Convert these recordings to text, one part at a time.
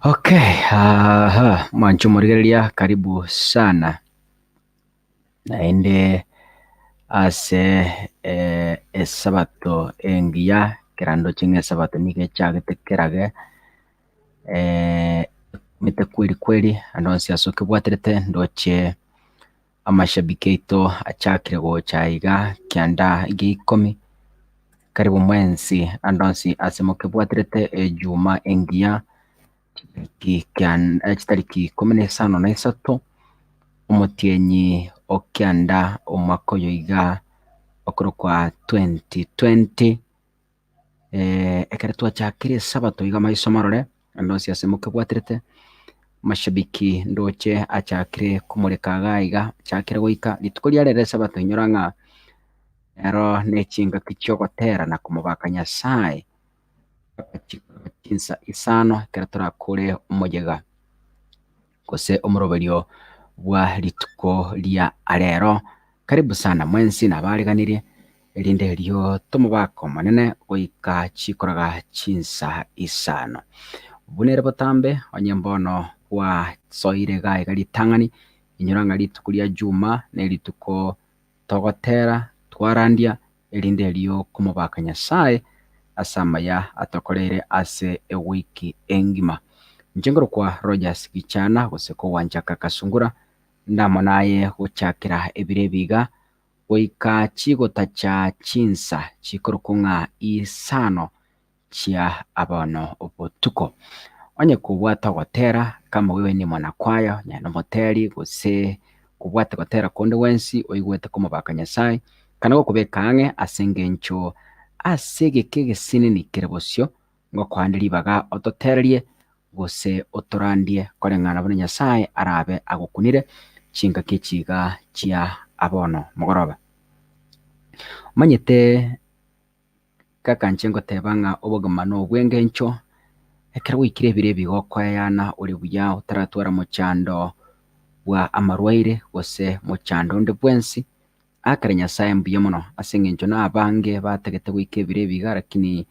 Okay, mwanchumurigereria karibu sana naende ase esabato engiya kerando chinge esabato nige chagete mite kweli andonsi asoke bwaterete ndoche amashabiki aito achakire gocha iga kianda igi 10 karibu mwensi andonsi asemoke bwaterete ejuma engiya chitariki 15 omutienyi okianda omwaka oyo iga okoro kwa 2020 ekere twachakire esabato iga maiso marore andonsi asemoke bwaterete mashabiki ndoche achakire kumureka gaiga achakire goika rituko ria rero esabato inyora ng'a ero nechinga kichiogotera na kumubaka Nyasaye chinsa isano ekero torakore omonyega gose omoroberio bwa rituko ria arero. Karibu sana mwensi nabariganirie erinde rio tomobake omonene goika chikoraga chinsa isano bunere botambe onye mbono wa soire gaiga ritang'ani inyora ng'a rituko ria juma na rituko togotera twarandia erinde rio kumubaka Nyasaye ase amaya atokoreire ase ewiki engima. Nchengorokwa Rogers Gichana gose kowanchaka kasungura ndamo naye gochakera ebire ebiga goika chigota cha chinsa chikoroko ng'a isano chia abono obotuko onye kubwata gotera kama wewe ni mwanakwaya nyana moteri gose kubwata gotera konde wensi oigwete kumubaka Nyasaye kana gokubeka ang'e ase engencho ase egeke egesinini kere bosio ngokwanderi ibaga ototererie gose otorandie koreng'ana buna Nyasaye arabe agokunire chinga kechiga chia abono mogoroba. Manyete kaka nchengoteba ng'a obogima na obwengencho ekero goikire ebire ebigokoyana ore buya otaratwara mochando bwa amarwaire gose mochando onde bwensi akare Nyasaye mbuya mono ase engencho na abange batagete goika ebire ebiga lakini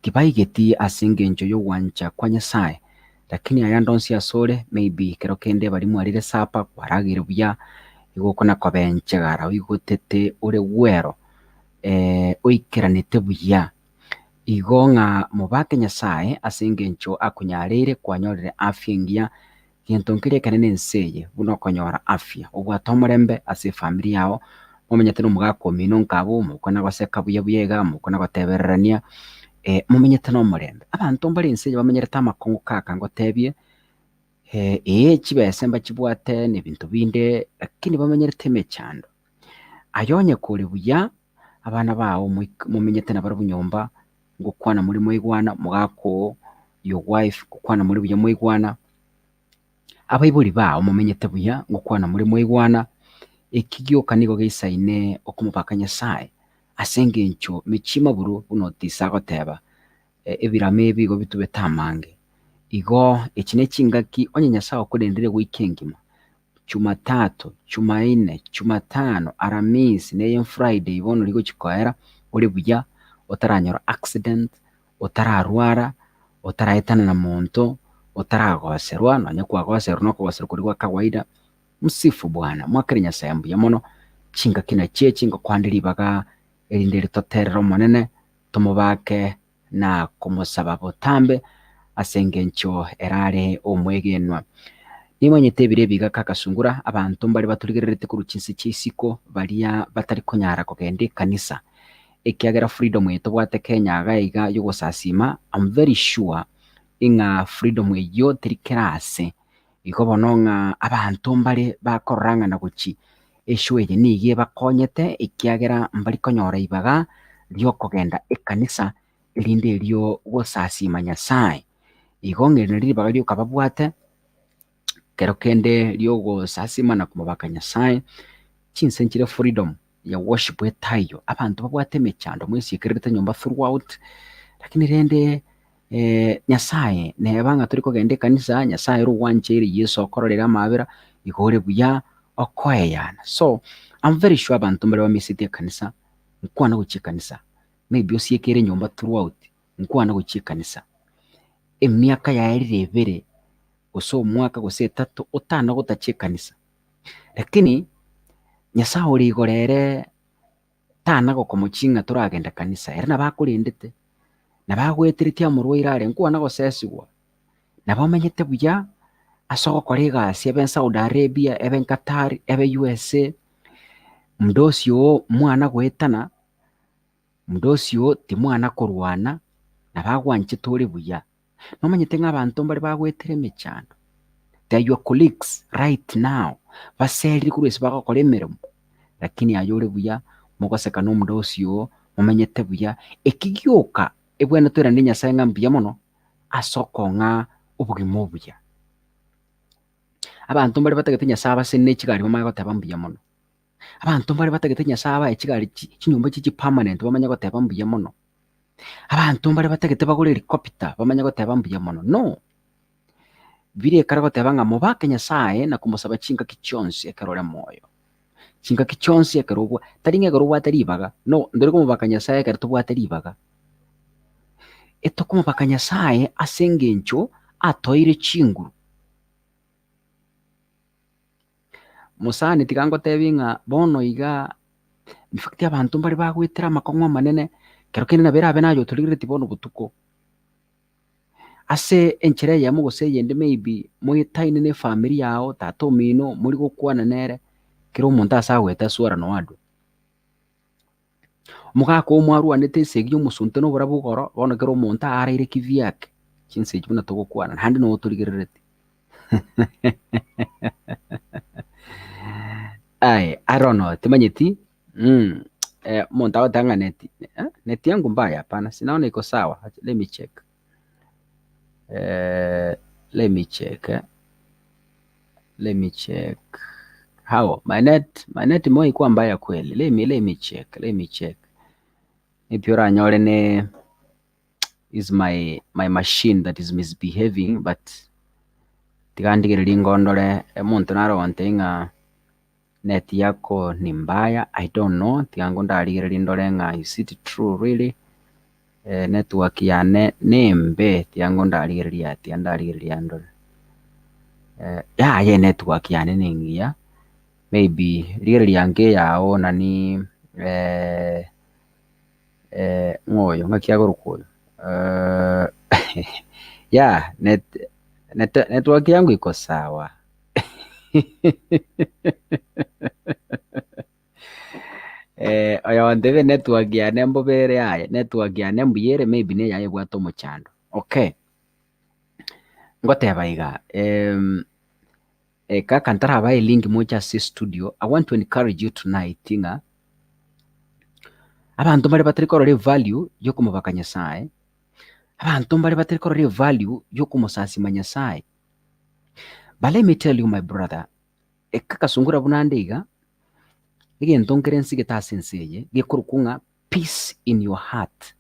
tibaigeti ase engencho ya ogwancha kwa Nyasaye lakini aya ndonsi asore maybe kero kende bari mwarire sapa kwaragire buya igokona kobenchegara oigotete ore gwero oikeranete buya igo ng'a mubake Nyasaye ase engencho akonyareire kwanyorire afya engiya gento nkeria ekenene ense eye buna okonyora afya obwate omorembe ase efamiri yao omenyete na omogaka omino nkabo mokona goseka buya iga mokona gotebererania momenyete na omorembe abanto mbare ense eye bamenyerete amakongo kaka ngotebie chibese mbachibwate na ebinto binde lakini bamenyerete emechando ayo onye kore buya abana bao momenyete na bare bunyomba gokwana muri moigwana mogako your wife gokwana muri buya moigwana abaibori bao momenyete buya gokwana muri moigwana ekigioka nigo geisaine okumubaka Nyasaye ase engencho michima buru buno tisa goteba ebirame ebigo bitubete amange igo eki nekingaki onye Nyasaye okorendire goika engima Jumatatu, Jumanne, Jumatano, Aramisi neye Friday bono rigo chikoera ore buya otaranyora accident otararwara utaraetana na muntu, utaragocerwa, nonya kwagocerwa no kugocerwa kuri gwa kawaida. Msifu Bwana, mwakire Nyasaye mbuya mono, chinga kina chechi ngo kwandiribaga erinde ritoterero monene, tomobake na kumusaba butambe asengencho erare omwegenwa. Nimanyete bire biga kakasungura abantu mbali baturigererete ku rukinsi cy'isiko baria batari kunyara kugende kanisa ekiagera freedom yeto bwate Kenya gaiga yo gusasima. I'm very sure inga freedom eyo tirikirase igobononga abantu mbali bakoranga na guchi eshweye nigie bakonyete ekiagera mbali konyora ibaga ryo kugenda ekanisa erinde ryo gusasima Nyasaye igongere ribaga ryo kababwate kero kende ryo gusasima na kumubaka Nyasaye chinsenkire freedom ya worship etayo abantu babwate mechando mwisi yekerete nyumba throughout, lakini rende Nyasaye nebanga turi kugende kanisa Nyasaye ruwanjere Yesu okororera mabera igore buya okweyana. So I'm very sure abantu mbere bamisite kanisa nkwana guchi kanisa maybe osiyekere nyumba throughout nkwana guchi kanisa emyaka yaerebere uso mwaka gose 3 utana gutachi kanisa, lakini Nyasaye uri igorere tana gokomuchinga turagenda kanisa era nabakurindete nabagweteretia murwairare nkwana gosesigwa nabamenyete buya asoko korega sia ben Saudi Arabia eben Qatar ebe USA mdosio mwana gwetana mdosio ti mwana kurwana nabagwanche turi buya nomanyete nk'abantu mbari bagwetere mechando. They are your colleagues right now baseri kurwese bagakora emirimo, lakini ayore buya mugoseka n'omundu osio mumenyete buya ekigyoka ebwana twera ni Nyasaye ng'ambuya mono asokonga obugima obuya. Abantu mbari batagete Nyasaye abase n'ekigari bamanya goteba mbuya mono. Abantu mbari batagete Nyasaye aba ekigari kinyumba kiki permanent bamanya goteba mbuya mono. Abantu mbari batagete bagore helicopter bamanya goteba mbuya mono. No, biri ekara goteba nga mubake Nyasaye na kumusaba chinga kichonsi ekarora moyo. Chinga kichonsi ekarogwa taringa garobwa taribaga. No, ndore kumubaka Nyasaye ekarotobwa taribaga. Eto kumubaka Nyasaye asengencho atoire chinguru. Musani tigango tebinga bono iga mfakti abantu mbari bagwetera makongwa manene kero kene nabera abenayo turigireti bono butuko ase enchire ya mugose yende maybe muyitaine ne family yao tato mino muri gukwana nere kero umuntu asagweta swara no adu mugako mwaru anete segyo musunte no burabugoro bono kero umuntu araire kivyake chinse kibuna tugukwana handi no turigireti. I don't know. Timanyeti. Monta tanga neti. Neti yangu mbaya hapana. Sinaona iko sawa. Let me check. Let me check. How? My net mo iko mbaya kweli. Let me check. Ipiora nyore ne is my machine that is misbehaving, but tigandigire lingondole monto naro wantenga net yako ni mbaya. I don't know. Tigango ndaligire lindolenga is it true really? Network yane nembe tigango ndaligire liati andaligire liandole. Ye network yane ningia. Maybe ligire liange yao nani ngoyo ngakiago rukoyo. Yeah, network yangu iko sawa. Oya wandebe network ya nembo bere aya network ya nembo yere maybe ne yaye gwato muchando. Okay, ngote abaiga kaka ntara abaye link moja si studio. I want to encourage you tonight tinga abantu bari batrikorore value yo kumubaka Nyasaye, abantu bari batrikorore value yo kumusasima Nyasaye. But let me tell you my brother, kaka sungura bunandiga ige ndongerensi getasenseye gekurukunga peace in your heart,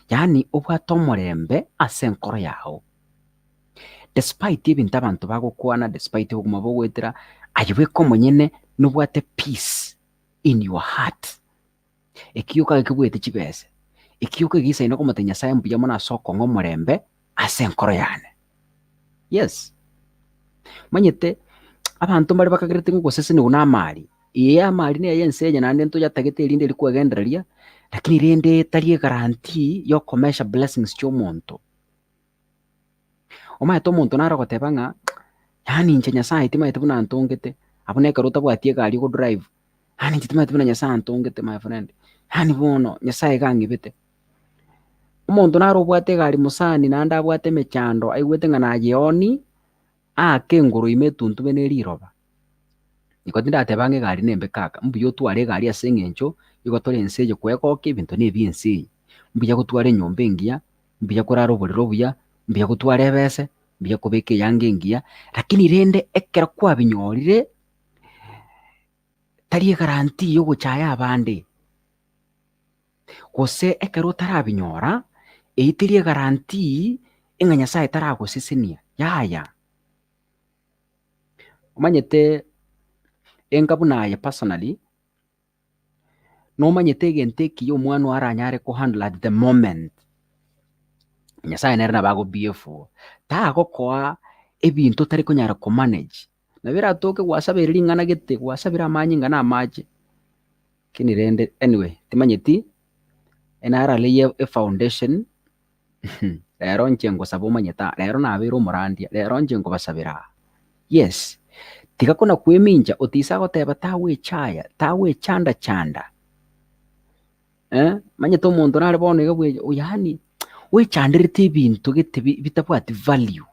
yani obwatomorembe asenkoro yaho despite ibintu abantu bagukwana, despite oguma bogwetera ayiwe ko munyene nubwate peace in your heart. Ekiyuka gekubwete kibese ekiyuka gisa ino komata Nyasaye mbuya mona soko ngomorembe ase enkoro yane. Yes, manyete abantu mbari bakagerete ng'ogoseseni buna amari amari neye ense eye naende ntoyatagete erinde rikwegendereria, lakini rende tari egarantii yokomesha blessings chia omonto. Omaete omonto nara goteba ng'a yaani inche Nyasaye timaete buna antongete, abuna ekero otabwati egari ogodrive, yaani inche timaete buna Nyasaye antongete my friend, yaani bono Nyasaye gang'ibete. Omonto nara obwate egari mosani naende abwate emechando aigwete ng'a nayeoni ake engoro ime etuntube na eriroba, igo tindateba ng'a egari nembe kaka, mbuya otware egari ase eng'encho igotora ense eye kwegoka ebinto na ebia ense eye, mbuya gotwara enyomba engiya, mbuya korara oborere obuya, mbuya gotwara ebese, mbuya kobeka eyanga engiya, lakini rende ekero kwabinyorire tari egarantii yogochaya abande. Gose ekero otarabinyora eyio teri egarantii eng'a Nyasaye taragosesenia yaya. Omanyete enka buna aye personally, nomanyete egento ekiya omwana oyo aranyare kohandle at the moment, Nyasaye nere nabo agobieful, tagokoa ebinto otari konyara komanage. Nabo eratoke gwasabere ring'ana gete, gwasabere amanyinga na amache, lakini rende anyway timanyeti enara leye efoundation rero inche ngosaba omanyete rero nabere omorandia, rero inche nkobasabera. Yes, tiga kona kwemincha otisa goteba tawechaya, tawechanda chanda. Manyete omonto nare bono iga yaani wechanderete ebinto gete bitabwati value.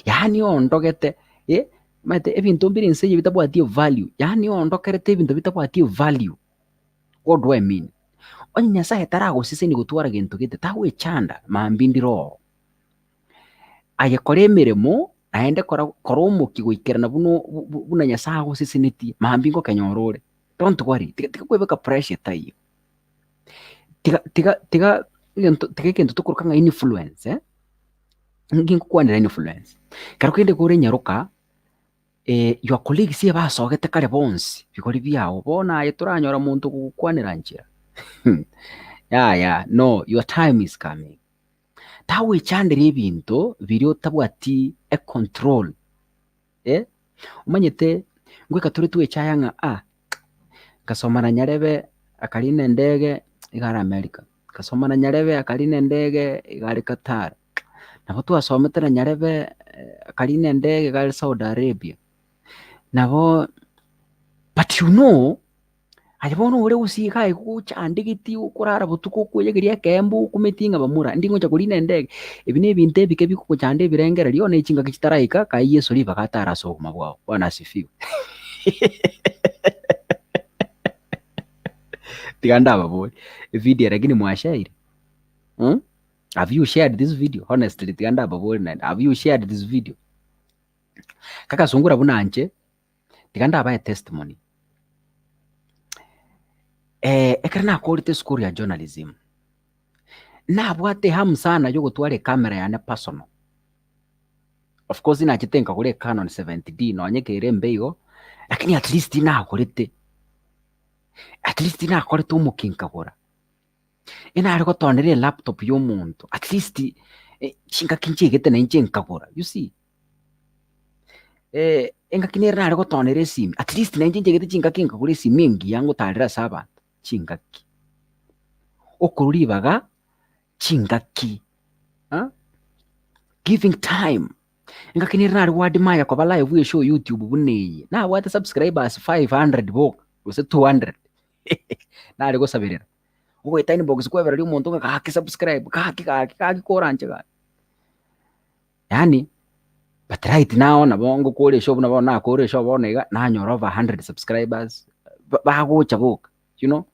Yaani ondogete manyete ebinto mbire ense eye bitabwati value, yaani ondokerete ebinto bitabwati value. What do I mean? Onye Nyasaye taragoseseni gotwara gento gete tawechanda mambindiro ayekora emeremo naende kora omoki goikerana buna Nyasaye agosesenetie mambi ngokenyorore. Don't worry, tiga kwebeka pressure taiyo. Tiga egento tokoroka ng'a influence, ngikokwanera influence. Kero kende kore nyaroka, your colleagues eye basogete kare bonsi bigori biao bona aye toranyora monto gogokwanera nchera. No, your time is coming. Tawechandera ebinto biri otabwati control. Omanyete ngweka tore twechaya ng'a kasomana nyarebe akari na endege igara America, kasomana nyarebe akari na endege igari Qatar, nabo twasomete na nyarebe akari na endege igari Saudi Arabia, nabo but you know aye bono ore gosiga aye gochandegeti okorara botuko okweyegeria ekembu okometinga bamura ndi ngocha kori na endege, ebi na ebinto ebike bikogochanda ebirengeri ona echingaki chitaraika kai Yesu ribaga ataraso obogima bwao. Bwana asifiwe. Tiga ndababori video lakini mwashaire. Have you shared this video? Honestly, tiga ndababori na have you shared this video? Kaka sungura bunanje tiga ndabaye testimony. Ekera nakorete school ya journalism, nabwate hamu sana yo gotwara camera yane personal. Of course inachitenga kore Canon 70D nonyekere mbeigo, lakini at least nakorete omokinkagora enare gotonere laptop y'omonto at least chingaki nchegete na inche nkagora, you see. Engaki nere nare gotonere esimi at least na inche nchegete chingaki nkagora esimi engiya ngotarera ase abanto chingaki okoruribaga chingaki giving time. Engaki nere nare wadimaya koba live show YouTube buneye nabwate subscribers 500 boka gose 200 nare gosabirira ugweta inbox kwebera ri omonto ngaki subscribe kaki koranche ga yani. But right now nabo kore show nabo nakore show bonega nanyora over 100 subscribers bagocha boka, you know.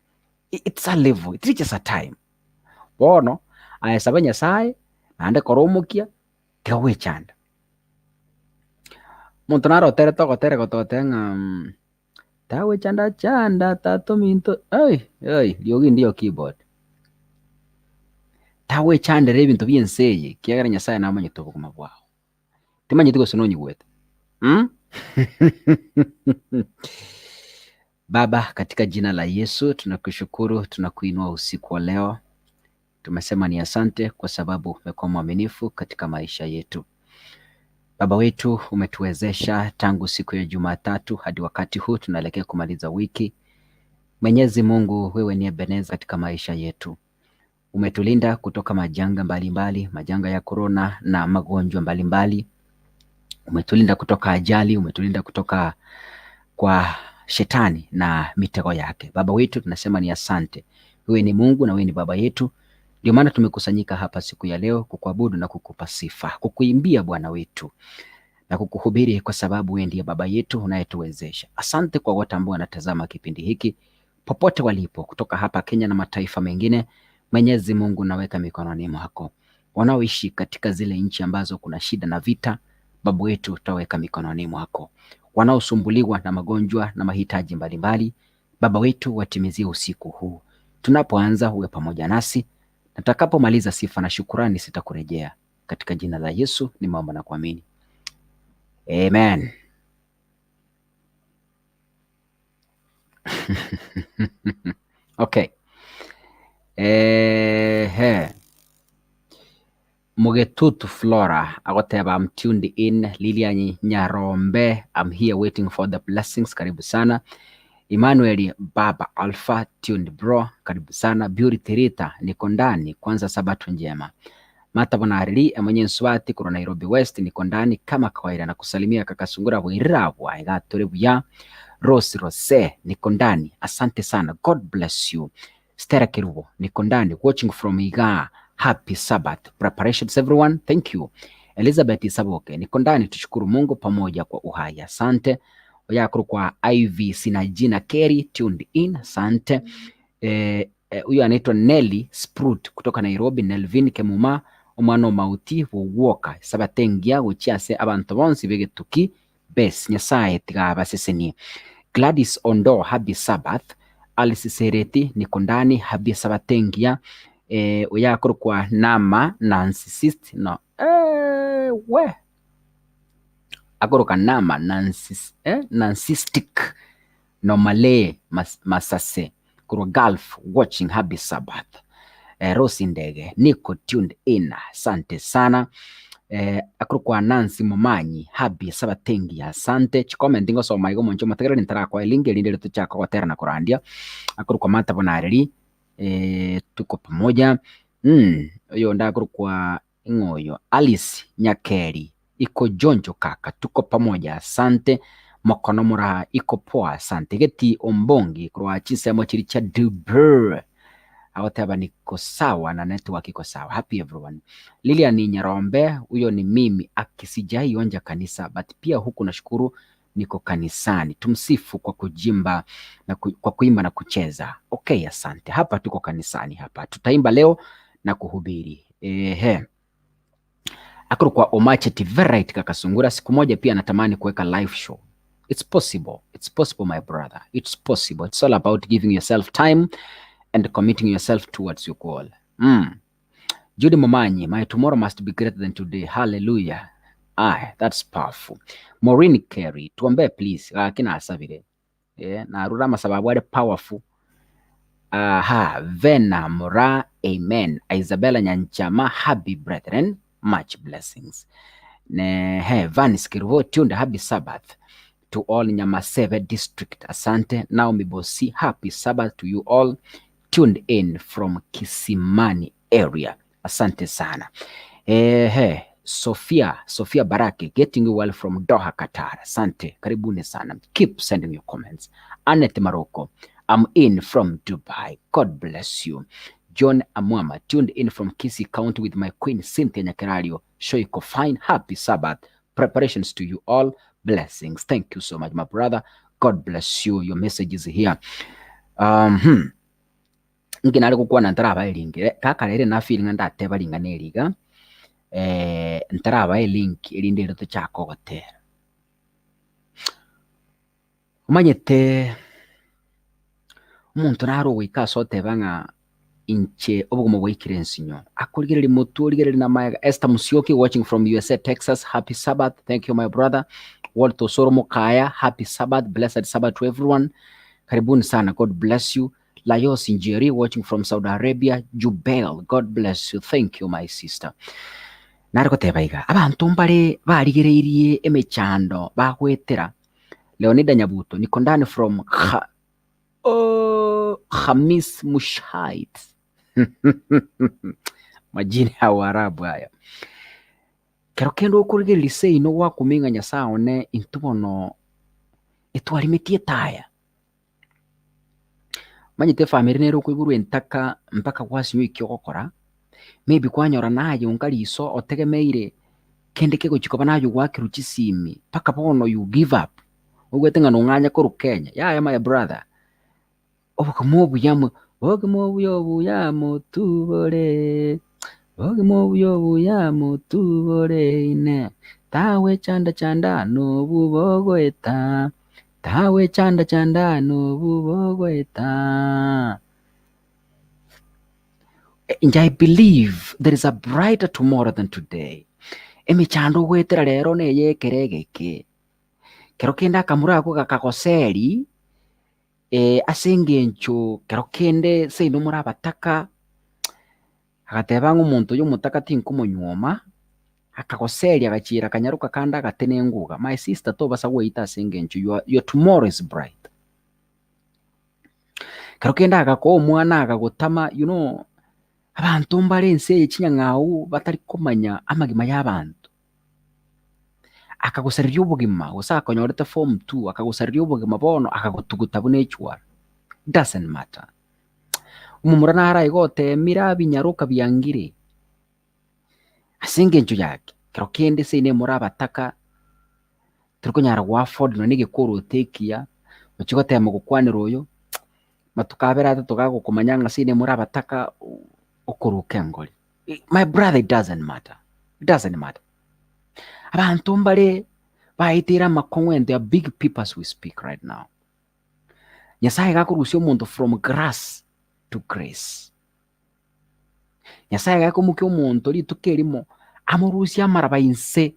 It's a level, it reaches a time bono ayesaba Nyasaye naende koromokia tiga gwechanda. Monto narotere togotere gotote ng'a tawechanda chanda tato minto liogi ndio keyboard tawechandera ebinto byense eye kiagera Nyasaye namanyete obogima bwao timanyete gose nonyigwete. Baba, katika jina la Yesu tunakushukuru, tunakuinua usiku wa leo. tumesema ni asante kwa sababu umekuwa mwaminifu katika maisha yetu. Baba wetu, umetuwezesha tangu siku ya Jumatatu hadi wakati huu tunaelekea kumaliza wiki. Mwenyezi Mungu, wewe ni Ebeneza katika maisha yetu. Umetulinda kutoka majanga mbalimbali, majanga ya korona na magonjwa mbalimbali. Umetulinda kutoka ajali, umetulinda kutoka kwa shetani na mitego yake. Baba wetu, tunasema ni asante. Wewe ni Mungu na wewe ni baba yetu. Ndio maana tumekusanyika hapa siku ya leo kukuabudu na kukupa sifa, kukuimbia Bwana wetu na kukuhubiri, kwa sababu wewe ndiye baba yetu unayetuwezesha. Asante kwa wote ambao wanatazama kipindi hiki popote walipo, kutoka hapa Kenya na mataifa mengine. Mwenyezi Mungu, naweka mikononi mwako wanaoishi katika zile nchi ambazo kuna shida na vita. Baba wetu, tutaweka mikononi mwako wanaosumbuliwa na magonjwa na mahitaji mbalimbali. Baba wetu, watimizie usiku huu. Tunapoanza uwe pamoja nasi, natakapomaliza sifa na shukurani sitakurejea. Katika jina la Yesu nimeomba na kuamini. Amen. Okay. Mugetutu Flora agoteba, I'm tuned in. Lilian Nyarombe, I'm here waiting for the blessings. Karibu sana. Emmanuel Baba Alpha, tuned bro, karibu sana. Beauty Tirita, niko ndani. Kwanza Sabato njema. Mata Bonarili mwenye Nswati kuro Nairobi West, niko ndani kama kawaida na kusalimia kaka Sungura Bwirabwa igatore buya. Rose Rose, niko ndani. Asante sana. God bless you. Stera Kirubo, niko ndani watching from Iga. Happy Sabbath preparations everyone. Thank you. Elizabeth Isaboke, niko ndani, tushukuru Mungu pamoja kwa uhai. Asante. Oyakuru kwa IV Sinajina Kerry, tuned in. Asante. Huyu anaitwa Nelly Sprout kutoka Nairobi. Nelvin Kemuma omwana mauti wowoka sabatengia guchiase abantu bonsi begetuki bes nyasaye tigabaseseni. Gladys Ondo, happy Sabbath. Alice Sereti, niko ndani, happy sabatengia. Oyakuru kwa nama narcissist no we akoroka nama narcissistic no male masase kuro Gulf watching, happy Sabbath. Rosi Ndege, niko tuned in. Asante sana. Akuru kwa Nancy Mumanyi, happy Sabatengi. Asante. Chikomendi ngo soma igo moncho mategero nitara kwa lingi linde letu chako kwa tera na kurandia. Akuru kwa Mata Bonareli, tuko pamoja. Yo ndakuru kwa Ngoyo Alice Nyakeri, iko jonjo kaka, tuko pamoja. Asante. Mokono muraha, iko poa. Asante. Geti Ombongi kwa chisemo chiri cha Duber, awataba niko sawa na network iko sawa. Happy everyone. Lilian Nyarombe, huyo ni mimi akisijai onja kanisa, but pia huku nashukuru niko kanisani. Tumsifu kwa kujimba na kwa kuimba na kucheza. Okay, asante. Hapa tuko kanisani hapa. Tutaimba leo na kuhubiri. Akuru kwa Omacheti, very right kaka Sungura. Siku moja pia natamani kuweka live show. It's possible. It's possible my brother. It's possible. It's all about giving yourself time and committing yourself towards your goal. Judy Momanyi, my tomorrow must be greater than today. Hallelujah. That's powerful. Maureen Carey, tuombe please. Kina asabire. Na rurama sababu wade powerful. Vena Mora, amen. Isabella Nyanchama, happy brethren, much blessings. Vanis Kiruvo, tuned, happy Sabbath to all Nyamaseve district. Asante. Naomi Bosi, happy Sabbath to you all. Tuned in from Kisimani area. Asante sana. Sophia Baraki, getting you well from Doha, Qatar. Asante. Karibuni sana. Keep sending your comments. Annette Maroko, I'm in from Dubai. God bless you. John Amwama, tuned in from Kisii County with my queen Cynthia Nyakerario. Shoiko fine. Happy Sabbath. Preparations to you all. Blessings. Thank you so much, my brother. God bless you. Your message is here. Nginari kukuwa na ntaraba elingi kaka rere na feeling ndateba linga neliga ntaraba elink elinde leto chako gotera umanyete umuntu naro wika sote banga inche obugumo bwikirensi nyo akurigere motu rigere na maya. Esther Musyoki watching from USA Texas, happy Sabbath. Thank you my brother. Walter Soromo Kaya, happy Sabbath, blessed Sabbath to everyone. Karibuni sana. God bless you. Layos Injeri watching from Saudi Arabia. Jubel, God bless you. Thank you, my sister. Narigoteba iga abantu mbare barigereirie emechando bagwetera Leonida Nyabuto niko ndani from Hamis Mushait. Majini ya Waarabu haya. Kero kendo okurige lise ino wakuminga nyasaone intubono etwarimetie taya. Manyite family nero kwiburu entaka mpaka kwasinyo ikyokora. Maybe kwanyora nayo ngaliso otegemeire kende kego chikoba nayo wakiru chisimi paka bono you give up. Ugwetenga nonganya ko Kenya. Yeah, my brother. Obukomobu yamu tubore. Obukomobu yamu tubore ine. Tawe chanda no bubogoeta. Tawe chanda no bubogoeta. And I believe there is a brighter tomorrow than today. Emi chando wetera rero ne yekeregeke. Kero kenda kamura ako kakakoseri asengencho kero kende se no muri abataka agateba nk'umuntu y'umutaka tinkumunywoma akakoseri agachira kanyaruka kanda agatenenguga. My sister to basa wita asengencho your tomorrow is bright. Kero kenda agako omwana agagotama abantu mbalense ekinyangawo batari kumanya amagima y'abantu. Akagusarira ubugima usakonyorete form 2 akagusarira ubugima bono akagutuguta bunechwara. Doesn't matter. Umumura nara igote mira binyaruka byangire asengencho yake kero kende se ne muri abataka turikunyara wa Ford no nige koro tekia mukigote mu gukwanira oyo matukabera tukagukumanya nga se ne muri abataka okuruka ngoli. My brother, it doesn't matter. It doesn't matter. Abantu mbare baitira makongwe and they are big people as we speak right now. Nyasaye gakurusya omuntu from grass to grace. Nyasaye gakumukya omuntu litukerimo amurusya marabayinse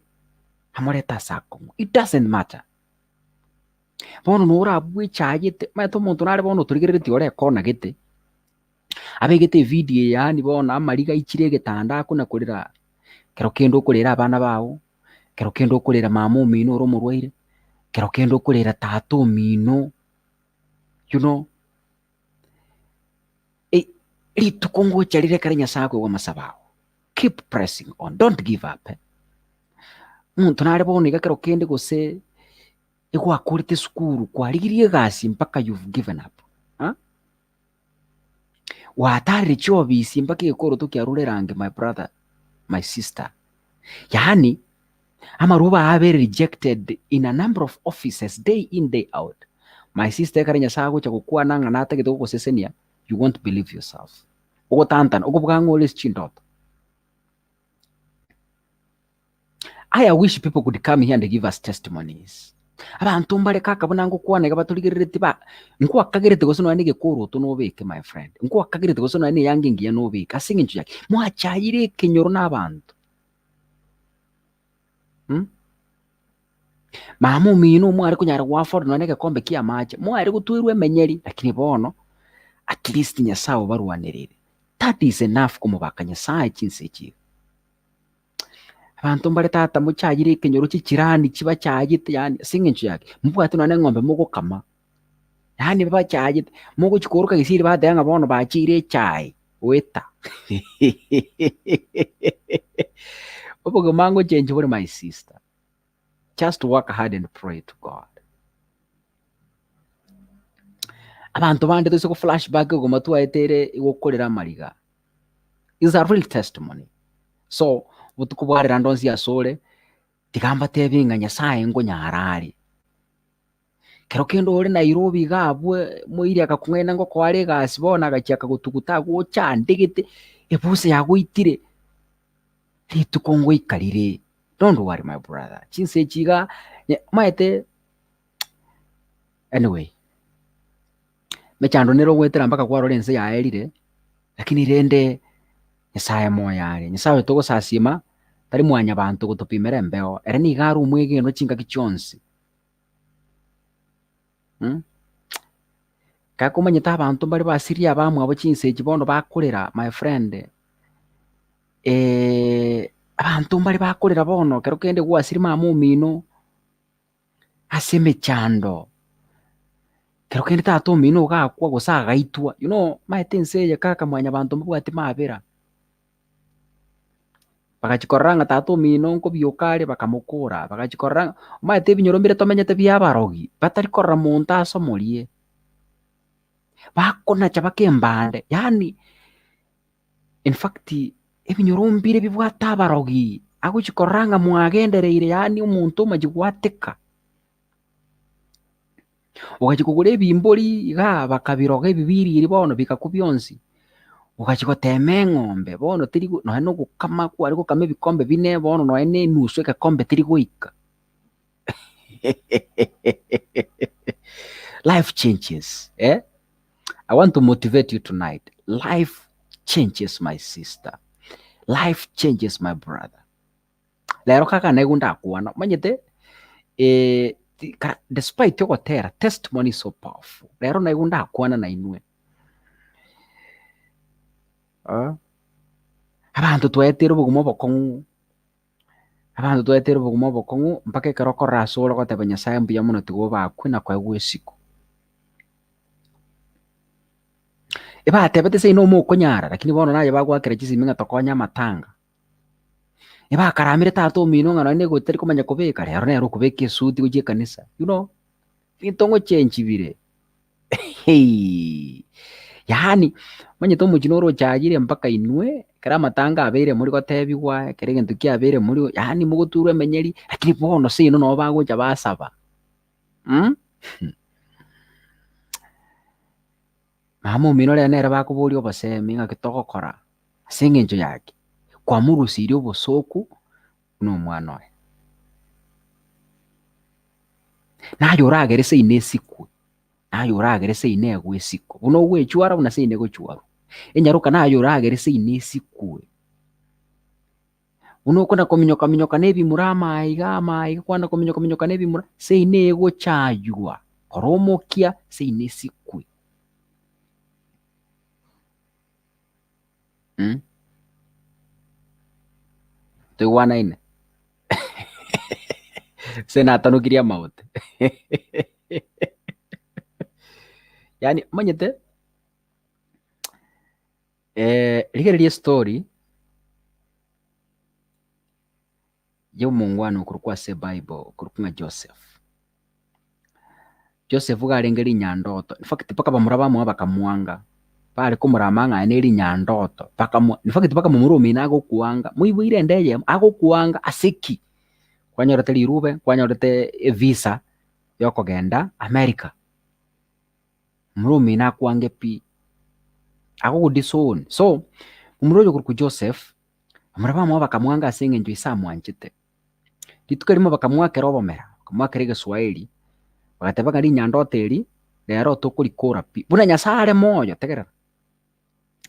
amureta sako. It doesn't matter. Bono nora bwichagite mato omuntu nare bono turigiriti ore kona gete. Abegete video yani bona amariga ikirege tanda akuna kurira kero kendo kurira abana bawo. Kero kendo kurera mama omino oromurwaire. Kero kendo kurera tato omino. Litukongo charire kare Nyasaye wa masabaho. Keep pressing on. Don't give up. Muntu nare boniga kero kende gose ekwakurite skuru kwarigirie gasi mpaka you've given up. Watari chobisi mpaka ekoro tukiarulerange my brother, my sister. Yani amaruba have rejected in a number of offices day in day out. My sister kare Nyasaye cha kukua nanga nata gito ko sesenia, you won't believe yourself. Ogo tantan ogo bwango les chindoto. I wish people could come here and give us testimonies. Abantu mbare kaka bunango kwane gabatuligirite ba nko akagirite gosono anige koro to nobeke my friend. Nko akagirite gosono ani yangingi ya nobeke asinginju yake. Mwachayire kenyoro n'abantu. Mama omino mwari kunyara wa Ford no nege kombe kia mache mwari gutuirwe menyeri lakini bono at least Nyasaye barwanirire. That is enough kumubaka Nyasaye kinseki. Abantu mbare tata mucyagire kenyoro cy'ikirani kiba cyagite yani singinju yake mbwatu none ngombe mugo kama yani baba cyagite mugo kikoruka gisiri badanga bono bakire cyayi weta. Obogo mango change for my sister. Just work hard and pray to God. Abantu bande tuko flashback go matu aetere igokorera mariga. Is a real testimony. So butukubwarira ndonzi ya sole tikamba tebinga Nyasaye ngo nyarari. Kero kendo ore Nairobi gabwe muiri akakumwena ngo kware gasibona agacyaka gutuguta go cyandigite ebuse yagwitire litukongo ikarire. Don't worry my brother. Chinse chiga maete anyway. Mechando nero wetera mpaka kwa Lawrence ya elire lakini rende Nyasaye moyare. Nyasaye togo sasima tari mwanya bantu gutupimera mbeo. Ere ni garu mwege no chinga kichonsi. kakumanyita abantu bari basiria bamwe abo chinseji bono bakurira my friend abantu bari bakurira bono kero kende gwasiri mama omino ase emechando kero kende tata omino gakwa gose agaitwa maete ense eye kaka mwanya abantu mbwati mabera bagachikorora ng'a tata omino nkobioka are bakamokora bagachikorora maete ebinyoro mbire tomenyete bia abarogi batari korora monto asomorie bakonacha bakembande yani in fact ebinyoro mbire bibwata abarogi agochikorora ng'a mwagendereire yani omonto omachigwateka ugachikogora ebimbori iga bakabiroga ebibiriri bono bikaku bionsi ugachigotema eng'ombe bono teri nonya na ogokama kware gokama ebikombe bine bono nonya na enusu egekombe teri goika life changes I want to motivate you tonight. Life changes, my sister. Life changes, my brother. Lero kaka negunda kuana manyete despite yogotera testimony is so powerful. Lero negunda kuana na inue abantu twetera obogumo obokong'u mpaka ekero okorasora ogoteba Nyasaye mbuya mono tigo bakwe na kwaigwa esiko ebatebete seino omokonyara lakini bono naye bagwakera chisimi ng'a tokonya amatanga ebakaramire tata omino ng'a nonya egoteri komanya kobeka lero nero okobeka esuti gochia ekanisa binto ng'ochenji bire yani manyete omochino orochagire mpaka inwe kera amatanga abeire muri gotebigwa kera egento kiabeire muri yani mogoturwa emenyeri lakini bono seino no bagocha basaba mama omino rero nere bakoboria obosemi ng'a getogokora ase eng'encho yake kwamorusirie obosoku buna omwana oye naye oragere seino esikwe naye oragere seino egwa esiko buna ogwechwara buna seino egochwarwa enyaroka naye oragere seino esikwe buna okona kominyoka na ebimura amaiga kwana kominyoka na ebimura seino egochaywa kora omokia seino esikwe toigwanaine senatanukiria amaote yani manyete rigereria story ya omongwana okorwa ase Bible okorwa ng'a Joseph garenge rinyandoto in fact paka bamura bamwe bakamwanga bari komurama ng'a ne rinyandoto in fact paka momura omino agokuanga moiboire ndeye agokuanga aseki kwanyorete rirube kwanyorete visa yokogenda America momura omino akwange pi agogudisoni so omura oyo okorwa Joseph bamura bamwe bakamwanga ase eng'encho ase amwanchete rituko rimo bakamwakera obomera bakamwakera egeswahili bagateba ng'a rinyandoto eri rero tokorikora pi buna Nyasaye are moyo tegerera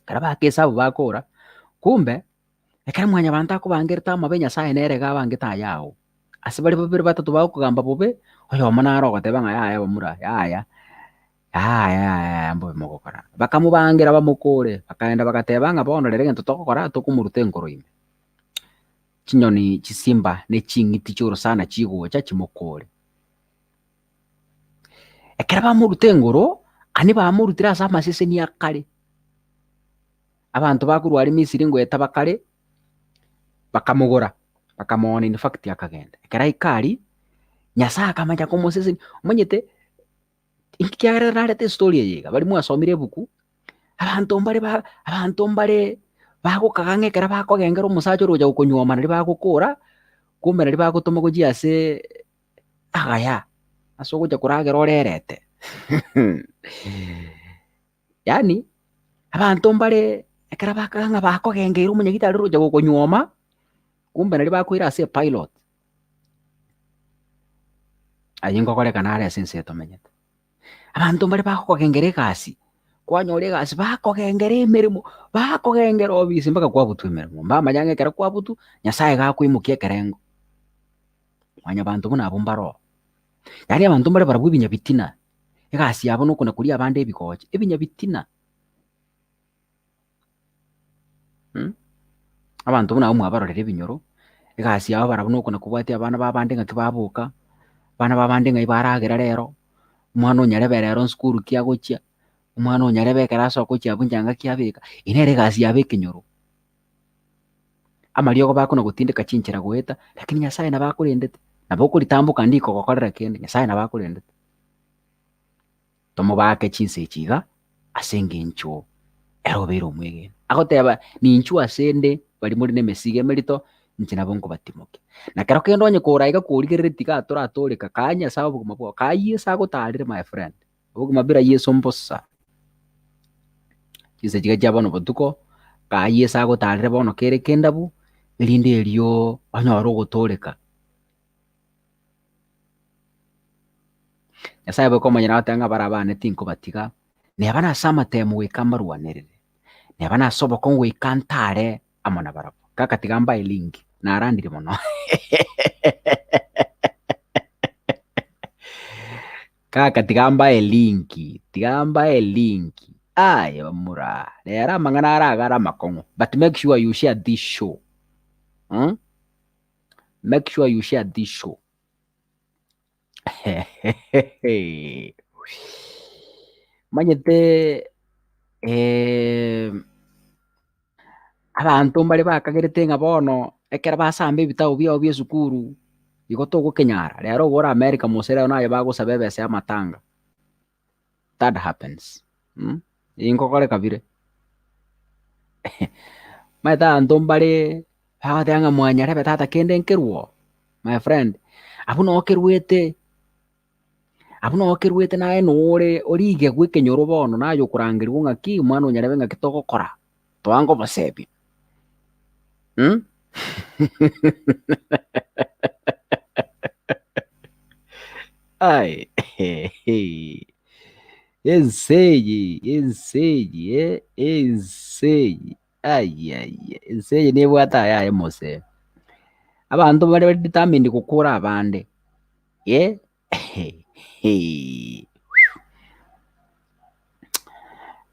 kera bakesabu bakora kumbe ekero mwanya bantu akobangerete amabe Nyasaye nere gabangete ayao ase bari babere batatu bagokogamba bobe oyomo naro ogoteba ng'a yaya bamura yaya mbobe mogokora bakamubangira bamokore bakaenda bagateba ng'a bono rero egento togokora tokomoruta enkoro ime chinyoni chisimba ne ching'iti chiorosana chigocha chimokore ekero bamoruta engoro ani bamorutire ase amaseseni akare abantu bakorwari Misiri ngoeta bakare bakamogora bakamona in fact akagenda ekero aikari Nyasaye akamanya komoseseni omanyete inki kiagera narete story eyiga bari mwasomire ebuku abantu mbare bagokaga ng'ekera bakogengera omosacha orocha gokonyuoma nari bagokora kumbe nari bagotoma gochia ase agaya ase ogocha koragera orerete yani abantu mbare ekera bakaga ng'a bakogengeire omonyagite are orocha gokonyuoma kumbe nari bakoire ase pilot aye ngogoreka nare ase ense tomenyete abantu mbare bakogengera egasi kwanyora egasi bakogengera emeremo bakogengera obisi mpaka kwabutwa emeremo mbamanya ng'ekero kwabutu Nyasaye gakoimokia ekerengo mwanya bantu buna abo mbaro yani abantu mbare barabwa ebinya bitina egasi yabo nokona kuria abande ebigoche ebinya bitina. Abantu buna mwabarorera ebinyoro egasi yabo barabo nokona kubwatia abana babande ng'aki baboka, abana babande ng'ai baragera rero, omwana onyarebe rero nsukuru ki agochia, omwana onyarebe ekero asoka gochia bwencha ng'aki abeka, nere egasi yabo ekenyoro. Amariogo bakona gotindeka chinchera goeta, lakini Nyasaye nabo akorendete, nabo okoritamboka ndiko gokorera kende, Nyasaye nabo akorendete. Tomobake chinsa echi iga ase eng'encho ero obeire omwegeni. Agoteba ninchu asende bari muri na emesigo emerito inche nabo nkobatimokia. Na kero kende onye kora iga korigereri tiga toratoreka ka Nyasaye obogima bwao, ka Yesu agotarire my friend. Obogima bira Yesu mbosa. Chinsa chiga chia bono botuko, ka Yesu agotarire bono kere kendabu, erinde erio onyora ogotoreka. Nyasaye bokomanyera otanga bara abana tinkobatiga, neba nase amatemo goika amarwanerere, neba nase oboko goika ntare amo na barabo. Kaka tiga mbae lingi, narandire mono. Kaka tiga mbae linki, Aye bamura, rero amang'ana aragara amakong'o. But make sure you share this show. Make sure you share this show. Manyete abantu mbare bakagerete ng'a bono ekero basamba ebitabo biao bia esukuru igo togokenyara rero gora America mose rero naye bagosaba ebesa ya matanga. That happens. Inkogoreka bire. Maeta anto mbare bagoteba mwanyarebe tata kende nkerwo. My friend, abu no kerwete naye nore orige gwekenyoro bono naye okorangerwa ng'aki omwana onyarebe ng'aki togokora twango bosebi. Ay, enseyi, enseyi nebwata yaye mose. Abantu bari determined gukura abande.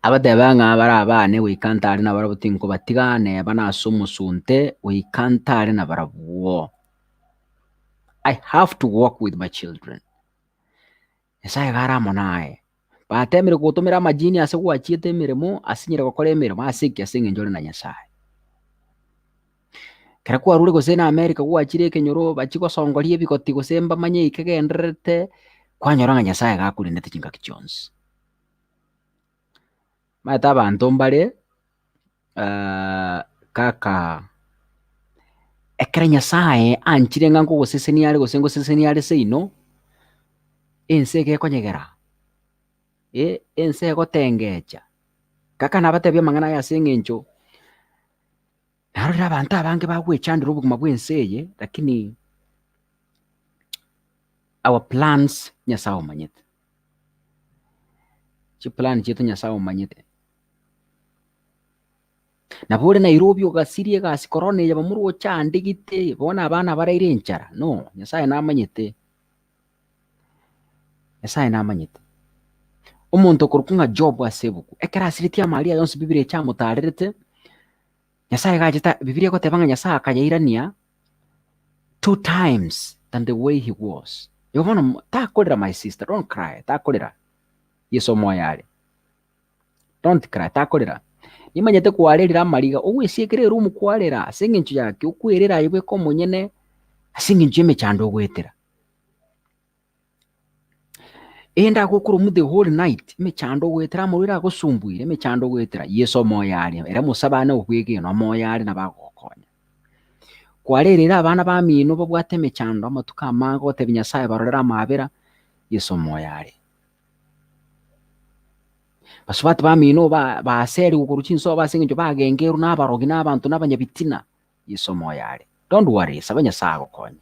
Abateba ng'a bara abane goika ntare na barabo tinkobatiga, neba nase omosunte goika ntare na barabwo. I have to work with my children. Nyasaye gara amo naye. Batemire gotumira amajini ase gwachiete emiremo asinyire gokora emiremo ase ki ase eng'encho ore na Nyasaye. Kera kwarure gose na America gwachire ekenyoro bachigosongoria ebigoti gose mbamanye ikegendererete kwanyora ng'a Nyasaye gakorendete chingaki chionsi. Maete abanto mbare kaka ekero Nyasaye anchire ng'a nkogosesenia are gose ngosesenia are seino ense egekonyegera, ense egotengecha. Kaka nabatebia amang'ana aya ase eng'encho narorire abanto abange bagwechandera obogima bwa ense eye, lakini our plans Nyasaye omanyete. Chiplan chietu Nyasaye omanyete. Nabo ore Nairobi ogasirie egasi korona eye bamuru ochandegete bono abana baraire enchara. No, Nyasaye namanyete. Nyasaye namanyete. Omonto okorokwa ng'a Job ase ebuku ekero asiritie amaria yonsi Biblia echamotarerete, Nyasaye gacheta Biblia egoteba ng'a Nyasaye akayairania 2 times than the way he was. Igo bono takorera my sister, don't cry, takorera. Yesu moyare. Don't cry, takorera. Nimanyete kwarerera amariga ogwesiekere room kwarera ase eng'encho yake okwerera aye bweka omonyene ase eng'encho emechando ogwetera. Enda gokora the whole night emechando ogwetera amorwire agosumbuire emechando ogwetera Yesu omoyare era musabane ogwegeno omoyare nabagokonya. Kwarerera abana bamino babwate emechando amatuko amange gotebi Nyasaye barorera amabera Yesu omoyare. Basubati bamino baseri gukuru chinso base eng'encho bagengeru n'abarogi n'abantu n'abanyabitina Yesu omoyare. Don't worry, saba Nyasaye agokonye.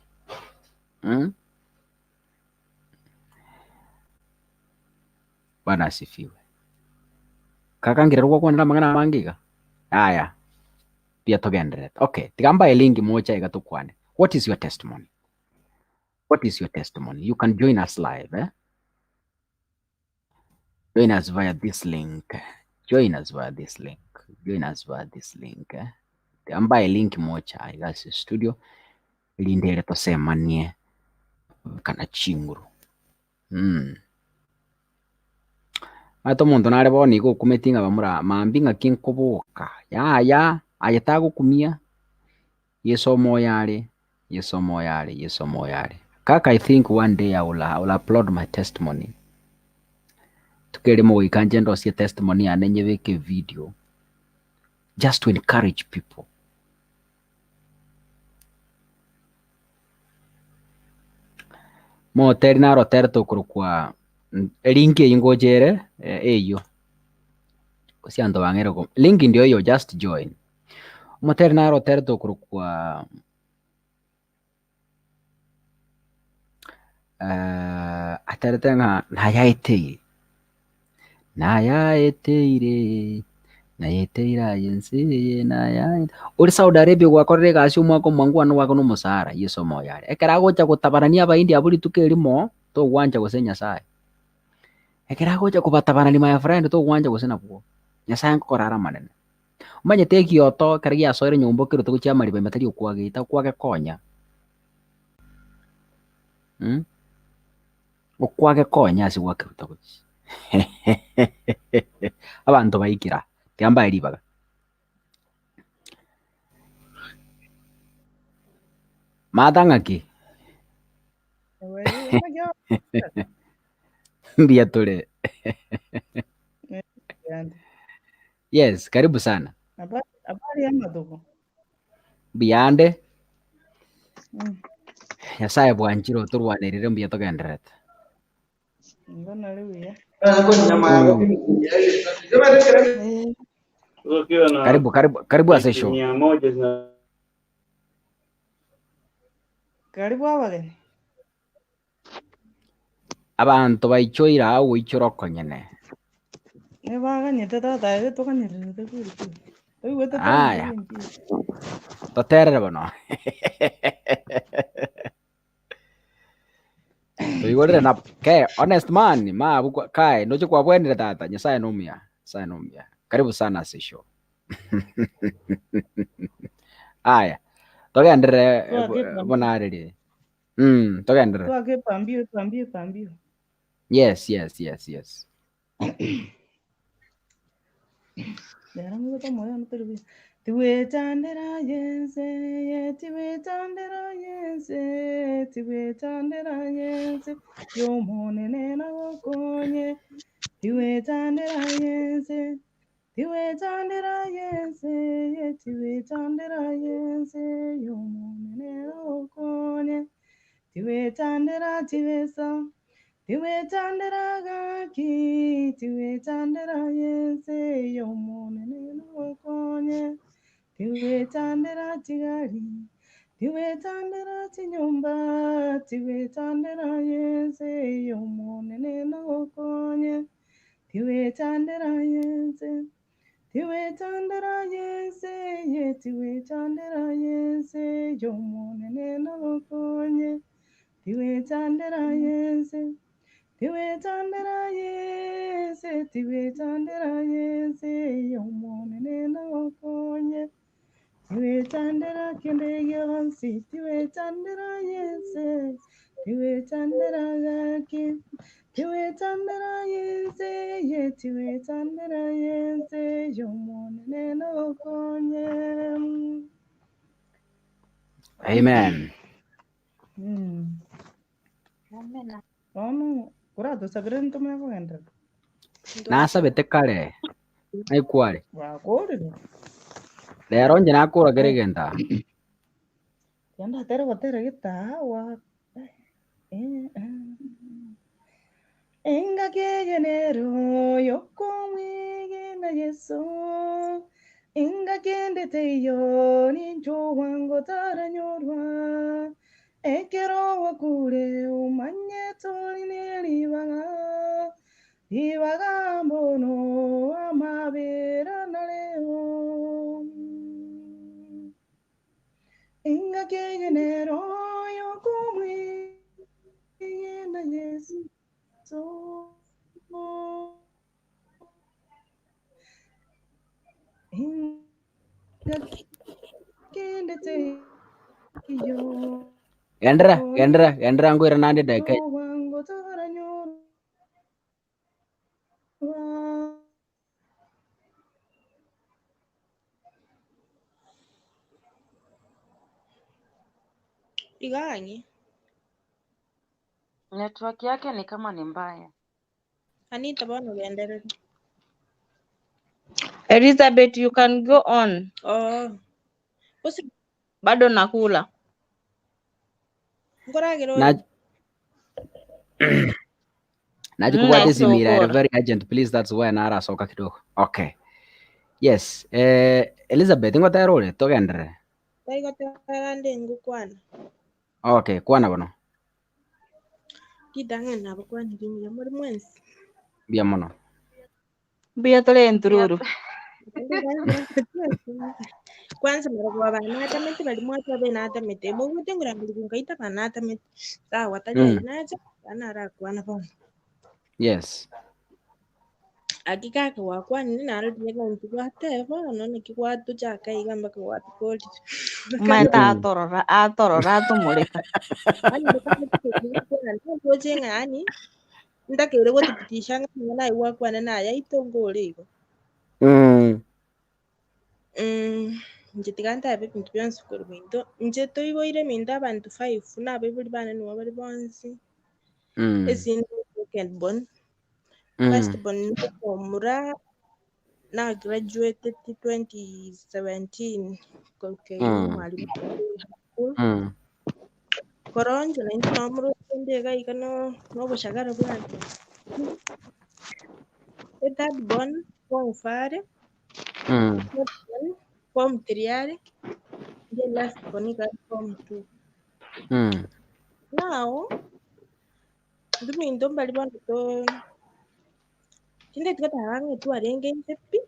Bwana asifiwe. Kaka ngirerwa kwonera amang'ana amangiga. Aya. Pia togenderete. Okay, tigamba elingi mocha iga tukwane. What is your testimony? What is your testimony? You can join us live, Join us via this link. Join us via this link. Join us via this link. Ambaye link mocha igasi studio lindele tosemanie kana chinguru. Ato muntu nare boni gukumetinga bamura mambinga kinkubuka yaya ayetagukumia yesomo yale kaka. I think one day I will upload my testimony tukere mo ikanje ndo cia testimony anenye weke video just to encourage people. Mo teri naro terto kurukwa link ingojere eyo kusiando bangero ko link ndio hiyo, just join. Mo teri naro terto kurukwa ataretenga nayaeteire yensi naya uri Saudi Arabia gwakorere gasi umwako mwangwano wako no musara yesomo yale ekera gocha gutabarania abaindi aburi tukerimo to gwanja gusenya sai ekera gocha kubatabarania my friend to gwanja gusena bwo nyasaye nkorara manene umanye teki oto karagia asoire nyumbo kiru tuguchia maribe matari okwagita kwage konya okwage konya asi gwakiruta guchi abantu baikira tiamba eribaga matang'aki mbia tule. Yes, karibu sana. Habari ya madogo Biyande nyasaye bwanchiro turwanirire mbia tugenderete ngona lewe karibu ase show. Karibu abageni abantu baichoira au ichoroko nyene nebaganyete tata ege tokanyerete kwiriki oigwete aya toterere bono tuigorere na ke honest man ma kai noche kwa bwenire tata nyasaye nomia karibu sana ase show. Aya togendere bonariri togendere twake pambio yes yarangu tomoya nuteri tiwetandera yense yomonene nagokonye tiwetandera yense yomonene nagokonye tiwetandera tivesa tiwetandera gaki tiwetandera yense yomonene nagokonye tiwetandera tigari tiwetandera tinyumba tiwetandera yense yomonene nagokonye tiwetandera yense tiwetandera yense tiwetandera yense yomonene nagokonye tiwetandera yense tiwetandera yense tiwetandera yense yomonene nagokonye tiwetandera kendege wansi tiwetandera yense tiwetandera gaki tiwetandera yense tiwetandera yense yomonene nagokonye. amen. Ono kurato sabire ntumya kugendera nasabete kare aikware wakorire lero nje nakura geregenda yanda tere gotere gitawa enga kegenero yokomwege na yeso enga kendete yo ninjo wango taranyorwa ekero wakure umanye tolineribaga ibaga mbono amabera naleo enga kegenero yokomwege na yeso ingakende teyo Gendera ngwira nandi deke. wangu taranyurwa Iganyi. Network yake ni kama ni mbaya. Anita bono genderere. Elizabeth, you can go on. Oh. Usi Bado nakula. ngoragiro Na naji kubwate simira Naisokora. very urgent please, that's why nara soka kidogo. Okay. Yes, Elizabeth ngotero ule togendere. taigo tarande ngukwana. Okay, kwana bono. Kidange nabo kwani kimya muri mwensi. Bia mono. Bia tole entururu. Kwanza maragwa banata mete bali mwata benata mete bo gutengura ngiru ngaita banata mete. Sawa taja inaja anara kwana bono. Yes. Akikaka wakwani naro diega ntugwate bono nikikwatu chaka igamba kwatu koli. Maeta atorora tumulika. Ani ndakana kujenga yani ndakere guthibitisha ng'ana iwakwana naye itongorego. Nje ntabe bintu byonse kuri bintu nje toiboire minto abantu 5 nabe buri bana nibo bari bonsi ezindi second born first born omura na graduated 2017 okay mwalimu koronjo na into nomuro ndega ikano no bushagara bwantu third born form 4 form 3 the last born got form 2 now Duminto bali bantu to tinde tukataranga tu arenge ntepi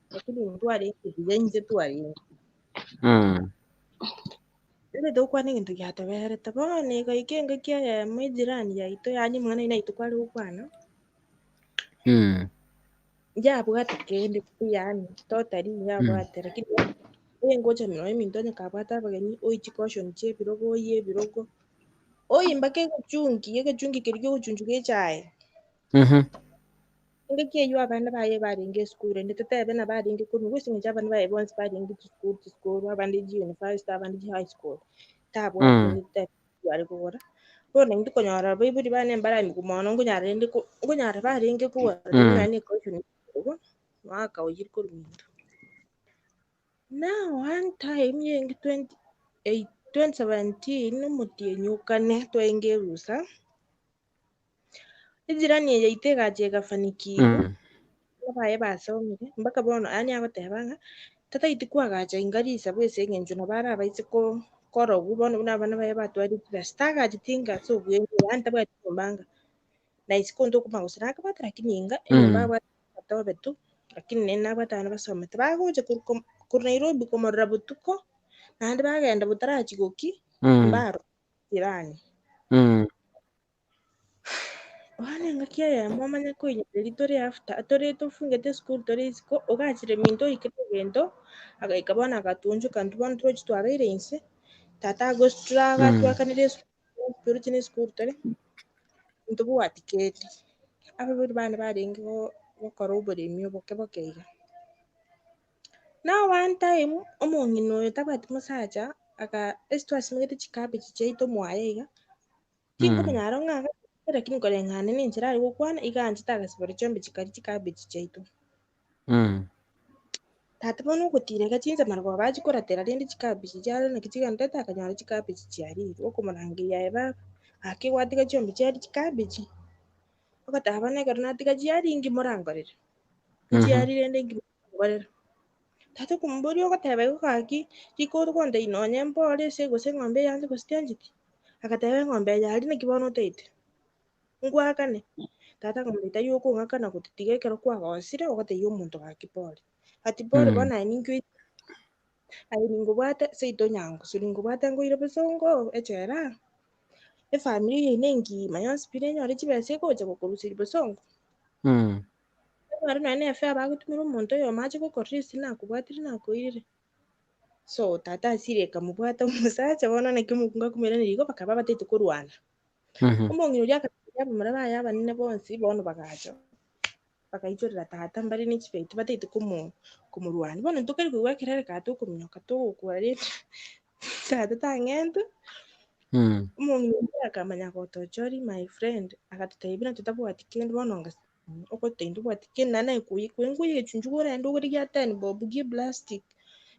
lakini mtu arenge biyenje tu arenge ile do kwa ningi tukyatobere tabone ka ikenga kya ya mwejirani ya ito yani mwana ina ito kwali ukwana ya bwata kende ku yani totally ya bwata lakini ngocha mino minto nyakabwata bagani oichi caution che birogo ye birogo oyimbake gachungi keryo guchunju gechae Ngakyeyo abana baye baringe school nditete bana baringe kunu gusinga cyabana baye bonse baringe school abandi university abandi high school tabwa nditete yari gukora bone ndiko nyara biburi bane mbara migumono ngunyara baringe kuwa nani caution mwaka ujiri kuru mintu now one time yeng 2017 mutiyenyukane twengerusa ijirani yaitega gafanikiwa babaye basomire mpaka bono yani agotebanga tata itikwagacha ingarisa bwese eng'encho nabo ara abaise korogu bono buna abana baye batwarire stagachi tinga ase obwengo yani tabwati kombanga na isiko ntokomanya gose nakabwate lakini inga enyomba abwate batobe tu lakini nene nabwate abana basomete bagocha kuru Nairobi komorora botuko naende bagenda botarachigoki mbaro jirani Bono engaki eyemo omanye koinyereri tore after tore tofungete school tore isiko ogachire minto oikere egento agaika bono agatunchuka intwe bono torochi twabeire inse tata agositura agatwakanire torochi na esukuru tore ntobwati keri aba bari bana barenge gokora oboremi oboke boke iga now one time omong'ina oyo tabwati mosacha ase twasimegete chikabichi chiaito mwaye iga tinkomenya aro ng'aka lakini koreng'ana ninchera aria gokwana iga anchete agasibori chiombe chikari chikabichi chiaito tata bono ogotira iga chinsa marogoro bachikoratera rende chikabichi chiaro naki chigantete akanyora chikabichi chiarire okomorangeria aye baba akigwatiga chiombe chiari chikabichi ogoteba bono ekero natiga chiaringi morangorere nchiari rende ngimorangorera tata okomoboria ogoteba igo gaki riko ogonta inonya mpore ase gose eng'ombe eyanche gositiancheti agateba eng'ombe yari naki bono otaete ngwakane tata akamoreta igo okong'akana gotitiga ekero kwagosire ogotebia omonto gaki pore ati pore bono aye ninki aye ningobwate seito nyangusu ningobwate ngoire bosongo echera efamiri yaino engima yonsi pi nenyore chibesa egocha gokoruseria bosongo Mara nane afa bagutumira omonto oyo amache gokoresi nakobwatire nakoirire. So tata asire kamubwata omusacha bono naki omokungu akumiraneria igo bakaba bataete korwana. Omong'ina oria akateba mara baya abanene bonsi bono bagacha bakaichorera tata mbare na echibeti bataete komorwania. Bono ntokari koigwa ekerere kare tokominyoka togokora rende tata tang'ente omong'ina oria akamanya gotochori my friend agatotebia totabwati kende bono onga okote ndobwati kende nane kwengwe echunchu gorenda ogorigia 10 bob gie plastic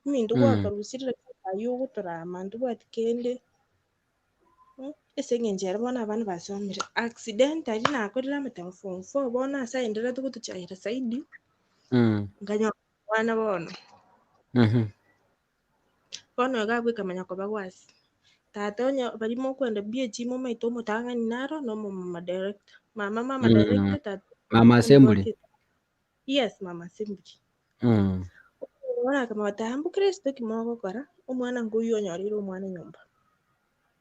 minto gwakarusirire ayo ogotorama ndobwati kende ase eng'encho ere bono abana basomire accidentally nakorire amatemo form 4 bono ase aenderete gotochaira zaidi nkanyora omwana bono bono iga abwo ekamanya koba gwasi tata onye bari mokwenda BH momaite omotang'ani naro na omomama director mama director tata Mama assembly. yes mama assembly bono akamanya tambu kristo kimogokora omwana ngoyu onyorire omwana nyomba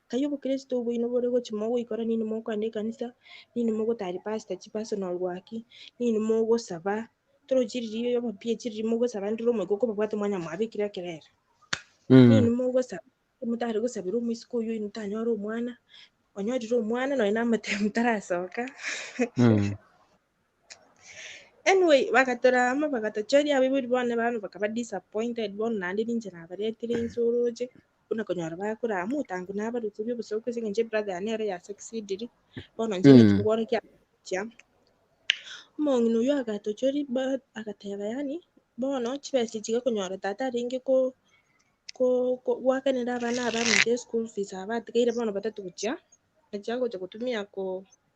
kayo obokristo obwo bore gochi mogoikora nini mokoenda ekanisa nini mogotari pastor chipersonal gwaki nini mogosaba torochiririe oba PH riri mogosaba ndire omweka okobabwata omwanya mwabekire ekerere nini mogosaba omotari gosabira omoisiko oyo ntanyora omwana onyorire omwana nonya na amatemu tarasoka anyway bagatorama bagatochoria abibori bono bano bakaba disappointed bono naende ninche nabaretire insoroche buna konyora bakorama otangu nabarusia obosoko ase eng'encho brother yane ere yasucceediri bono inche naki nkwana kiakia omong'ina oyo agatochori agateba yani bono chibesa echi gekonyora tata arenge gwakanera abana abamite school fees abatigaire bono batatu gochia gocha gotumia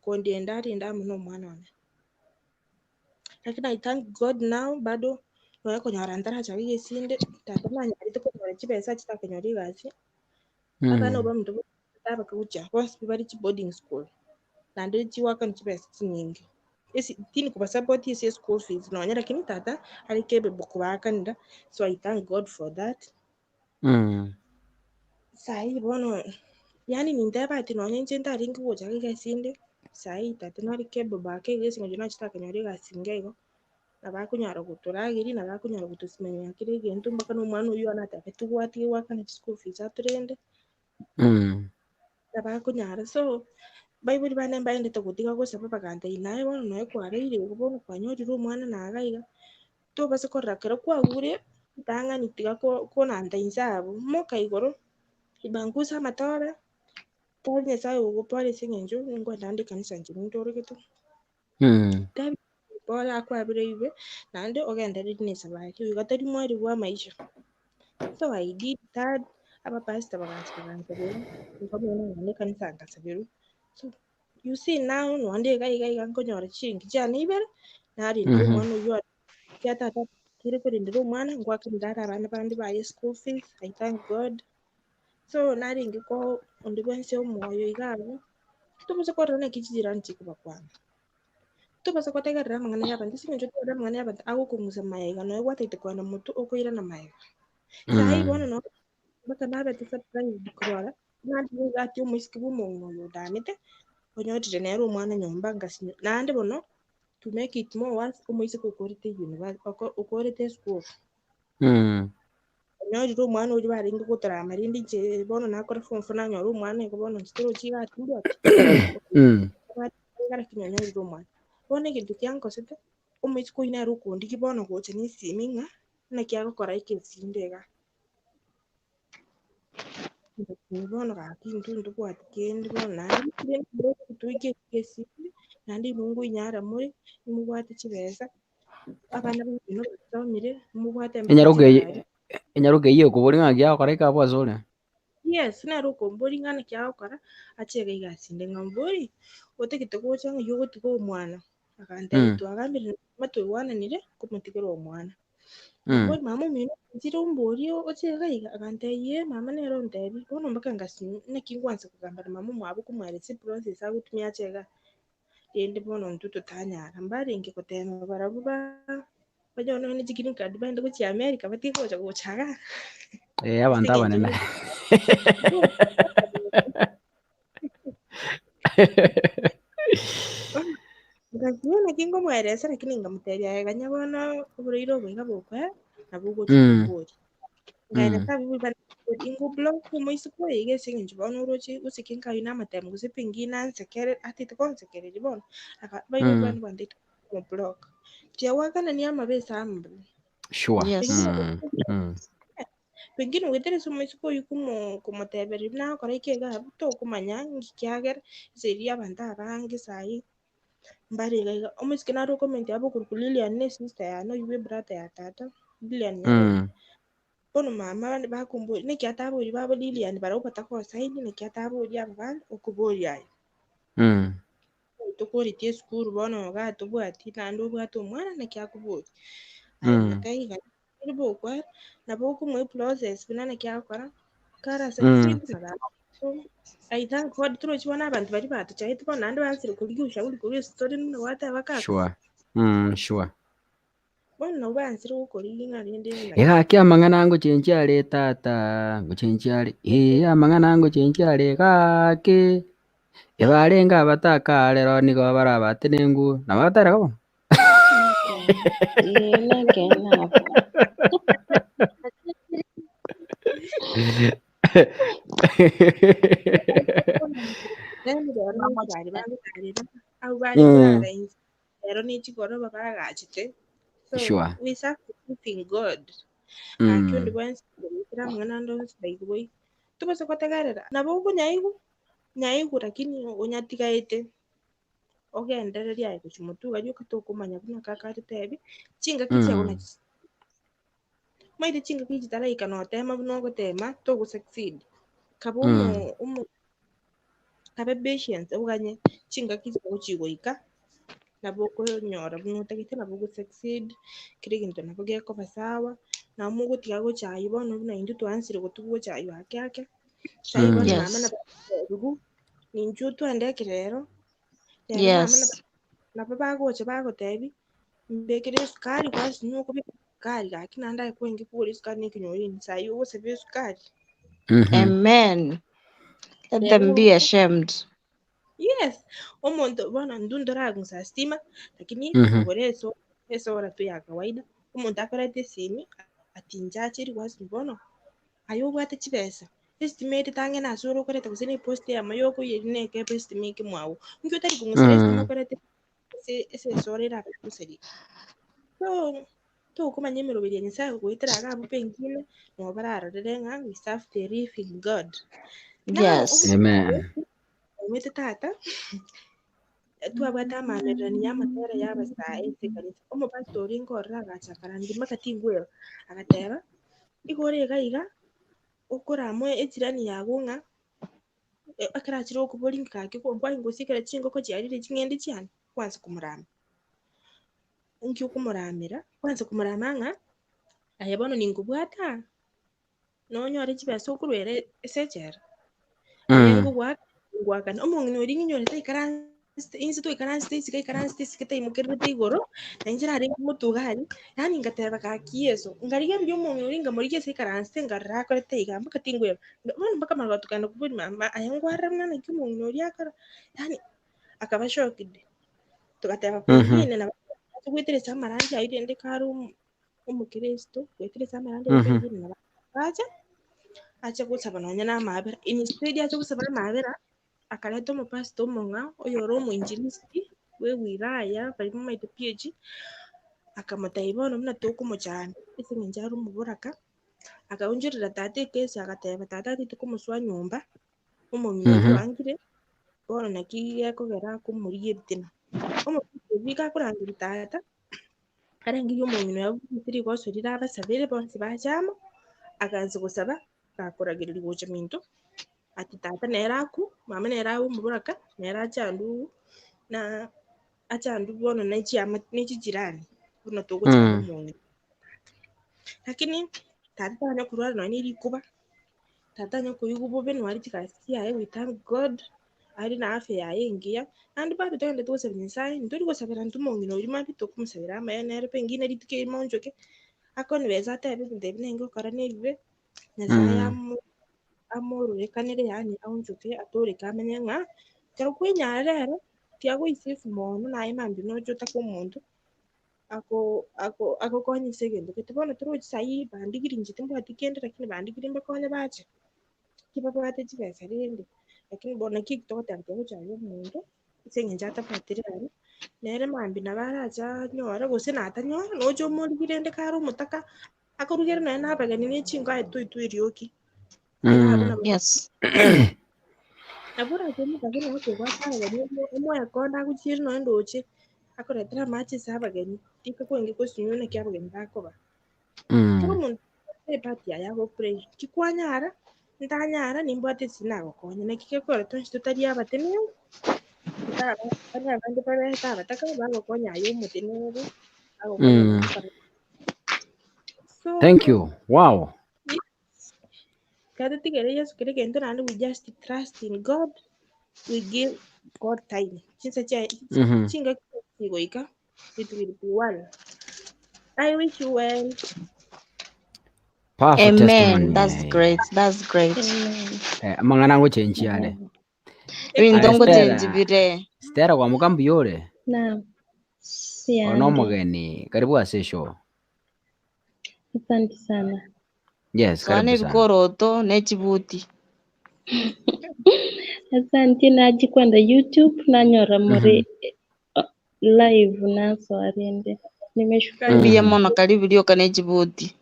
kondenda arenda amo na omwana one. Lakini I thank God now bado nonya konyora ntaracha gesinde tata nanyarete konyora chibesa chitakonyora egasi abana oba omonto bakagocha bonsi bari chi boarding school naende chiwakani chibesa chinyingi tini kubasupport ase school fees nonya lakini tata ari capable kobakanera so I thank God for that. Sahi bono yani ninteba ati nonya inche ntaringi gocha egasinde sahi tata nari capable ake egasi ng'oncho nachitakonyora egasi ngaigo nabakonyara gotorageri nabakonyara gotosimanyia kera egento mpaka na omwana oyo anatebe tobwati gewakana school fees atorende nabakonyara so baibori bane mbaendete gotiga gosaba bagantei naye bono noe kwareire igo bono kwanyorire omwana nagaiga tobase korora kero kwagure ntang'ani tiga konanta inse abwo moka igoro ibangusa amatore tari nyasaye ogopore ase eng'encho nkwenda ande ekanisa inche nintoregete pore akwabire ibe naende ogendereri na Esabato iga tari mwari bwa maisha so I did that abapastor bagacha bagansabera nkamwana ekanisa nkasaberu so you see now nwande iga nkonyora chiringi chiane ibere narindire omwana oyo kia tata kire korindira omwana ngwakanira abana bande baye school fees I thank God so naringi ko onde bwense omwoyo iga abwo tobose korora naki chijirani chikobakwana tobasa kwategerera amang'ana ya abanto ase eng'encho tokorera amang'ana ya abanto agokong'usa maega noe gwataete kwana motu okoirana maega sahi bono no mpaka nabete surprise korora nandire ati omoisiki bwa omong'ina oyo odamete onyorire nere omwana nyomba ngasi naende bono to make it more worse omoisiki okorete okorete school onyorire omwana oria barenge gotorama rende inche bono nakora form 4 nanyora omwana igo bono inche torochi iga atimbwati lakini onyorire omwana bono egento kiankosete omoisiko oyo nere okondigia bono gocha na esimi ng'a naki agokora ekesinde iga bono gaki intwe ntobwati kende bono naende twikia ekesinde naende inwe inyara more nimobwate chibesa abana baino basomire nimobwate mpaka ching'ari enyaruke iye okobori ng'aki agokora ekabo ase ore yes nere okombori ng'a naki agokora achega egasinde ng'a mbori otagete gocha ng'a iye ogotiga omwana agantebia twagambire matwewananire komotigera omwana mbori mama omino nchire omborie ochega iga agantebia mama nere ontebia bono mpaka ngasi naki nkwansa kogamba na mama omwabo komweresi process agotumia achega rende bono intwe totanyara mbarenge gotema barabwo banyona nonya green card baende gochia America batige gocha iga abanto abanene Nakiona kingomweresa lakini ngamutebia ganya bono obureire obuiga bukwe nabwo gochia okobori ngaenda tabi bana ingo block moisiko igese nginjo bono urochi usikinka ina matemu gusipingina nsekere atite konsekere bono aka bairo bana bandita mo block tia wakana ni amabesa ambu Sure. Yes. pengine wetere moisiko yukumo kumoteberi na kora ikega to kumanya ngikiagera seria abantu abange sai mbariga omusikina ro comment yabo kurkulilian ne sister ya no yube brother ya tata Lilian ya bono mama bakumbu ne kyataburi babo Lilian barobata ko saidi ne kyataburi aba okubori ayo tukuri tie skuru bono ga tubwati nando bwato mwana ne kyakuburi ayo nakai ga bokwa na boku mwe process binane kyakora kara succeed na so I thank God turokibona abantu bari batuchaite bono nandi bansire kurya ushauri kuri story no wata bakaka Sure. Sure. bono bansire ukuri inga rinde Ega kia mangana ngo chenchiale tata ngo chenchiale amangana ngo chenchiale kake ebarenga bataka lero niko barabatenengu na batara ko rero n'ikigoro babagachite so Sure. we serve in God akundi bwensi kira mwana ndo sibaigwe tubose kwategerera nabo nyaigu lakini unyatigaite ogendereria ayo kuchimutuga yuka tukumanya buna kakati tebi chinga kichia kuna maide chinga kichitara ikanotema buno gutema to succeed kabumo kabe patience uganye chinga kichia kuchigoika nabo kunyora buno tagite nabo succeed kiri gintu nabo geko basawa na mugo tiago chayi bono buno indu twansire gutugo chayi akake chayi bono mama na rugu ninju twandeke rero Yes. na baba goche bagotebi mbekere sukari kwasi nuko sukari lakini andaye kwengi kuri sukari nikinyorini sayi uwo sebe sukari Amen. Let them be ashamed. yes omuntu bona ndundora gusa stima lakini ngoreso eso ora tu ya kawaida umuntu akarate simi atinja chiri kwasi bono ayo bwate chibesa estimate tange na suru korete kusini post ya mayoko yine ke estimate mwawo ngyo tari kungusira estimate korete ese sorera kuseri so to kumanye mirobiri ni sa kuitira ga bupengine no barara renga we serve the living God. Yes. Amen. Umete tata twabwata amarerani y'amatera y'abasae sekanisa omupastori nkorra agachakarandi makatingwero agateba igore gaiga ukuramo ekirani yagunga akarachira okubori nkake kwa ingosikara chingo ko cyarire kingende cyane kwanza kumurama nkyo kumuramira kwanza kumuramanga ayabano ningubwata nonyore kibesa okurwere esechera ayengo gwakana omuntu uri nginyore ikaranste inzi tu ikaranste sikete imukere igoro nanjira ari mutugari yani ngateba kakieso ngariye byo umuntu uri ngamuriye ikaranste ngarako rete igamba katingwe none mpaka marwa tukanda kuburi mama ayengo aramna n'icyo umuntu uri akara yani akaba shocked tugateba pengine na twiteresa amarangi ayirende karu umukristo twiteresa amarangi pengine na bacha acha gusaba nonya n'amabera instead acha gusaba n'amabera akaleta omupasito omonga oyo ori omwinjilisti w'ewiraya bari mumaite PhD akamutaiba ono muna tukumuchana ese ng'enche ari omuburaka akaunjurira tata ekesi agateba tata ati tukumuswa nyumba omong'ina wangire bono naki gekogera akumuria ebitina omupasito bikakurangiri tata arangirie omong'ina yabugitire igoso rire abasabire bonsi bachama akanza gusaba gakuragirira gocha minto ati tata neraku mama neraku omuburaka nerachandu na achandu bono n'ekijirani bono tuguchama omong'ina lakini tata tanya kurwara nonya erikuba tata anya koigwa bobe nwari chikasi yaye we thank God ari na afya yaye engiya andi bado togende tugusabira nyasaye ntori gusabira ntu omong'ina oria mabi tokumusabira amaya nere pengine rituke imonjoke ako nibeza atebe ebinto ebi nenge okora nebibe nyasaye amororekanire yani aonjoke atoreke amenye ng'a kero kwinyara rero tiago isifu mono na imambi no jota ko muntu ako konyi segendo ketibona turu sai bandigiri njitimbo atikende lakini bandigiri mbakonya bache kiba bate chibesa rende lakini bona kikitota ntego chayo muntu senge njata patirani nere mambi nabaraja nyora gose natanyora nojo muri girende karo mutaka akorugere na nabagani n'ichinga etu irioki Yes. abura temu kagene wake gwatara umwe yakonda kuchiri no ndoche akoretera machi sabagani tika kwenge kosinyo kyabagani bakoba kero muntu epati yago pre kikwanyara ndanyara nimbwate sinago konye nakike kora tonshi tutari abatene ana abandi bareta abataka bago konya ayo mutene ago konya so Thank you. Wow. kada tigere yesu kire kendo nani we just trust in God. We give God time. Chinsa chinga kigoika it will be well. I wish you well. Powerful Amen. testimony. That's great. That's great. Mangana ngo change yale. Windongo change bire. Stera kwa mukambi yole. Naam. Ono mugeni. Karibu asesho. Asante sana. Yes, karibu Swane sana. bikoroto nechibuti. Asante naji kwenda YouTube nanyora muri live naso arende. Nimeshukuru. Biye mono karibu lyoka nechibuti.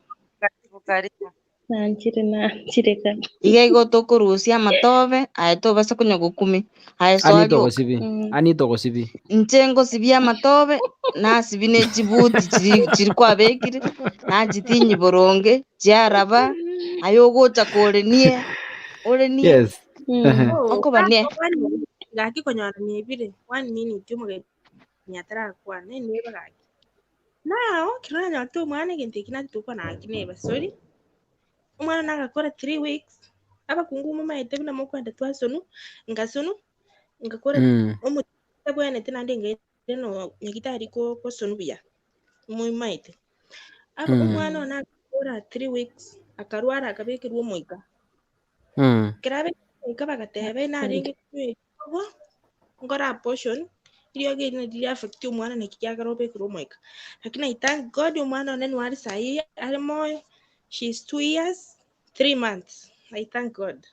Karibu. Nanchire kaka. Igaigo tokurusia matove aetoba sakunya gukumi. Anito kosibi. Anito kosibi. Nchengo sibia matove na sibine chibuti chiri kwa bekire na jitinyi boronge jaraba ayogo chakorenie orenie. Yes. Oko bane. Gaki konyora ni bire 1 minute umuge nyatara kwa nene bagaki. Now kiranya to mwana gente kinatuko na akineba sorry. Umwana nagakora 3 weeks aba kungumu maite bina mokwenda twasonu ngasonu ngakora bwene tena ndenge no nyakitari ko sonu bya muy maite aba umwana nagakora 3 weeks akarwara akabekirwa moika kirabe ikabagatebe naringi kugo ngora portion iliyo gene ili affect umwana nekiagarobe kirwa moika lakini I thank God umwana nene wari sai ari moyo. She's 2 years 3 months. I thank God.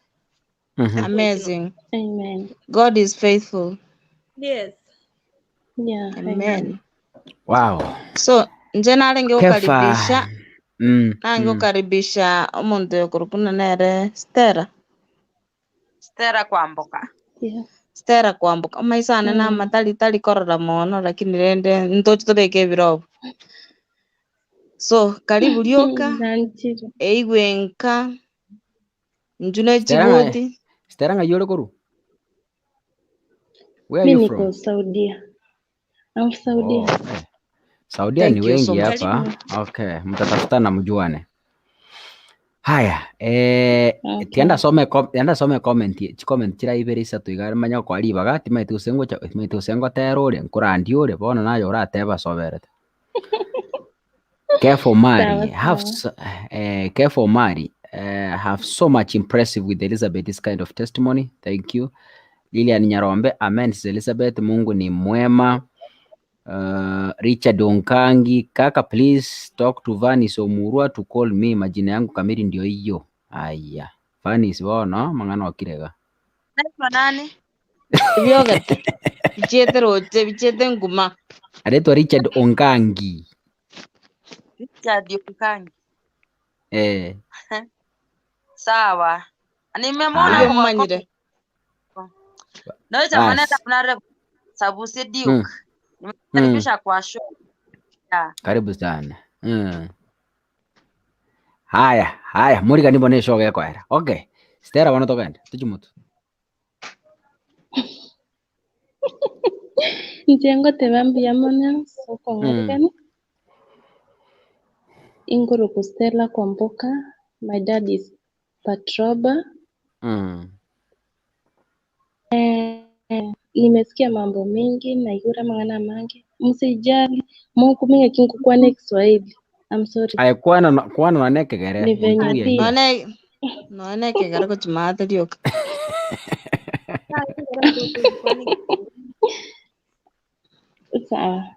Amazing. Amen. God is faithful. Yes. Yeah. Amen. Wow. So nje nalinge ukaribisha nange ukaribisha omuntu yokurukuna nere Stera kwamboka. Yeah. Stera kwamboka maisana na matali korora mono lakini rende ntochi tobeke birobo. So karibu lyoka eigwenka njune chibuti. Stera nga yole koru. Where are you from? Saudia. I'm Saudia. Oh, okay. Saudia ni wengi hapa. Okay, mtatafutana mjuane. Haya, tienda some comment chira ibere isatu igari manya kwa libaga timaitu sengo terore nkurandi ore bona nayo urateba soberete. Careful Mary, careful Mary, have so much impressive with Elizabeth this kind of testimony. Thank you. Lilian Nyarombe, amen. Elizabeth, Mungu ni mwema. Richard Onkangi, kaka please talk to Vanis Omurwa to call me. Majina yangu kamili ndio hiyo. Aya. Vanis wano mangano wakirega. Nani? Biogate. Bichete nguma. Anaitwa Richard Onkangi. Richard Onkangi. Sawa. Nimemwona mmanyire. Naweza manenda kunare sabuse Duke. Nimekaribisha kwa show. Karibu sana. Haya, muri kani bone show yako era. Okay. Stera wanatoka enda. Tujumutu. Njengo tebambi yamona soko ngorikani. Inguru kustela kwa mboka. My dad is Patroba. Nimesikia mambo mengi na yura mangana mangi. Msijali. Mungu mingi kingu kwa Kiswahili. I'm sorry. Ay kwana na neke gere. Ni venye pia. No neke gere ko chumata lyoka. Sawa.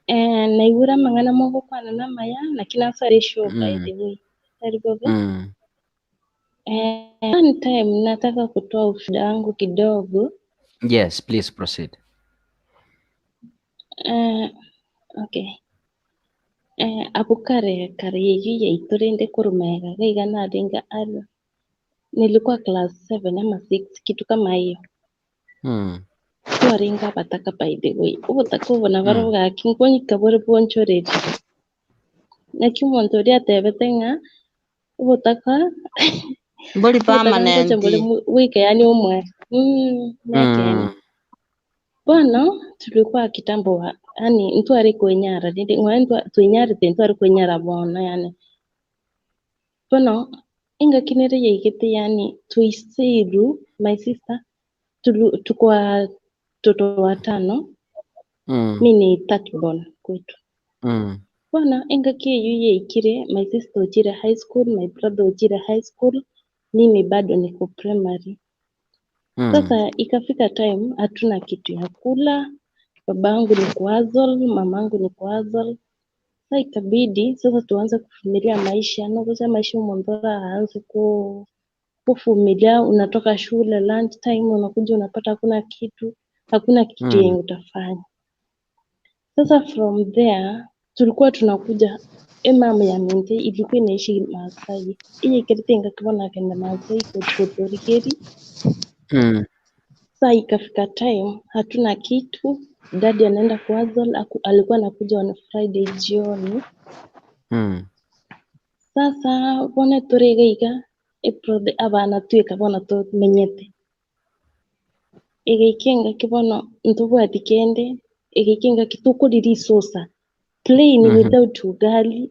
Naigura mang'ana moko kwana na maya lakini sorry show by the way. Karibu. One time nataka kutoa ushuhuda wangu kidogo. Yes, please proceed. Okay. Apo kare yeye iturende kurumega kaigana dinga alo. Nilikuwa class 7 ama 6 kitu kama hiyo. Tuaringa bataka by the way. Ubutaka ubona baroga kinkonyi kabore bonchoreri. Nakimontoria tebetenga ubutaka Mboli permanent. wiki yani umwe. Bwana tulikuwa kitambo yani mtu ari kwenyara ndi ngwantu twenyara tentu ari kwenyara bona yani. Bwana inga kinere yigete yani tuisiru my sister tukwa toto watano. Mini touchborn kwetu. Bwana inga kiyo yikire my sister ujire high school, my brother ujire high school, mimi bado niko primary. Sasa ikafika time hatuna kitu ya kula, babangu ni kuazol, mamangu ni kuazol. Sasa ikabidi sasa tuanze kuvumilia maisha, ngoja maisha mwambara aanze kuvumilia. Unatoka shule lunch time unakuja unapata hakuna kitu yenye utafanya. Sasa from there tulikuwa tunakuja mama ya mente ilikuwa inaishi Maasai. Ile kiritenga kibona kenda Maasai kutorikeri. Sasa ikafika time hatuna kitu. Daddy anaenda kuazol, alikuwa anakuja on Friday jioni. Sasa bone turega eprode abana tuika bona to menyete. Ikenga kibono ntubwati kende, ikenga kitukuliri sosa. Plain without ugali.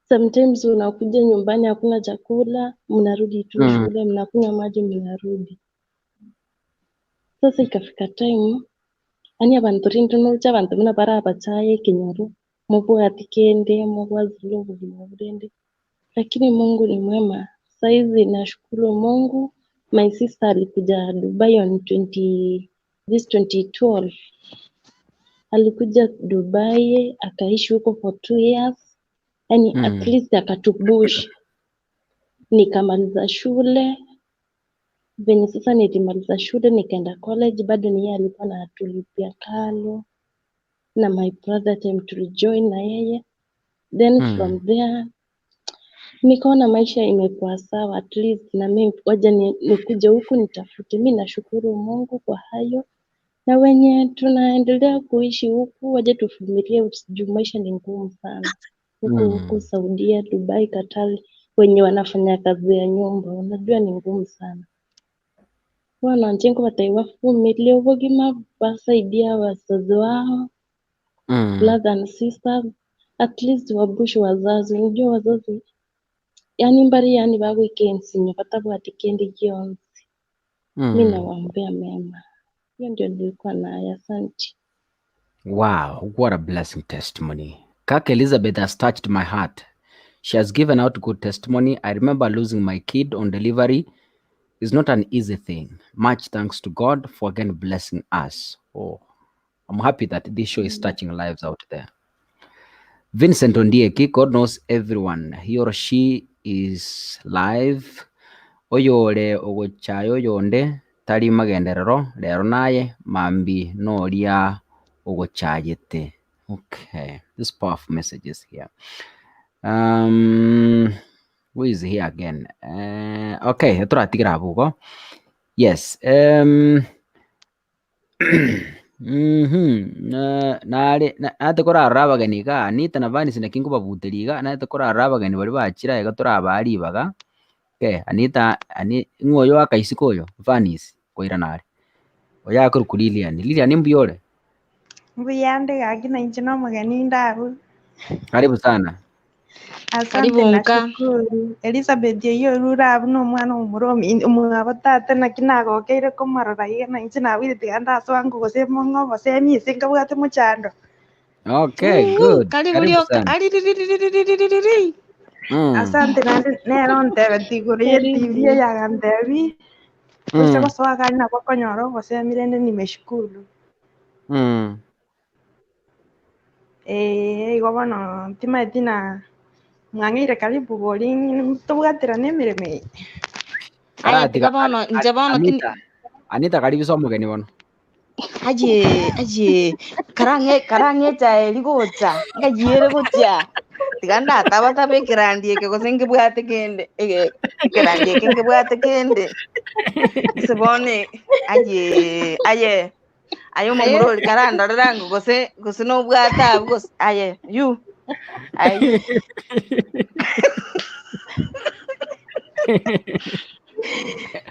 Sometimes unakuja nyumbani hakuna chakula, mnarudi tu shule, mnakunywa maji mnarudi. Sasa ikafika time ani abantu rindonocha abantu mina bara bachaye kinyoru mubwati kende mubwazilo burende. Lakini Mungu ni mwema. Saizi nashukuru Mungu. My sister alikuja Dubai on 2012. Alikuja Dubai akaishi huko for 2 years. Yani at least akatubush. Nikamaliza shule. Venye sasa nilimaliza shule nikaenda college, bado ni yeye alikuwa anatulipia karo. Na my brother time tulijoin na yeye. Then from there nikaona maisha imekuwa sawa, at least na mimi waja nikuje huku nitafute. Mimi nashukuru Mungu kwa hayo. Na wenye tunaendelea kuishi huku waje tuvumilie, juu maisha ni ngumu sana. Huku Saudia, Dubai, Qatar, wenye wanafanya kazi ya nyumba, unajua ni ngumu sana. Wana njengo wataiwavumilia ubogima basaidia wazazi wao, brother and sisters, at least wabushi wazazi. Unajua wazazi yani mbari yani ba weekends nyopata bwati kendi gionzi. Mimi nawaombea mema. Hiyo ndio nilikuwa nayo. Asante. Wow, what a blessing testimony. Kaka Elizabeth has touched my heart. She has given out good testimony. I remember losing my kid on delivery. It's not an easy thing. Much thanks to God for again blessing us. Oh, I'm happy that this show is touching lives out there. Vincent Ondieki, God knows everyone. He or she is live. Oyore ogochayo yonde tari magenderero rero naye mambi noria ogochayete. Okay, this powerful message is here. Who is here again? Okay, turatigira abugo. Yes. Nate korara abageni ga nita na vani sina kingo babutiriga nate korara abageni bari bakira ega turabari baga ke anita ngoyo akaisikoyo vanis koiranare oya kurukuri Lilian mbiore Mbuyande gakina inchino mugeni ndabu. Karibu sana. Asante na shukuru. Elizabeth yo rurabu no mwana umuromi umuabatata na kinagokeire komarora igana inchina wirite anda swangu gosemo ngo gosemi singa bwate muchando. Okay, good. Karibu sana. Asante nero ntebe tiguriye tibia ya ndebi. Ucha kwa swaka na kwa konyoro gosemire nimeshukuru. igo bono timaeti na mwang'ire karibu boring tobwatera nemireme. Aya tiga bono nje bono kin Anita karibisa omogeni bono. aye karange chaeri gocha ngayere gocha tiga ndataba ekirandie gose ngibwate kende ekirandie ngibwate kende sebone aye omomurori karandorera ngo gose nobwata gose aye yu ai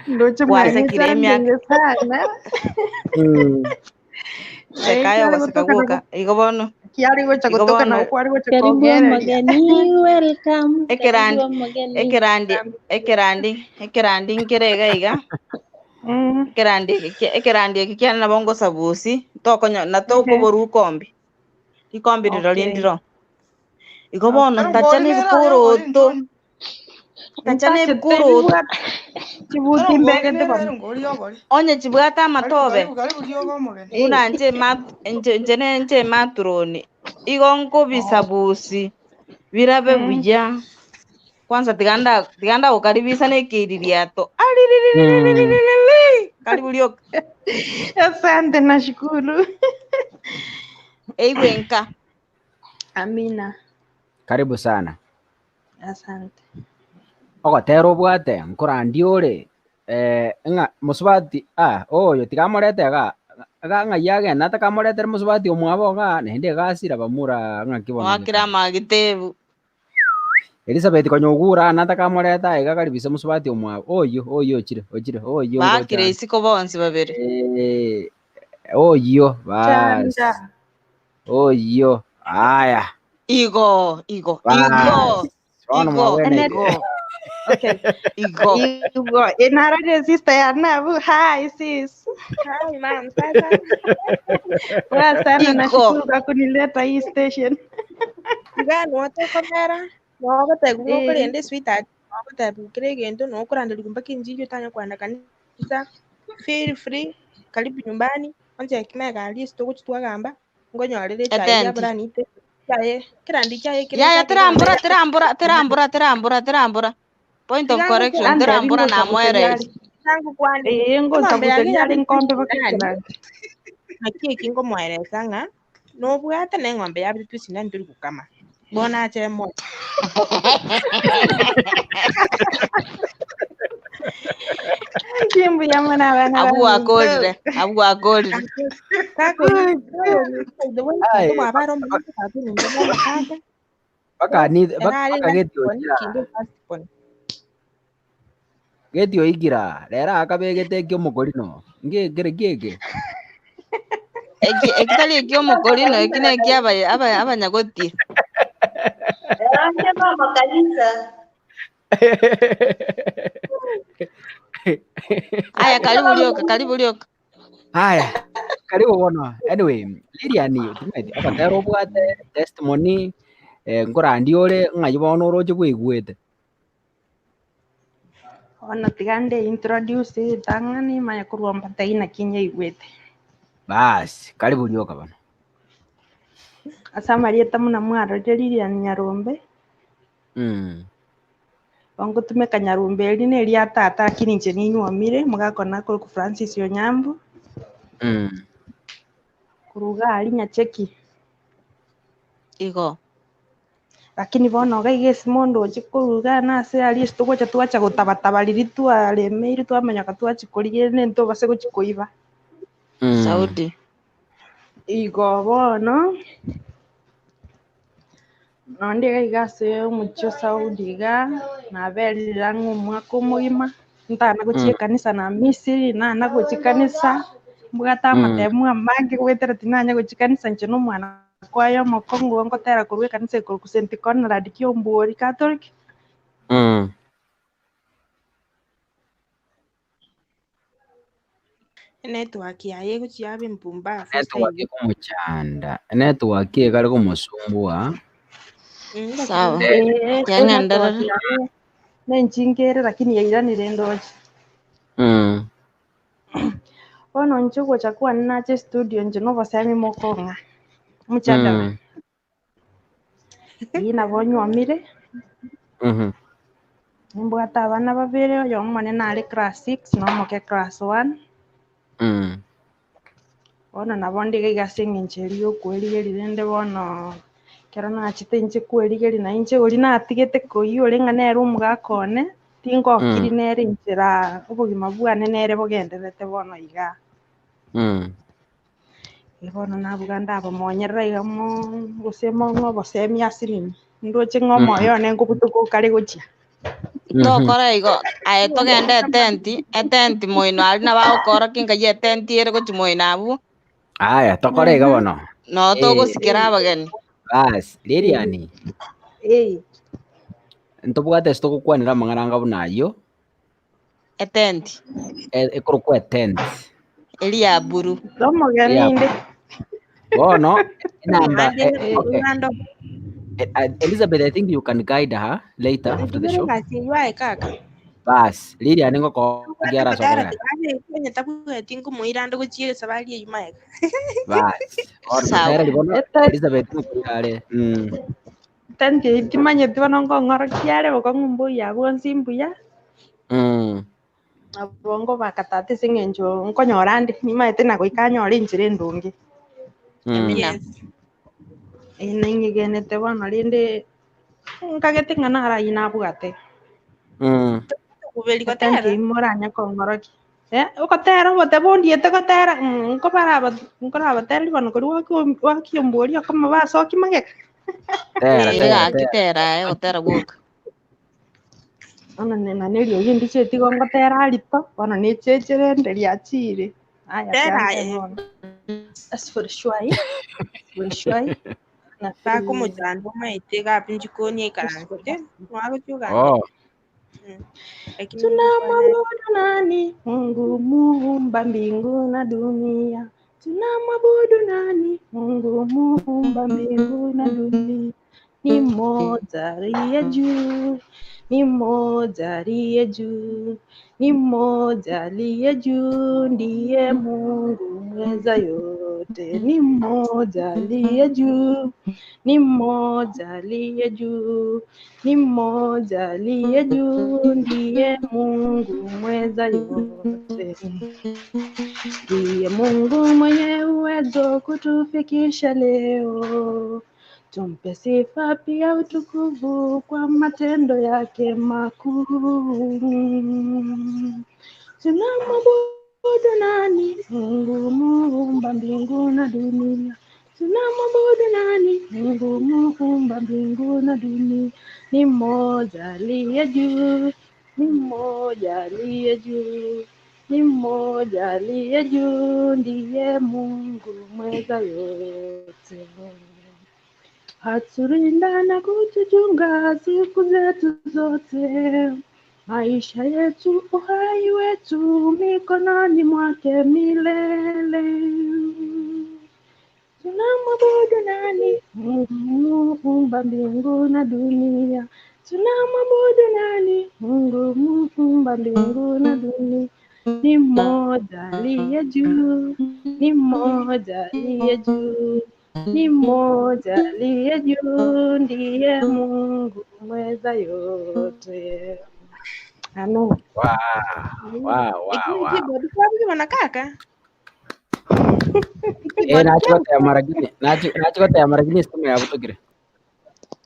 Ndoche Wase kiremia sana. sekayo wasekaguka igo bono Kiari gocha kutoka na ukwari gocha Karibu mgeni, welcome. ekirandi nkirega iga ekirandi kiana bongo sabusi tokonya na tokoboru ikombi riro rindiro igo bono tachane bikuruto chibuti mbegete bono onye chibwata amatobe una nje maturoni igo nkobisa busi birabe buya kwanza tiganda ukaribisa nekiririato karibu lioka. Asante, nashukuru. Eiwenka. Amina. Karibu sana. Asante. Ogotera obwate nkorandi ore nga musubati oyo tigamorete ga ng'ayage natakamorete musubati omwabo ga nende gasira bamura ng'akibono Wakira magitebu. Elizabeth konyogura natakamorete iga karibise musubati omwabo oyo chire oyo bakire isiko bonsi babere oyo bas oyo aya igo Okay. Igo. Inara sister ya Nabu. Hi sis. Hi ma'am. Poa sana, nashukuru kwa kunileta hii station. Gani watu kamera? Wakati guko ende sweetheart. Wakati bukire gendo no kuranda likumbaki njiju tanya kwanda kanisa. Feel free. Karibu nyumbani. Onje kimega alice to kuchitwa gamba. Ngonyorere chai ya branite. Chai kirandi chai kire. Ya terambura. Point of correction, terambura na muere. Tangu kwani. Ngo sabuteria ngombe bakirandi. Nakie kingo muereza nga. No bwate ne ngombe ya bitu sina nduri kukama. Bona ache mo. Kimbu ya mwana bana. Abu akolde. Kako. Ai. Baka getio igira rera akabegete kyo mokorino ngege ekitali kyo mokorino ekine kyaba abanyagoti Anje mama kanisa. Aya karibu lioka. Aya karibu bono. Anyway, Lilian tumeti akatero bwate testimony ngorandi ore ngayibono roje kwigwete. Ona tigande introduce tangani maya kurwamba taina kinya igwete. Bas, karibu lioka bana. Asa Marieta muna mwaro Lilian Nyarombe. Wangu tumeka Nyarombe line ria tata kininje ninyu amire mugakona ko ku Francis Yonyambu. Kuruga ali nyacheki. Igo. Lakini bono gaigesi mondo chikuruga nase ali stoko chatwacha gutabatabari twa lemeri twamenya katwa chikoriye nento base guchikoiba. Saudi. Igo bono nonde gaigase umucho Saudi ga na berira ng'umwaka umugima ntana guchie kanisa na Misiri na guchikanisa mbugata amatemu amange gwetera tinanya guchikanisa nche no mwana kwayo mokongo ngotera kurwe kanisa ku St. Conrad Kiomburi Catholic. Network yaye kuchiabe mpumba. Network kumuchanda. Network kali kumusumbua. Sawa. Yangandara. Nenchingere lakini yairanire ndoje. Ono nchugo chakuwa ninache studio nje novo sami mokonga. Muchanda. nabo nyomire nimbwata abana babere oyo omone nare class 6 na omoke class 1 bono nabo ndigaiga ase eng'encho eria okwerigeria rende bono kero nachete inche kwerigeria na inche oria natigete koiywa ore ng'a nere omogaka one tingokiri nere inchera obogima bwane nere bogendererete bono iga bono nabuga ndabamonyerera iga gose ng'obosemi ase rimo ndoche ng'a omoyo one ngobutuka okare gochia tokora igo aye togende etenti moino ari nabagokora kinga ya etenti ere gochi moino abwo Aya tokore iga bono no togosikera abageni bas Lilian ntobwate ase togokwanera amang'ana anga buna aywo etenti ekorokwa etent eri ya buru omogeni inde bono enamba Ugando. Elizabeth, I think you can guide her later after the show. Nitugere kaka. Bas Lilian ngokogiara sokore Kwenye tabu tingu muiranda guchie sabali yumaeka. bas Sawa. tera libono Elizabeth ngokore tenti timanyeti bono nkong'orokia bokong'umbu yabwo mbuya abongo bakatate ase eng'encho nkonyora nde nimaete na goika nyore enchera endonge Amina. naing'igenete bono rende nkagete ng'a narayi nabwate Kubeli tenti kotera. imoranya kong'orokia ogotera obote bondiete gotera nkorabatera bono koria wakiomboria okoma basoki mageka Gakitera gotera gwoka bono na neriogi ndicheti igo ngotera rito bono nichechere yachire aya Tera bono asifurishwai na Bako mujando maite gapi jikoni ikaranze. Mwago chuga. tunamwabudu nani Mungu muumba mbingu na dunia tunamwabudu nani Mungu muumba mbingu na dunia ni mmoja aliye juu ni mmoja aliye juu ni mmoja aliye juu ndiye Mungu mweza yote ni mmoja aliye juu ni mmoja aliye juu ni mmoja aliye juu ndiye Mungu mweza yote ndiye Mungu mwenye uwezo kutufikisha leo tumpe sifa pia utukufu kwa matendo yake makuu tunamwabudu nani Mungu muumba mbingu na dunia tunamwabudu nani Mungu muumba mbingu na dunia ni mmoja aliye juu ni mmoja aliye juu ni mmoja aliye juu ndiye Mungu mweza yote hatulinda na kutuchunga siku zetu zote maisha yetu uhai wetu mikononi mwake milele tunamwabudu nani Mungu muumba mbingu na dunia tunamwabudu nani Mungu muumba mbingu na dunia ni mmoja aliye juu ni mmoja aliye juu ni mmoja aliye juu ndiye Mungu mweza yote ano wow Keyboard kwapi mana kaka? nachikotea maragini simu yabutogire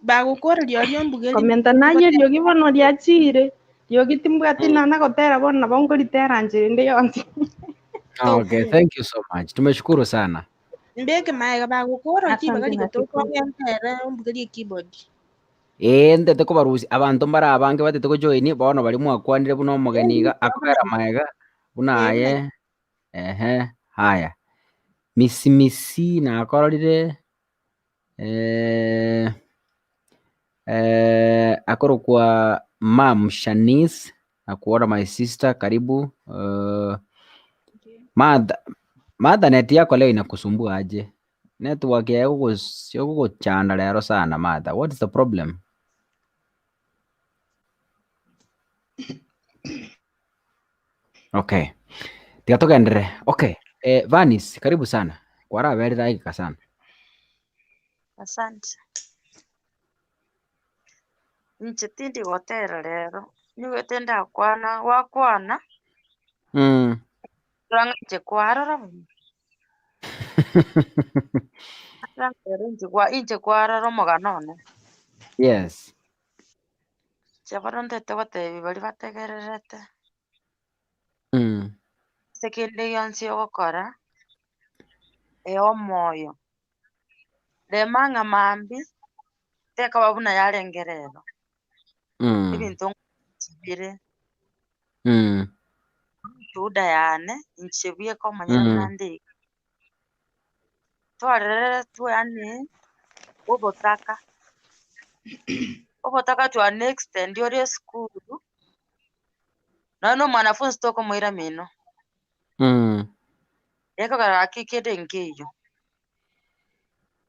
Bagukora lyo mbugeli. komenta naye riogi bono riachire riogi timbwati nana gotera bono nabo nkoritera njere ndi yonsi okay thank you so much tumeshukuru sana Mbeke maega bagukora ki bagali gotoko mpera mbugeli keyboard. ndete kubarusi abantu mbari abange batete kujoini bono bari mwakwanire buno omogeniga akogera maega bunaye haya misi nakororire akorokwa mam Shanice akuona my sister karibu Madha net yako leo inakusumbua aje? Network yako sio kukuchanda leo sana Madha. What is the problem? Okay. Tikatoka ndere. Okay. Vanis, karibu sana. Kwara very dakika sana. Asante. inche tindi gotera rero nyugete ndakwana wakwana ranga inche kwarora buno inche kwarora omoganone Yes. bono ntete gotebi bari bategererete ase kende gionsi ogokora omoyo rema ng'amambi tekaba buna yarengerero ebinto chibire tuda yane inche bweka omonyene buna ndika twarerere yani obotaka twane extend ore esukuru nono mwanafunzi tokomoira mino ekogera gaki kende nkeiyo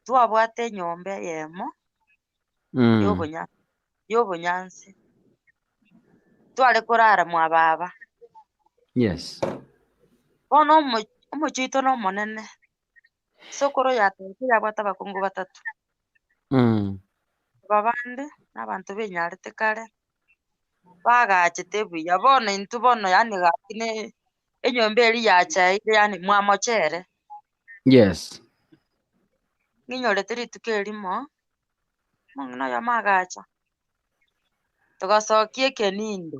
twabwate enyomba eyemo y'obonyansi tware korara mwa baba Yes. bono omochiito nomonene sokoro yatete yabwate abakungu batatu babande n'abantu benyarete kare bagachete buya bono intwe bono yani gaki enyomba eri yachaire yani mwamochere Yes. ng'inyorete rituko erimo mong'ina oyo magacha togasokia ekenindo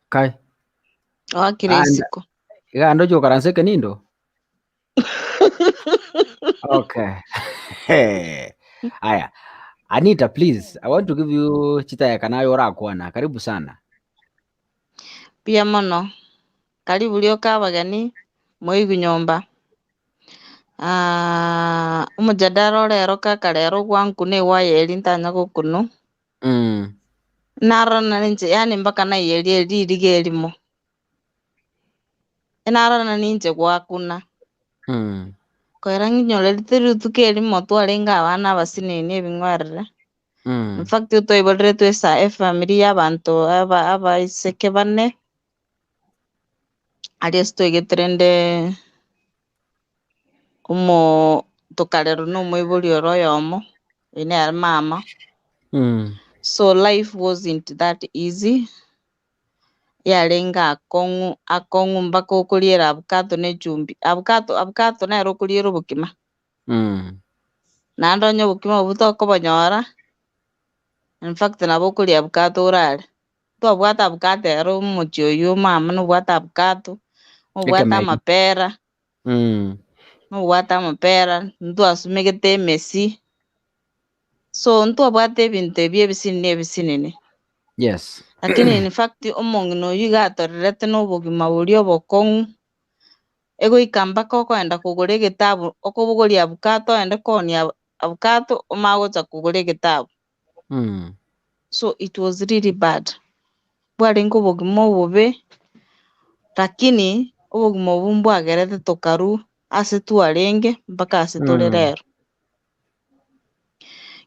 Kai. wakire isiko Igando chokaranse kenindo. Okay. Aya. Anita, please, I want to give you chitaya nayo orakwana. Karibu sana. pia mono karibu lioka abageni moigu nyomba omojadara rero kaka rero gwankune wayeri ntanya gokunu narana ninche yani mpaka naiyeri eririga erimo enarana ninche gwakuna koera ng'inyorerete rituko erimo twarenga abana abasineni ebing'werere in fact twaiboriretwe efamily y'abantu abaiseke bane aria ase twaigete tokarerwa n'omoibori ore oyomo nere mama so life wasn't that easy yarenga akong'u mpaka okoriera abukato na echumbi abukato nere okoriera obokima naende onye obokima obwo tokobonyora in fact nabo okoria abukato orare twabwate abukato ero omochie oywo mama nobwate abukato nobwate amapera nobwate amapera ntwasumegete emesi so ntwabwate ebinto ebi ebisinini Yes. lakini in fact omong'ina oywo iga atorerete n'obogima boria obokong'u egoika mpaka okoenda kogora egetabu okobogoria abukato oende koonia abukato omagocha kogora egetabu so it was really bad bwarenge obogima obobe lakini obogima obwo mbwagerete tokaru ase twarenge mpaka ase tore rero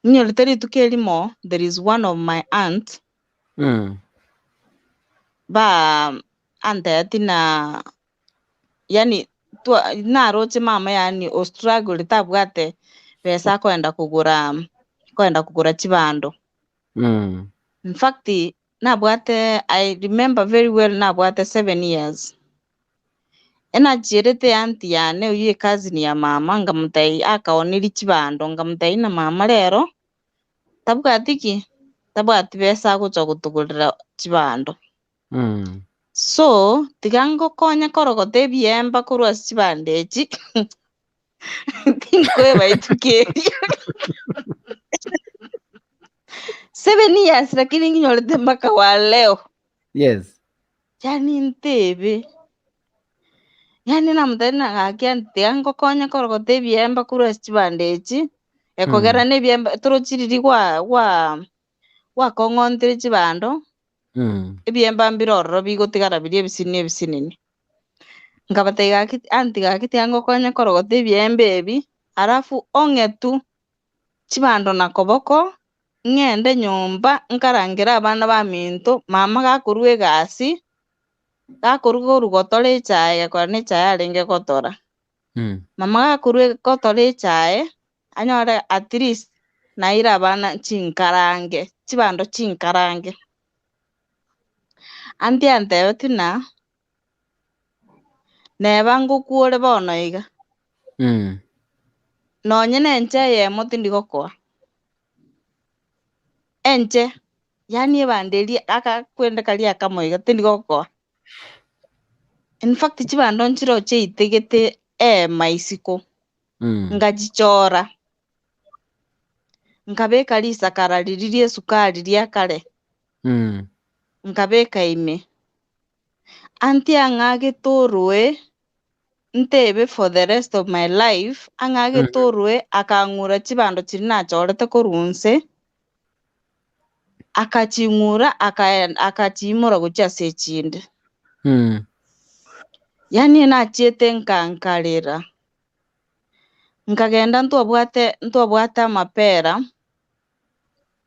ng'inyorete rituko erimo there is one of my aunt anteti na yani naroche mama yani ostruggle tabwate pesa koenda kogora chibando in fact nabwate I remember very well nabwate 7 years enachierete anti yane oyo cousin ya mama ngamutai akaoneri chibando ngamutai na mama rero tabwati pesa agocha gotugurira chibando so tiga ngokonya korogota ebiemba korwa ase chibando echi tinkoeba ituko erio 7 years lakini ng'inyorete mpaka wa leo Yes. yani ntebe yani namutai nagaki tiga ngokonya korogota ebiemba korwa ase chibando echi ekogera na ebiemba torochiriri gwakong'ontere chibando ebiemba mbire ororo bigotigara biri ebisinini ngabatai anti gaki tiga ngokonya korogota ebiembe ebi arafu ong'etu chibando na koboko ng'ende nyomba nkarangere abana baminto mama gakorwa egasi gakoruga orugo tore echae gekora na echae arenge gotora mama gakurwe kotore chae anyore at least naira bana chinkarange chibando chinkarange anti antebe tina neba ngukuore bono iga nonye nenche yemo tindi gokoa enche yani ebanderi aka kwende kalia kamoiga tindi gokoa. In fact chibando nchiro cheitegete maisiko ngajichora nkabeka risakara riririe sukari ria kare nkabeka ime anti angagetorwe ntebe for the rest of my life angagetorwe akang'ura chibando chiri nachorete korunse akaching'ura akachimura gochiase echinde yani nachiete nkankarira nkagenda ntwabwate amapera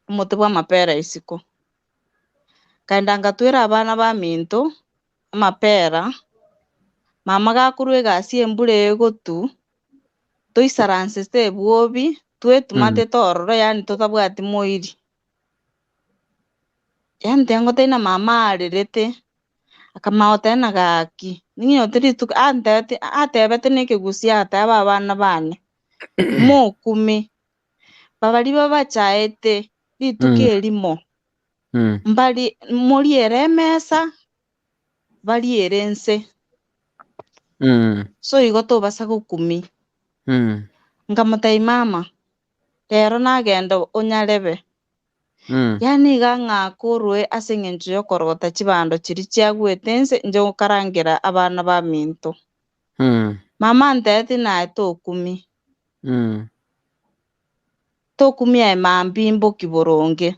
omote bwa amapera isiko kaenda ngatwira abana ba minto amapera mama gakurwa egasi embura egotu toisaransete ebwobi twetumate tororo yani totabwati moiri yani tengotaina mama arerete akamaotena gaki ninyo tirituka atebete nekigusia ateba abana bane mokumi babari babachaete rituka erimo mbari moriere emesa bariere ense so igo tobasa gokumi nkamotai mama rero nagenda onyarebe yani iga ng'akorwe ase eng'encho ya okorogota chibando chiri chiagwete ense inche gokarangira abana ba minto mama nteti naye tokumi tokumi aye mambi mboki boronge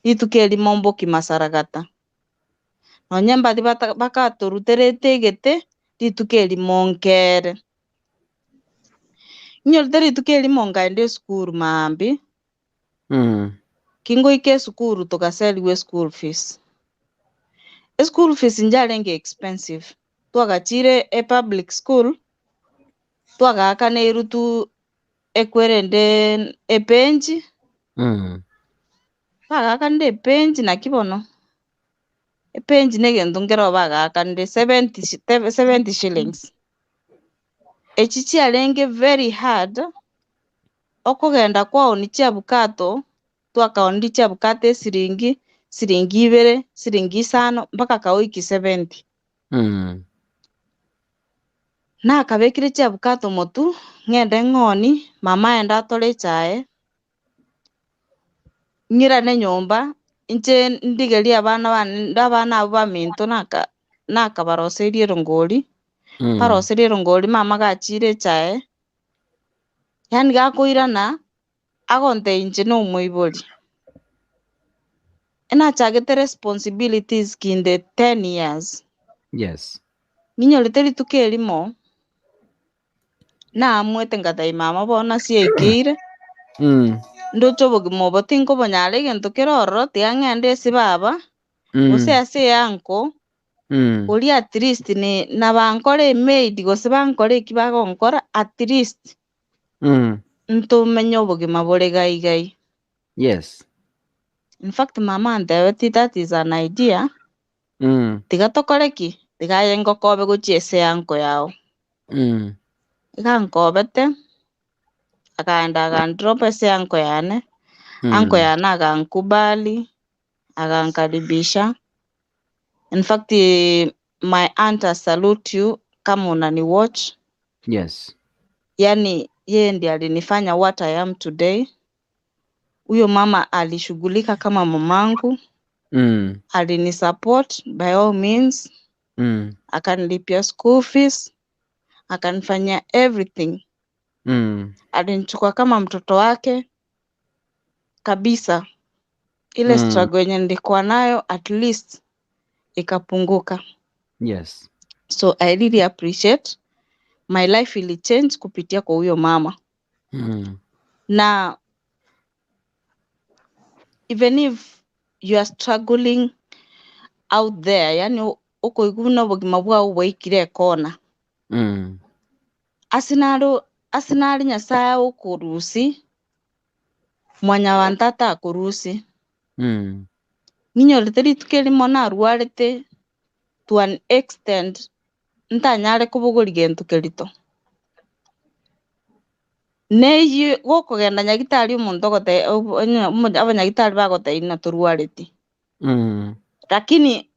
rituka erimo mboki masaragata nonye mbari bakatoruterete egete rituka erimo nkere inyorete rituka erimo ngaenda esukuru mambi kingoika esukuru tokaseriwa school fees. School fees njarenge expensive twagachire public school twagaka neirutu ekwerende epenji bagaka nde epenji nakibono epenji negento nkero bagaka nde 70 shillings echi chiarenge very hard okogenda kwaoni chiabukato twakaondi chiabukato esiringi 2 siringi 5 mpaka kaoiki 70 nakabekire chiabukato motu ng'ende ng'oni mama enda atore chae ng'irane nyomba inche ndigeria abana abo baminto nakabaroserie erongori baroserie erongori mama gachire chae yani gakoirana agonte inche na omoibori enachagete responsibilities kinde 10 years ninyorete rituka erimo naamwete ngatai mama bono ciaikeire ndoche obogima obo tinkobonyara egento kere ororo tiga ng'ende ase baba gose ase eanko oria at least nabankore emaid gose bankore eki bagonkora at least ntomenye obogima bore gaigai. In fact mama antebeti that is an idea tiga tokore ki tiga aye ngokobe gochia ase eanko yao iga nkobete akaenda agandrop ase anko yane anko yane agankubali agankaribisha. In fact my aunt I salute you kama unani watch yani yeye ndiye alinifanya what I am today. Huyo mama alishughulika kama mamangu alinisupport by all means akanilipia school fees akanifanyia everything alinichukua kama mtoto wake kabisa. Ile struggle yenye nilikuwa nayo at least ikapunguka. So I really appreciate my life ili change kupitia kwa huyo mama. Na even if you are struggling out there yani uko iguna bogima bwa waikire kona asinari nyasaye ukurusi mwanya wa ntata akurusi ninyorete rituko erimo narwarete to an extent ntanyare kubugori gento kerito neyi gokogenda nyagitari omonto gote abanyagitari bagoteina turwareti lakini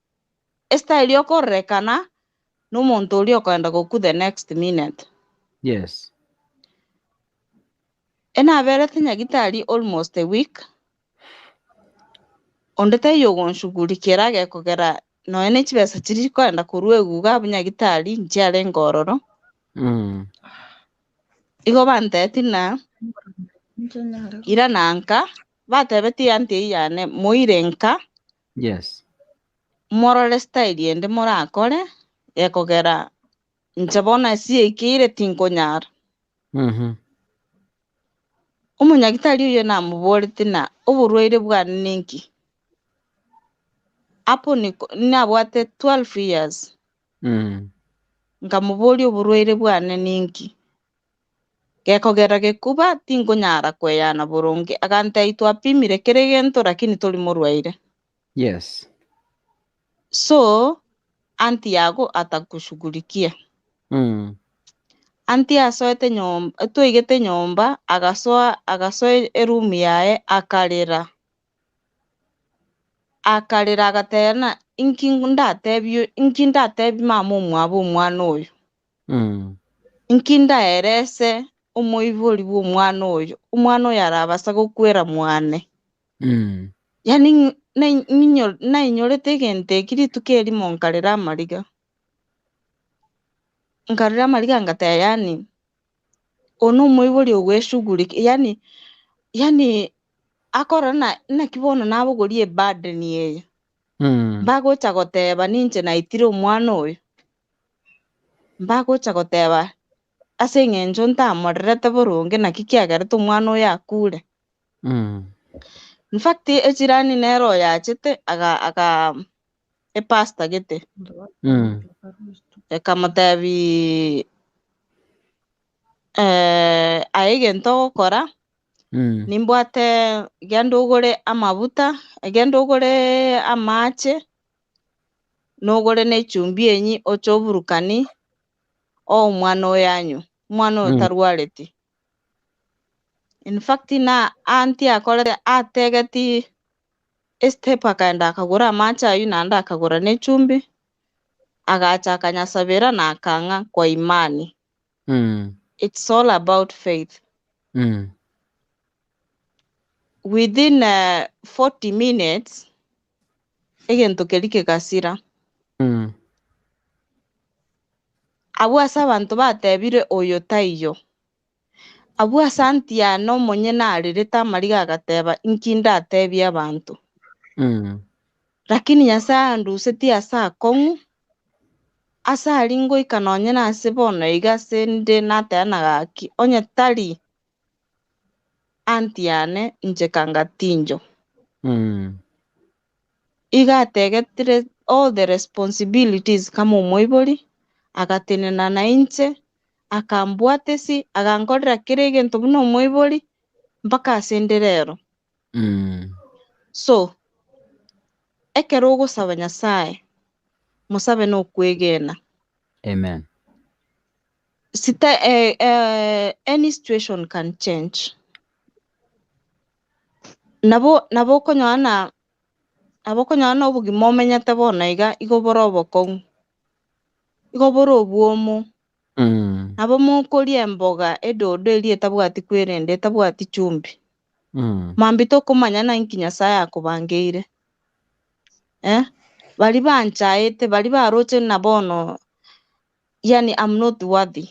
style okorekana n'omonto oria okoenda goku the next minute. Yes. Enaberete nyagitari almost a week onde taiyogonshughulikira gekogera noene chibesa chiri koenda korwa eguga abanyagitari nchiare ngororo igo banteti na ira nanka batebeti anti yane moire nka Yes. morore style ende morakore ekogera nchabona siekire tinkonyara omonyagitari oyo namoborete na oborwaire bwane ninki apo nabwate 12 years nkamoboria oborwaire bwane ninki gekogera gekuba tinkonyara kweyana boronge agantei twapimire kere gento lakini tori morwaire. Yes. So anti yago atakushughulikia anti asoete nyomba twaigete nyomba agasoa erumu yae akarira agateana inki ndatebi mama omwabo omwana oyo inki ndaerese omoibori bwa omwana oyo arabasa gokwera mwane yani nainyorete egento eki rituko erimo nkarera amariga ngateya yani ono omoibori ogweshughulikia yani akora naki bono nabogorie burden eye mbagocha goteba ninche naitire omwana oyo mbagocha goteba ase eng'encho ntamorerete boronge naki kiagerete omwana oyo akure. In fact echirani nero yachete aga epasta gete ekamotebi aye gento ogokora nimbwate genda ogore amabuta genda ogore amache nogore na echumbi enyi oche oburukani omwana oyo anywe omwana oyo tarwareti. In fact na anti akorete ategeti step akaenda akagura amache ayu naende akagura n'echumbi agacha akanyasabera na akang'a kwa imani. It's all about faith. Within 40 minutes egento keri kegasira abwo ase abanto batebire oyo taiyo abwo ase anti yane omonye narerete amariga agateba inki ndatebia abanto lakini nyasaye anduseti ase akong'u ase aria ngoika nonye nase bono iga ase nde nateana gaki onye tari anti yane inche kangatinjo iga ategetire all the responsibilities kama omoibori agatenena na inche akambwatesi agankorera kere egento buna omoibori mpaka ase nde rero. So ekero ogosaba nyasaye mosabe nokwegena. Amen. Any situation can change. Nabo okonywana obogima omenyete bono iga igo bore obokong'u igo bore obwomo nabo mokoria emboga edodo eria etabwati kwerende etabwati chumbi mambi tokomanya naki nyasaye akobangeire bari banchaete bari baroche na bono yani I'm not worthy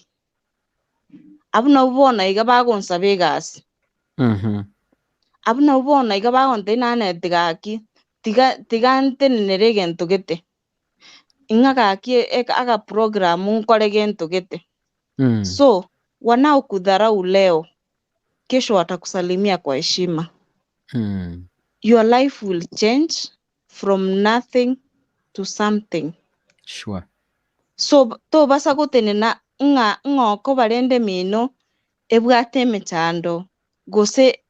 abu nabo bono iga bagonsaba egasi abu nabo bono iga bagontebia naneti gaki tiga ntenenere egento gete ing'a gaki aga program nkore gento gete. So wanaokudharau leo kesho watakusalimia kwa heshima. Your life will change from nothing to something. Sure. So to basa gotenena ng'oko barende mino ebwate emechando gose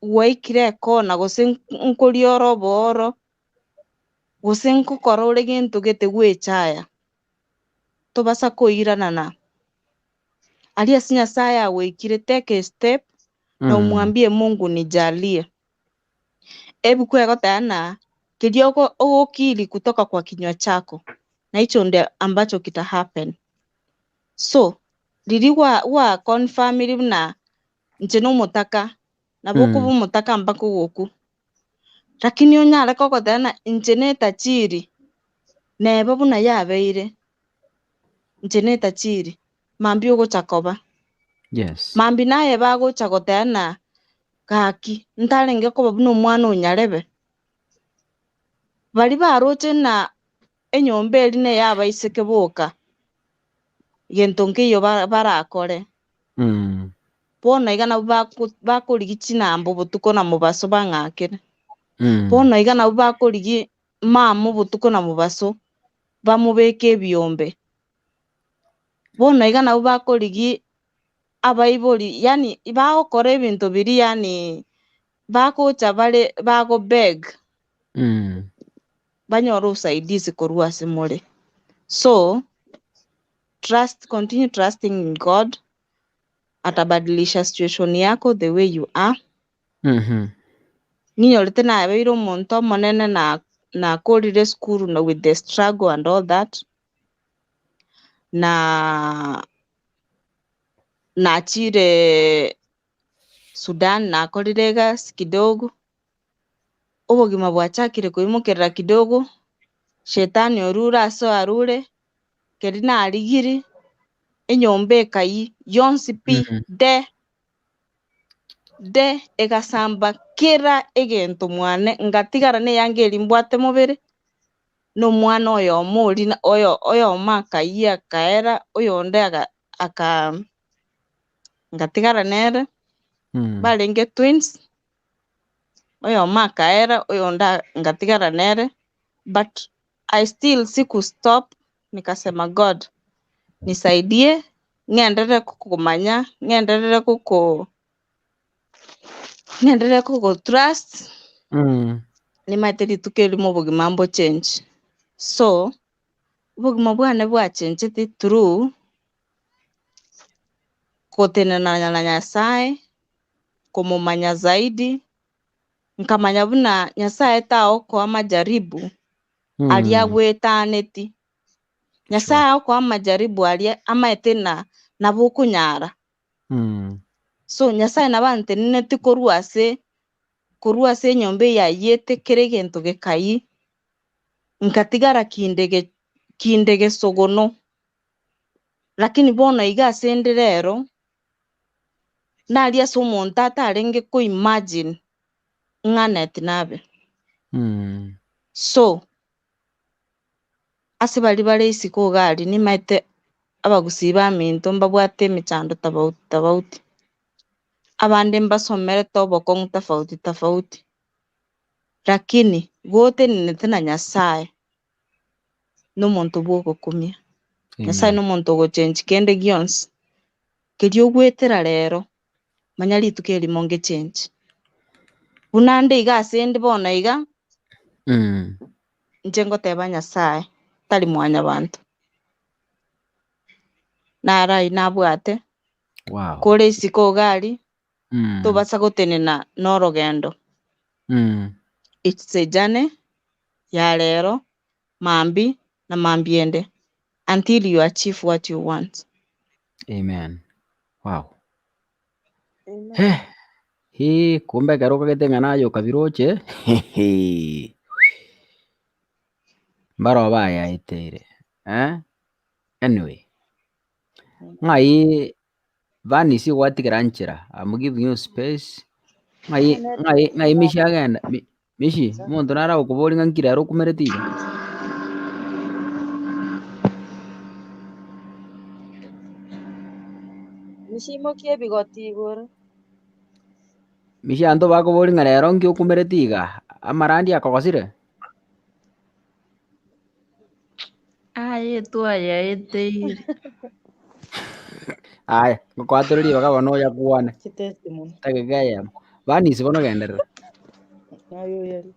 gwaikire ekona gose nkoria oroboro gose nkokora ore gento gete gwechaya tobasa koirana na aria ase Nyasaye agwekire take a step na umwambie Mungu nijalie. Ebuku egotana kiria ogokiri kutoka kwa kinywa chako na hicho ndio ambacho kita happen. So riri wa confirm na nche no mutaka na boku mutaka mpaka goku, lakini onyare kogotana nche netachiri nebo buna yabeire nche netachiri mambi ogochakoba. Yes. Mambi naye bagocha gotana gaki ntarenge koba buna omwana onyarebe bari baroche na enyomba eri ne yabaiseke boka gento nkeiyo barakore bono iga nabo bakorigi chinambo botuko na mobaso bang'akere bono iga nabo bakorigi mama botuko na mobaso bamobeka ebiombe bono iga nabo bakorigi abaibori yani bagokora ebinto biri yani bagocha bare bagobeg banyora usaidizi korwa ase more. So continue trusting in God, atabadilisha situation yako the way you are. Ninyorete nabeire omonto omonene na korire skuru na with the struggle and all that na chire Sudan na korire gas kidogo obogima bwachakire koimokerera kidogo shetani orure aso arure keri narigiri enyomba ekai yonsi pi de egasamba kera egento mwane ngatigara neyange mbwate mobere no mwana oyo omori oyo omakai akaera oyo onde aka ngatigara nere barenge twins oyo omakaera oyo onde ngatigara nere, but I still siku stop nikasema God nisaidie ng'enderere kukumanya ng'enderere kuko trust nimaete rituko erimo obogima mbo change. So obogima bwane bwachangete through gotenena na Nyasaye komomanya zaidi nkamanya buna Nyasaye taokoa majaribu aria gwetaneti Nyasaye aokoa majaribu aria amaete na bokunyara. So Nyasaye nabanteneneti korwa ase nyomba yayete kere gento gekai nkatigara kinde gesogono, lakini bono iga ase ndi rero nari ase omonto atarenge koimagine ng'aneti nabe. So ase bari isiko gari nimaete abagusii baminto mbabwate emechando tofauti abande mbasomerete obokong'u tofauti lakini gotenenete na Nyasaye nomonto bwogokumia. Nyasaye nomonto ogochange kende gionsi keria ogwetera rero manya rituko erimo ngechange buna nde iga ase ndi bono iga nche ngoteba Nyasaye tari mwanya banto narai nabwate kore isiko gari tobasa gotenena norogendo. It's a journey ya rero mambi na mambiende until you achieve what you want. Amen. Wow. Amen. Hii kumbe garuka geteng'anayo kabiroche mbaro baya itere anyway ngai vanisi watigera nchira. I'm giving you space. Ngai mishi agenda mishi muntu nara ukubori ngankira aro kumeretiga Mishimo kie bigoti igoro mishi anto bakubori ngarero nki ukumeretiga amarandi akogosire aye tu ayaeteire Aya, ngokwathĩrĩria baka bono yakuone. Chitesti muno. Takigaya. Bani sibono genderera. Nayo yari.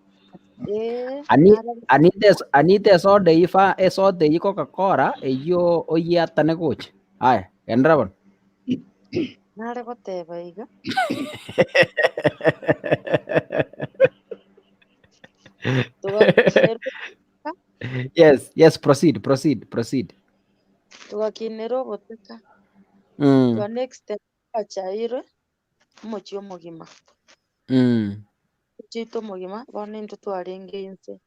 Anite soda ifa soda iyi Coca-Cola iyo oyatane kuch. Aya, gendera bono. Nare goteba iga tugakinerwo Yes, proceed. tugakinerwo goteka twa next step achaire omochi omogima ochiete omogima bono into twarenge inse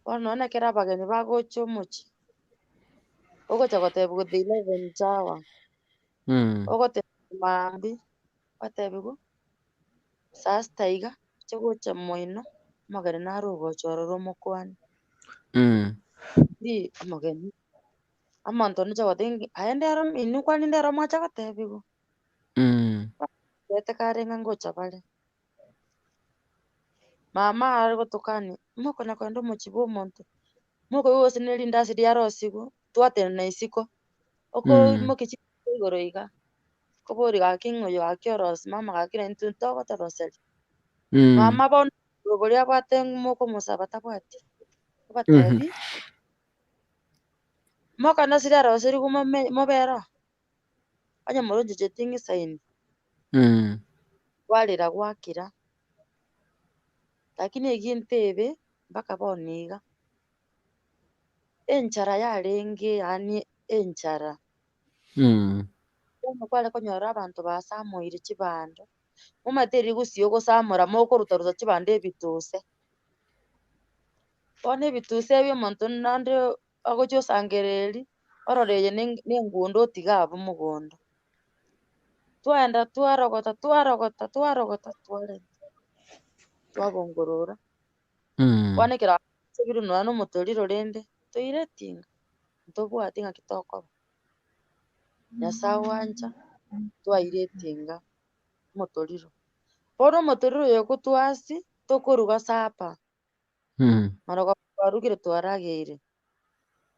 bono none kera abageni bagocha omochi ogocha goteba gothe 11 chawa ogoteba mambia batebiwa saa sita iga chigocha moino omogeni nare ogochorora omokwana omogeni amonto nicha gothingi aye ndero inwe kwani ndero mwacha gotebiwa gete karenga ngocha bare mama are gotukania mokona kwenda omochi bwa omonto mokoigwa gose na erindasi ria rosigu twatene na isiko okoimokia ching'o igoro iga kobori gaki ng'oyo gaki orosi mama gaki na intwe togotoroseria mama bono boria abwate mokomosaba tabwati obatebi mokana siria aroseriwu mobero onye moronchecheti ng'isaini gwarira gwakira lakini egento ebe mpaka bono iga enchara yarenge yaani enchara bono kware konyora abanto basamoire chibando momaete gusii ogosamora mokorutaruta chibando ebituse bono ebituse ebio omonto nande agochia osangereri ororeye na engunda otiga abwo mogondo twaenda twarogota twarenta twabongorora kwanekera sebire nora na omotoriro rende toire etinga ntobwati ng'aki tokoba nyasaye wancha twaire etinga omotoriro bono omotoriro oyo gotwasi tokoruga sapa marogo twarugire twarageire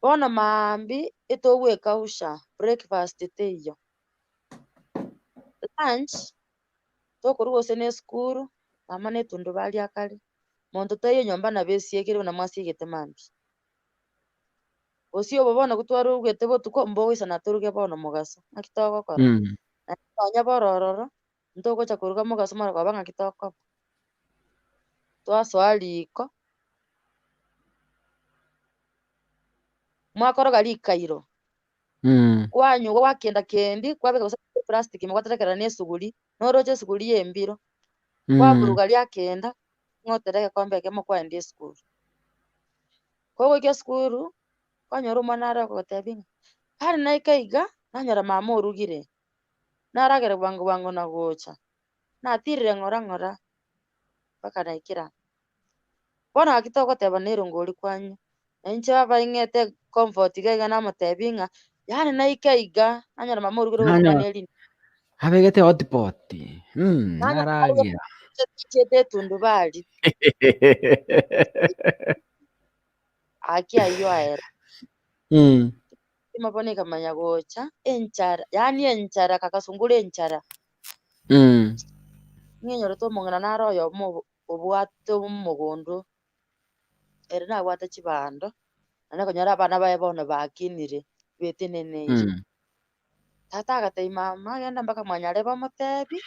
bono mambia etogwekausha breakfast teiyo lunch tokoruga gose na esukuru mama na etundubaria kare monto taiyo nyomba nabo esiegire buna mwasiegete mambia gosii obo bono gotwarugete botuko mbogoisana toruge bono mogaso ng'aki togokora nonya borororo ntogocha koruga mogaso marogoba ng'aki tokoba twasoa riko mwakoroga rikairo kwanywa gwakenda kendi kwabeka gose plastic mogaterekera na esuguri noroche esuguri embiro kwaburuga riakenda ng'otere egekombe ekemo kwaenda esukuru kogoika esukuru kwanyora omwana are gogotebi ng'a kare naika iga nanyora mama orugire naragera bwango na gocha natirire ng'ora mpaka naikera bono gaki togoteba na erongori kwanywa na inche abaing'ete comfort iga iga namotebi ng'a yaani naika iga nanyora mama orugire obokima na erinde abegete hotpot naragia chiete etundubari aki aywo aera bono ekamanya gocha enchara yaani enchara kakasungura enchara ng'enyorete omong'ina nare oyo obwate omogondo ere nabwate chibando nane konyora abana baye bono bakinire beteneneire tata agatebia mama genda mpaka mwanyarebe omotebi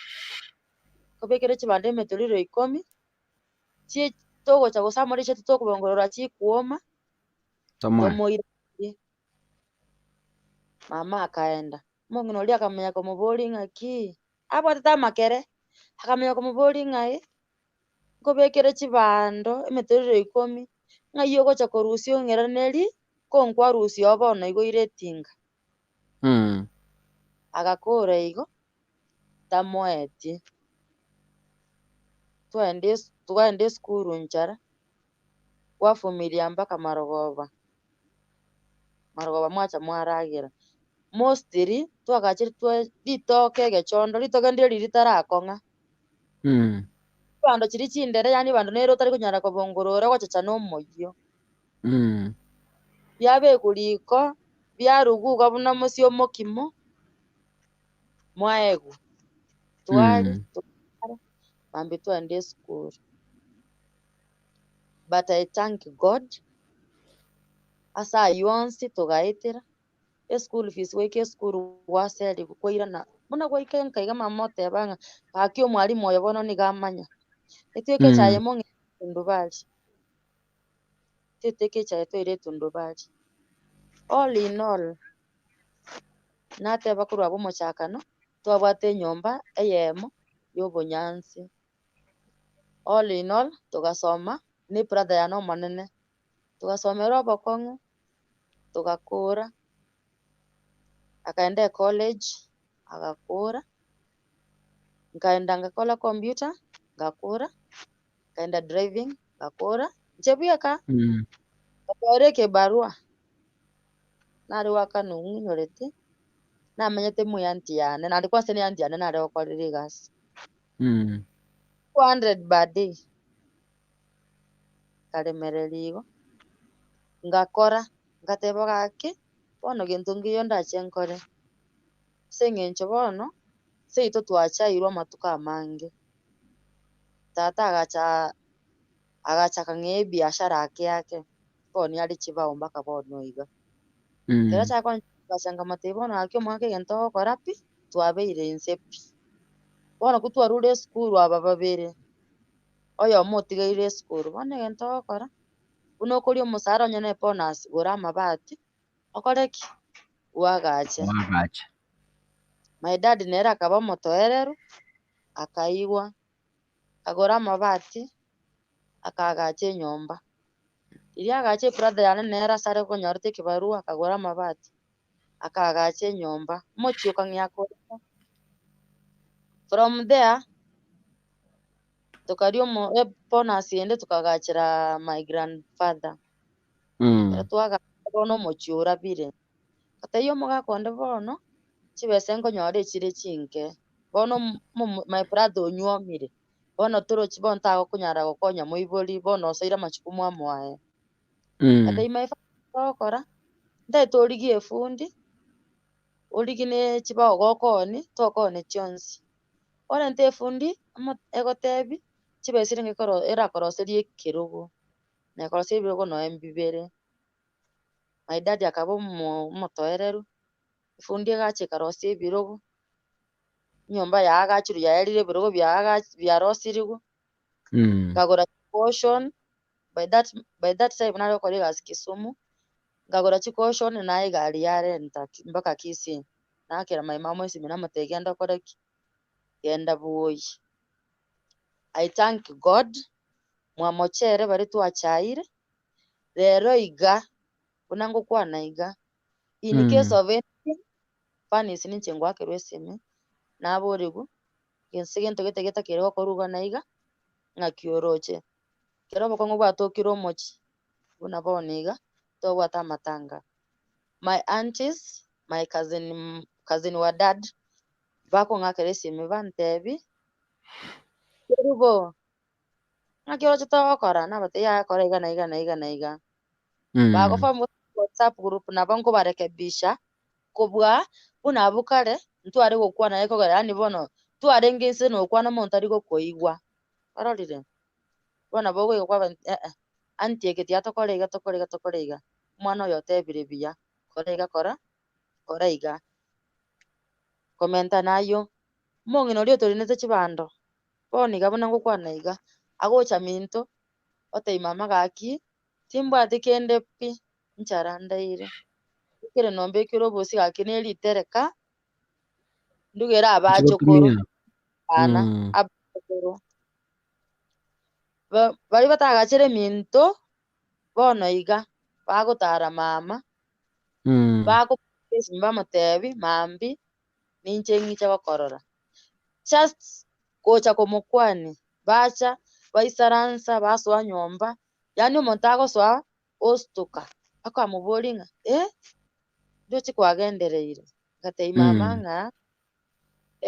kobekere chibando emetoriro 10 togocha gosamora ichete tokobongorora chikuoma tomoirie mama akaenda omong'ina oria akamenya komoboria ng'aki abwatete amakere akamenya komoboria ng'ae nkobekere chibando emetoriro 10 ng'ai ogocha korusia ong'eraneri konkwarusia oo bono igo ire etinga agakora igo tamoetie twaenda esukuru nchara kwafumiria mpaka marogoba mwacha mwaragera mostly twagachire ritoke egechondo ritoke ndiri ritarakong'a bando chiri chindere yaani bando nere otari konyara kobongorora gochacha na omoiywo biabekwa riko biaruguga buna musio mokimo mwaegu twari tukara mambi twende school. But I thank God asa yonsi tugaitira school fees weke school waseri kuirana muna gwaike nkaiga mamote banga akio mwalimu oyo bono nigamanya etweke chaye monge ndubali teteke chaye toire tundubali. All in all nateba kurwa bomochakano twabwate nyomba eyemo y'obonyansi. All in all tugasoma ni brother ya no manene tugasomera obokong'u tugakura akaenda college agakura nkaenda ngakola computer ngakura kaenda driving ngakura nchebueka gatoreke barua nari wakanung'u nyorete namenyete muyanti yane nari kwase ni yanti yane nari okorire gasi 200 per day karemererigo ngakora ngateba gaki bono gintu ngiyo ndache nkore seng'encho bono seito twachairwe amatuko amange tata agachaka ng'e biashara yake bono ari chibao mpaka bono iga kera chakwa ngachanga matebono akio mwake gento gokora pi twabeire inse pi bono kutwarure skuru aba babere oyo motigaire skuru bono gento gokora buno kuri omusara nyene bonus gora amabati okoreki wagache. My dad nera akaba motoereru akaigwa agora amabati akagache nyomba iria agache brother yane nera sare konyorete kibarua akagora amabati akagache nyomba mochiuka ng'yako. From there tukario bonus ende tukagachira my grandfather twaga bono mochiura bire kata iyo mugakonde bono chibese nkonyore chire chinke bono my brother onyuomire bono turo chibon tago kunyara gokonya moibori bono osaira machukumu amwae kata my father okora ndai torigie fundi origine chibao gokoni tokone chionsi ore nte fundi egotebi chibesire ngekoro era koroserie kirugo na koroserie birugo no embibere. My dad akabo motoereru fundi gache karosie birugo nyomba yagachiru yaerire birugo byarosirigo ngagora caution by that time nari okore gasi Kisumu ngagora caution na igari yarenta mpaka Kisii nakera my mama isi mina mategenda koreki genda buoyi. I thank God mwamochere bari twachaire rero iga bunango kwana iga in case of anything panis ninche ngwake sime naborigu gensegento getegeta kirego koruga na iga ngakioroche kero bokongo bwatokiro mochi buna boniga tobwata matanga. My aunties my cousin wa dad bako ngakere sime bantebi kerugo ngakioroche tokora na bate ya kora iga na iga bago famu WhatsApp group na bango barekebisha kubwa buna bukare ntware gokwana eko yani bono tware ngese no kwana montari gokoigwa arorire bona bogo kwa anti eketi atokorega mwana oyo tebire biya korega kora iga komenta nayo mongino rio torinete chibando boni gabona ngokwana iga agocha minto ote mama gaki timbwate kende pi nchara ndaire kire nombe kiro bosi gaki neri tereka ndugera abachokoro ana abachokoro bari batagachere minto bono iga bagotara mama bago simba motebi mambi ninche ng'icha bakorora just gocha komokwani bacha baisaransa baswa nyomba yani omonto agoswa ostuka akamuboringa ndio chikwagendereire gatei mama ng'a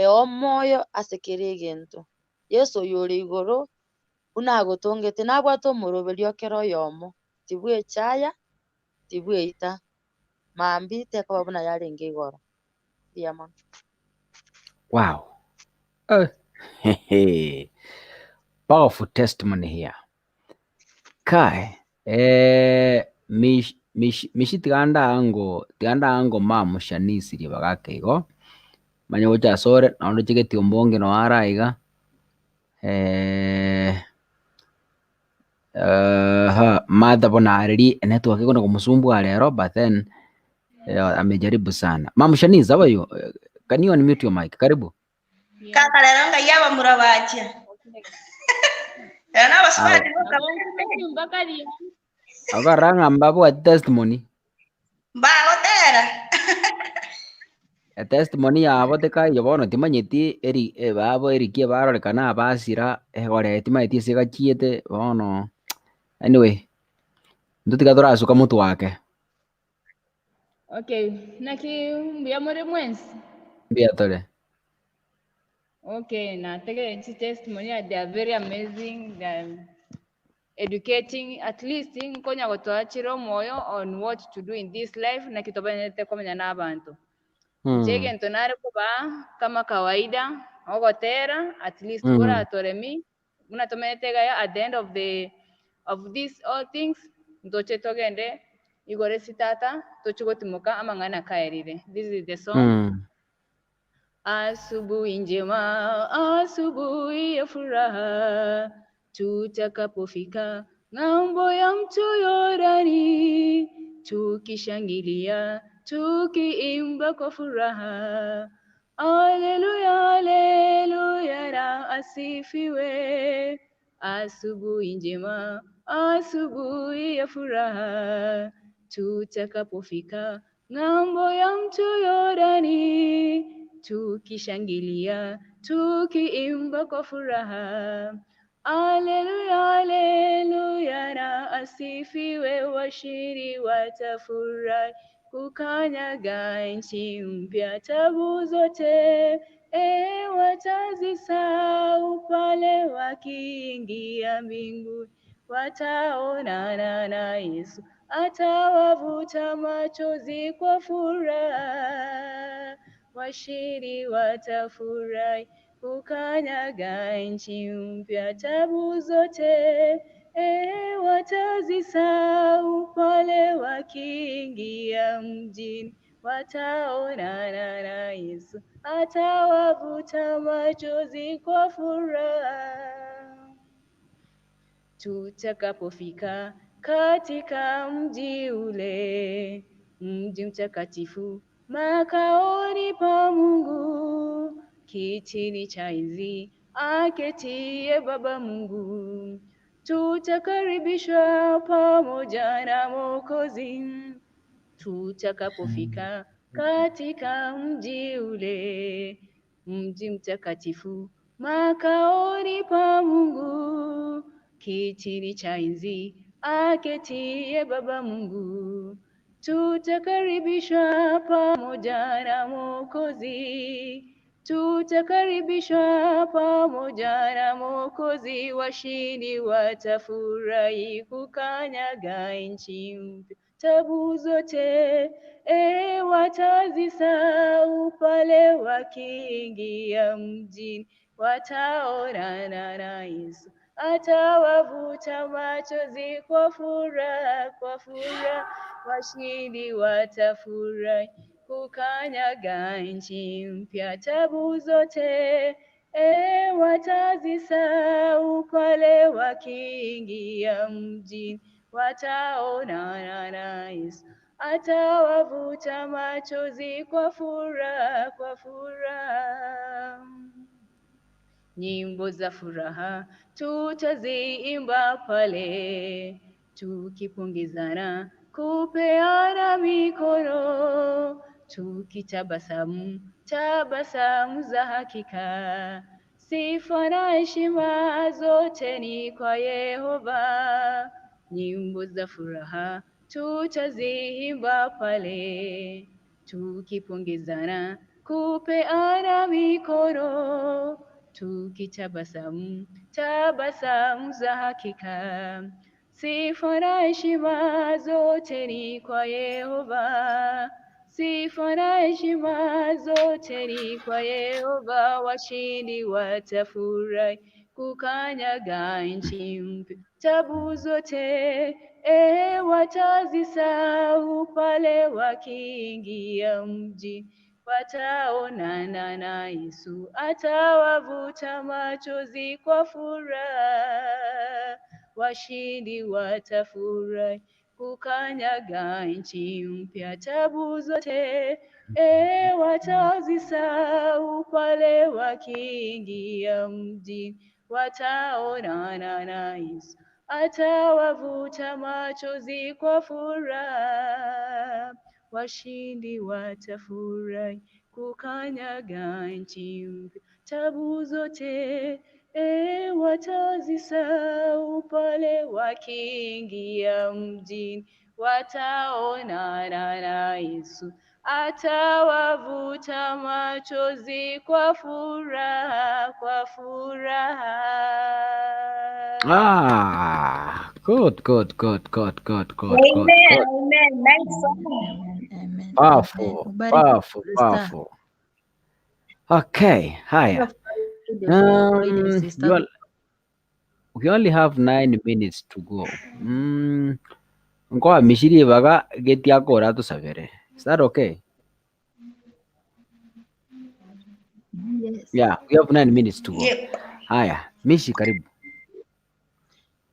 omoyo asekere egento Yesu yuri igoro unagotongete nabwate omoroberio kero yomo tibwe chaya tibwe ita mambi teka babuna yarenge igoro diamond. Wow. Powerful testimony here. Kai, mishi tiganda ango mamu shanisi libagake igo. Manya ucha sore, na undo chike tiombonge no ara iga. Mother bona already network iko na kumusumbua lero, but then amejaribu sana. Mamu Shanice, how are you? Can you unmute your mic? Karibu. Kaka lero ngayaba murabacha. Yana baswali Akaranga mbabu a testimony. Ba otera. A testimony ya abote kai yobono timanyeti eri babo eri kie baro kana basira gore timaiti siga chiete bono. Anyway, ndutika dorasuka mutu wake. Okay, naki mbiyamore mwensi. Mbia tole. Okay, na take testimony, they are very amazing. They are educating, at least nkonya gotoachiro moyo on what to do in this life na kitobanete komenya n'abantu. Njege ntonare kuba kama kawaida ogotera at least bora atoremi unatomenete gaya at the end of this all things ndoche togende igore sitata tochugotimoka amangana kaerire. This is the song. Asubuhi njema, asubuhi ya furaha, tutakapofika ng'ambo ya mto Yordani, tukishangilia, tukiimba kwa furaha. Haleluya, haleluya na asifiwe. Asubuhi njema, asubuhi ya furaha, tutakapofika ng'ambo ya mto Yordani, tukishangilia, tukiimba kwa furaha. Haleluya, haleluya na asifiwe. Washiri watafurahi kukanyaga nchi mpya, tabu zote watazisahau pale wakiingia mbinguni, wataonana na Yesu, atawavuta machozi kwa furaha. Washiri watafurahi kukanyaga nchi mpya, tabu zote watazisahau pale wakiingia mjini, wataonana na Yesu, atawavuta machozi kwa furaha. Tutakapofika katika mji ule, mji mtakatifu, makaoni pa Mungu, kitini cha enzi aketie Baba Mungu, tutakaribishwa pamoja na Mwokozi. Tutakapofika katika mji ule, mji mtakatifu, makaoni pa Mungu, kitini cha enzi aketie Baba Mungu, tutakaribishwa pamoja na Mwokozi. Tutakaribishwa pamoja na Mwokozi. Washindi watafurahi kukanyaga nchi mpya, tabu zote watazisahau pale wakiingia mjini, wataonana na Yesu, atawavuta machozi kwa furaha, kwa furaha. Washindi watafurahi kukanyaga nchi mpya, tabu zote watazisahau pale wakiingia mjini, wataonana na Yesu, atawavuta machozi kwa furaha, kwa furaha. Nyimbo za furaha tutaziimba pale, tukipongezana, kupeana mikono, tukitabasamu, tabasamu za hakika. Sifa na heshima zote ni kwa Yehova. Nyimbo za furaha tutaziimba pale, tukipongezana, kupeana mikono, tukitabasamu, tabasamu za hakika. Sifa na heshima zote ni kwa Yehova. Sifa na heshima zote ni kwa Yehova. Washindi watafurahi kukanyaga nchi mpya. Tabu zote watazisahau pale wakiingia mji. Wataonana na Yesu, atawavuta machozi kwa furaha. Washindi watafurahi kukanyaga nchi mpya. Tabu zote watazisahau pale wakiingia mji. Wataonana na Yesu, atawavuta machozi kwa furaha. Washindi watafurahi kukanyaga nchi mpya. Tabu zote watazisahau pale wakiingia mjini. Wataonana na Yesu, atawavuta machozi kwa furaha, kwa furaha. Good. Amen. Nice song. Amen. Powerful. Ubarikiwe sister. Okay, haya. Sister. We only have 9 minutes to go. Ngoa mishiri baga geti akora tusavere. Is that okay? Yes. Yeah, we have 9 minutes to go. Yep. Haya, Mishi karibu.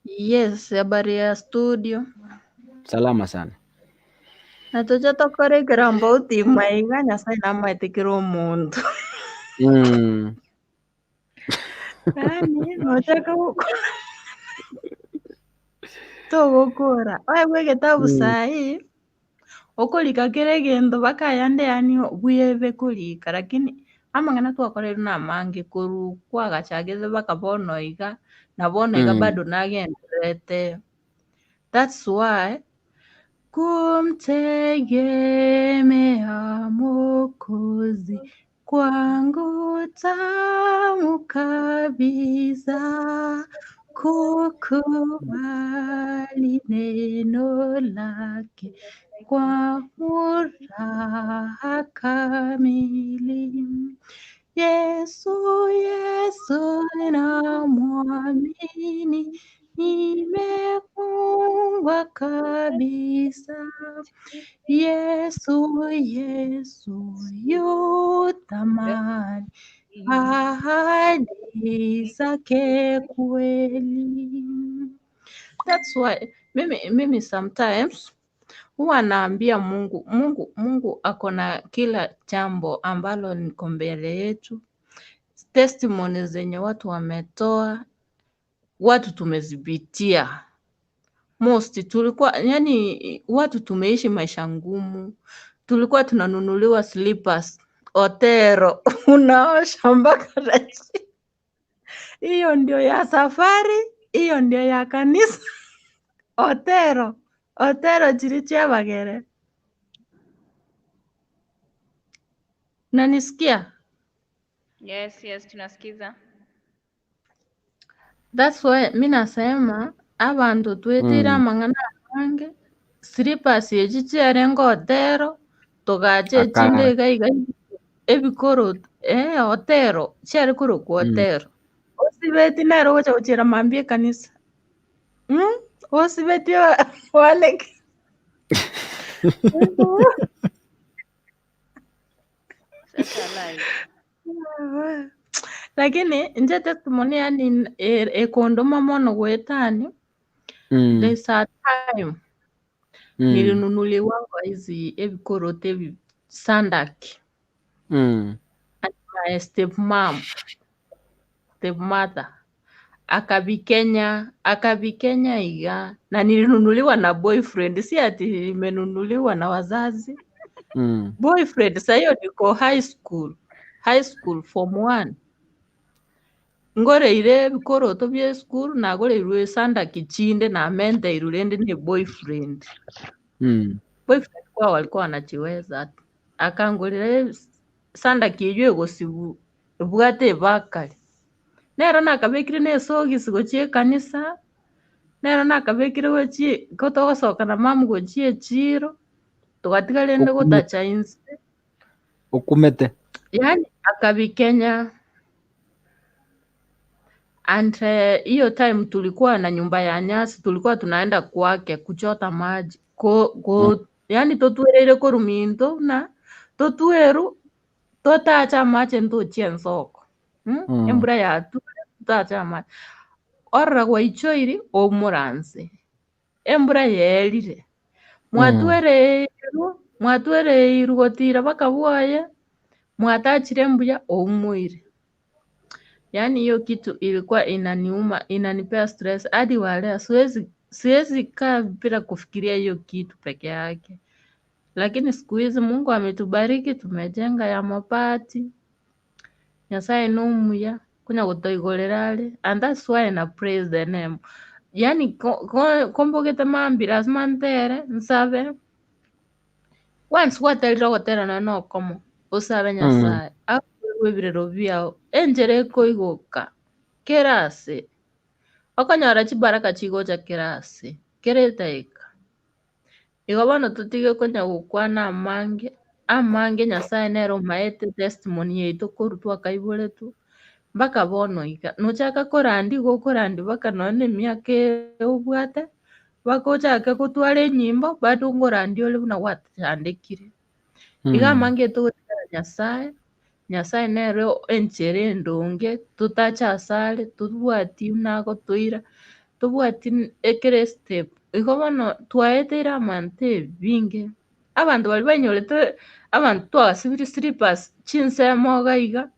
Yes, habari ya studio. Salama sana. Natuja tokorekera mbauti maiga Nyasaye namwetikira omuntu. Kandi notaka togokora oegwe gitabu sahi okolika kire gento bakayandeani buyebe kulika lakini amang'ana twakorire namange koru kwagachageze bakabonoiga na bonoiga bado nagenderete. That's why kumtegemea Mwokozi kwangu tamu kabisa, kukubali neno lake kwa furaha kamili. Yesu namwamini, nimefungwa kabisa. Yesu yu thamani, ahadi zake kweli. That's why mimi sometimes huwa naambia Mungu ako na kila jambo ambalo niko mbele yetu. Testimony zenye watu wametoa, watu tumezipitia. Most tulikuwa watu tumeishi maisha ngumu. Tulikuwa tunanunuliwa slippers, otero, unaosha mpaka rachi. Hiyo ndio ya safari, hiyo ndio ya kanisa. Otero chirichia bagere. Nanisikia? Yes, tunasikiza. That's why mimi nasema abantu twetira mang'ana mange slippers echichiare ngotero togache chinde gaiga ebikoro otero chiare koro kwotero osibeti nero gocha gochira mambie kanisa osibeti wale lakini nje testimony yani ekondoma mono gwetani. There's a time nilinunuliwa hizi ebikorote sandaki and my stepmother akabikenya iga na nilinunuliwa na boyfriend, si ati nimenunuliwa na wazazi. Boyfriend sayo niko high school form 1 ngoreire bikoroto bya school nagoreirwe sandaki chinde na mente irurende ni boyfriend. Boyfriend kwa walikuwa wanachiweza akangorire sandaki ijwe gosibu bwate bakali nero nakabekire nesogisi gochie kanisa nero nakabekire kotogosoka na mamu gochie chiro tugatigara ende gutacha inse ukumete yani akabikenya. And hiyo time tulikuwa na nyumba ya nyasi, tulikuwa tunaenda kwake kuchota maji yani totwereire koruminto na totweru totacha maji ntochie nsoko embura yature totacha maji orora gwaichoiri omuranse embura yerire mwatwereiru gotira bakabwoye mwatachire mbuya oumwire. Yani hiyo kitu ilikuwa inaniuma, inanipea stress hadi wale siwezi kaa bila kufikiria hiyo kitu peke yake. Lakini siku hizi Mungu ametubariki, tumejenga ya mabati Nyasaye numuya kunya gutoigorerare, and that's why na praise the name. Yani kombogete mambira mantere nsabe once waterira goterana no komo usabe Nyasaye webirero biao enjere koigoka kerase okonyora chibaraka chigocha kerase keretaika igo bono tutige konya gukwana amange Nyasaye nero maete testimony yaitu korutwa kaiboretu mpaka bono iga nochaka korandi baka none miaka ubwate bakochaka gutwara enyimbo bado ngorandi ole buna watandikire iga mange tugotera Nyasaye nero enchere endonge tutacha asare tubwati nago tuira tubwati ekere step igo bono twaeteire amante binge abantu bari banyorete abantu twasibiri slippers chinsemo gaiga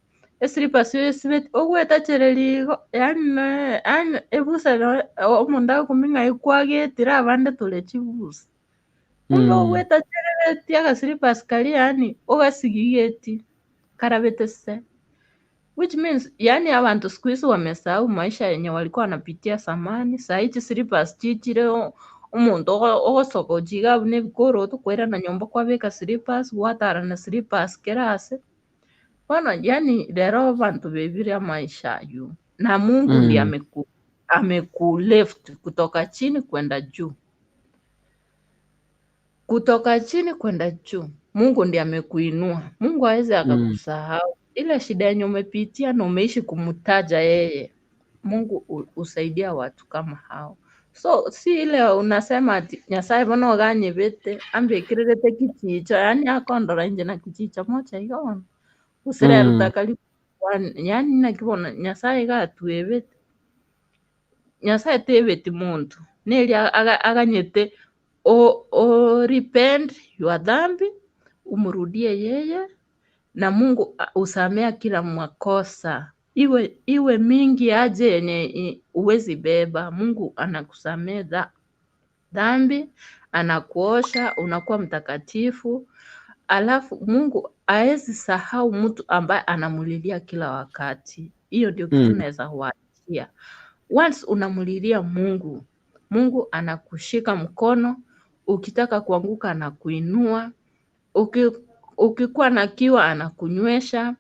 slippers esibet ogwetachere yani ebusa omonda kuminga ikwagetira abande tole chibusa kumbe ogwetachere tiaga slippers kali yani ogasigigeti karabetese, which means yani abantu siku hizi wamesahau maisha yenye walikuwa wanapitia zamani. Saichi slippers chichire umuntu ogosoko jiga bune bikoro tukwera na nyomba kwabeka slippers watara na slippers kerase bono yani lero abantu bebire maisha yu na Mungu ndiye ameku left kutoka chini kwenda juu, kutoka chini kwenda juu. Mungu ndiye amekuinua. Mungu hawezi akakusahau. Ile shida yenye umepitia na umeishi kumtaja yeye, Mungu usaidia watu kama hao. So si ile unasema ati Nyasaye bono ganye bete ambe kirete kichicho yani akondora nje na kichicho mocha igo usire rutakali yani nakibona Nyasaye gatwebete Nyasaye tebeti muntu neli aganyete o repent your dhambi umrudie yeye na Mungu usamea kila makosa iwe mingi aje yenye uwezi beba. Mungu anakusamea dhambi, anakuosha, unakuwa mtakatifu. Alafu Mungu haezi sahau mtu ambaye anamulilia kila wakati. Hiyo ndio kitu naweza kuachia. Once unamulilia Mungu anakushika mkono, ukitaka kuanguka anakuinua, ukikuwa na kiu anakunywesha,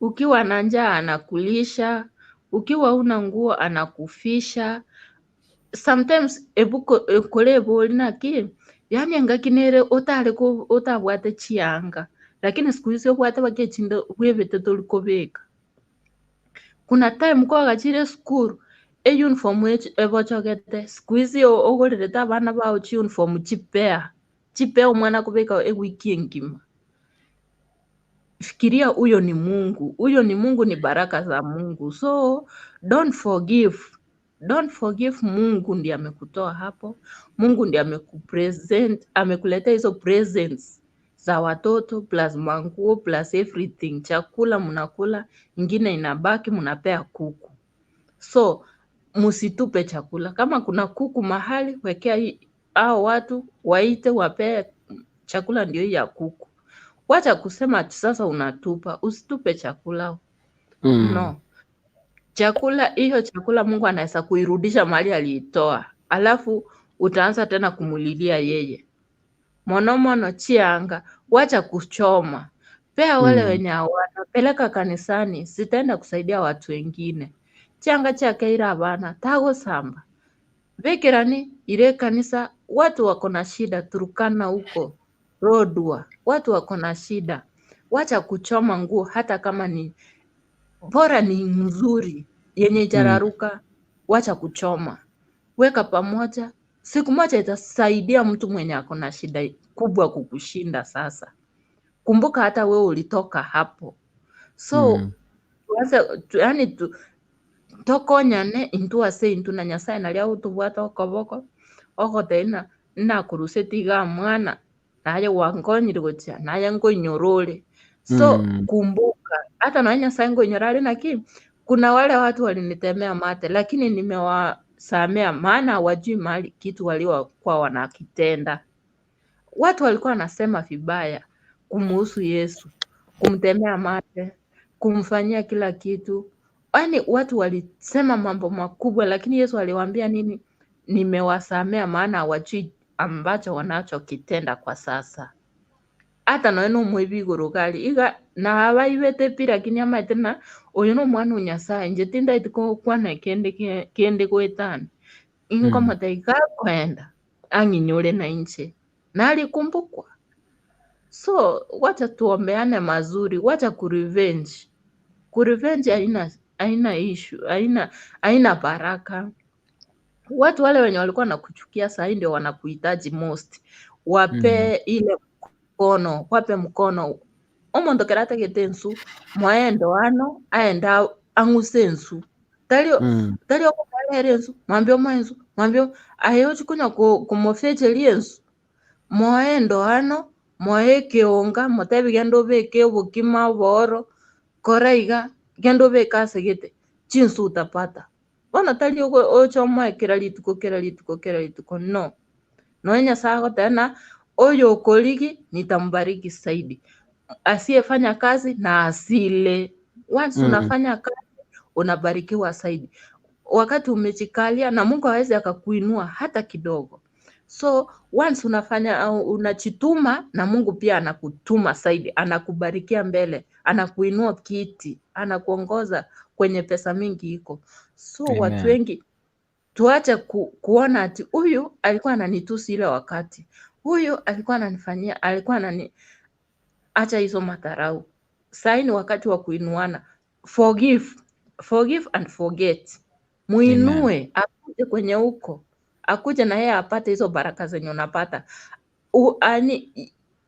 ukiwa na njaa anakulisha, ukiwa una nguo anakufisha. Sometimes ebuko kolebo linaki yani ngakinere utabwate chianga, lakini siku hizi obwate bakechindo bwebete tolikobeka. Kuna time kwa gachire school uniform ebochogete siku hizi ogorerete abana bao chi uniform chipea omwana kubeka wiki ngima. Fikiria huyo ni Mungu, ni baraka za Mungu. So don't forgive Mungu ndiye amekutoa hapo. Mungu ndiye amekupresent, amekuletea hizo presents za watoto plus manguo plus everything. Chakula mnakula, ingine inabaki mnapea kuku. So musitupe chakula. Kama kuna kuku mahali, wekea hao watu waite wapee chakula, ndio ya kuku. Wacha kusema ati sasa unatupa. Usitupe chakula. No. Hiyo chakula Mungu anaweza kuirudisha mahali aliitoa. Alafu utaanza tena kumulilia yeye. Mono chianga, wacha kuchoma. Pea wale wenye wanapeleka kanisani, sitaenda kusaidia watu wengine. Chianga chake ira abana tago samba. Vekirani ile kanisa watu wako na shida Turkana huko Rodwa, watu wako na shida. Wacha kuchoma nguo hata kama ni bora ni nzuri yenye ijararuka, wacha kuchoma, weka pamoja. Siku moja itasaidia mtu mwenye ako na shida kubwa kukushinda. Sasa kumbuka hata wewe ulitoka hapo, so yani tokonyane intu ase intu na Nyasaye naria utubwata okoboko ogoteina nakurusetiga mwana naye wankonyire gocha naye nkonyorore. So kumbuka hata na Nyasaye nkonyorare naki kuna wale watu walinitemea mate lakini nimewasamea, maana hawajui mali kitu waliokuwa wanakitenda. Watu walikuwa wanasema vibaya kumuhusu Yesu, kumtemea mate, kumfanyia kila kitu. Yaani watu walisema mambo makubwa, lakini Yesu aliwaambia nini? Nimewasamea maana hawajui ambacho wanachokitenda kwa sasa. Hata noeno mwibi gurugali iga na abaibete pira kinya matena oyo no mwana wa Nyasaye njetinda itiko kwana kende gwetana ingo mataika kwenda anginyore na nje na alikumbukwa. So wacha tuombeane mazuri, wacha kurevenge. Kurevenge haina issue, haina baraka. Watu wale wenye walikuwa nakuchukia saa hii ndio wanakuhitaji most. Wape ile mkono, wape mkono. Omonto kerata getensu mwaendo ano aenda angusensu. Talio kumalensu, mwambio mwensu, mwambio ayo chikunya kumofeche liensu. Mwaendo ano moeke onga motebi gendo beke obukima boro koraiga gendo beka segete chinsu utapata. Bona tali ocho mwa kera lituko no Nyasaye tena oyo ukoligi nitambariki zaidi. Asiyefanya kazi na asile. Once unafanya kazi unabarikiwa zaidi. Wakati umejikalia na Mungu hawezi akakuinua hata kidogo. So once unafanya unachituma na Mungu pia anakutuma zaidi, anakubarikia mbele, anakuinua kiti, anakuongoza kwenye pesa mingi iko. So watu wengi tuache kuona ati huyu alikuwa ananitusi ile wakati, huyu alikuwa ananifanyia, alikuwa acha hizo madharau. Sasa ni wakati wa kuinuana. Forgive and forget. Muinue akuje kwenye huko, akuje na yeye apate hizo baraka zenye unapata.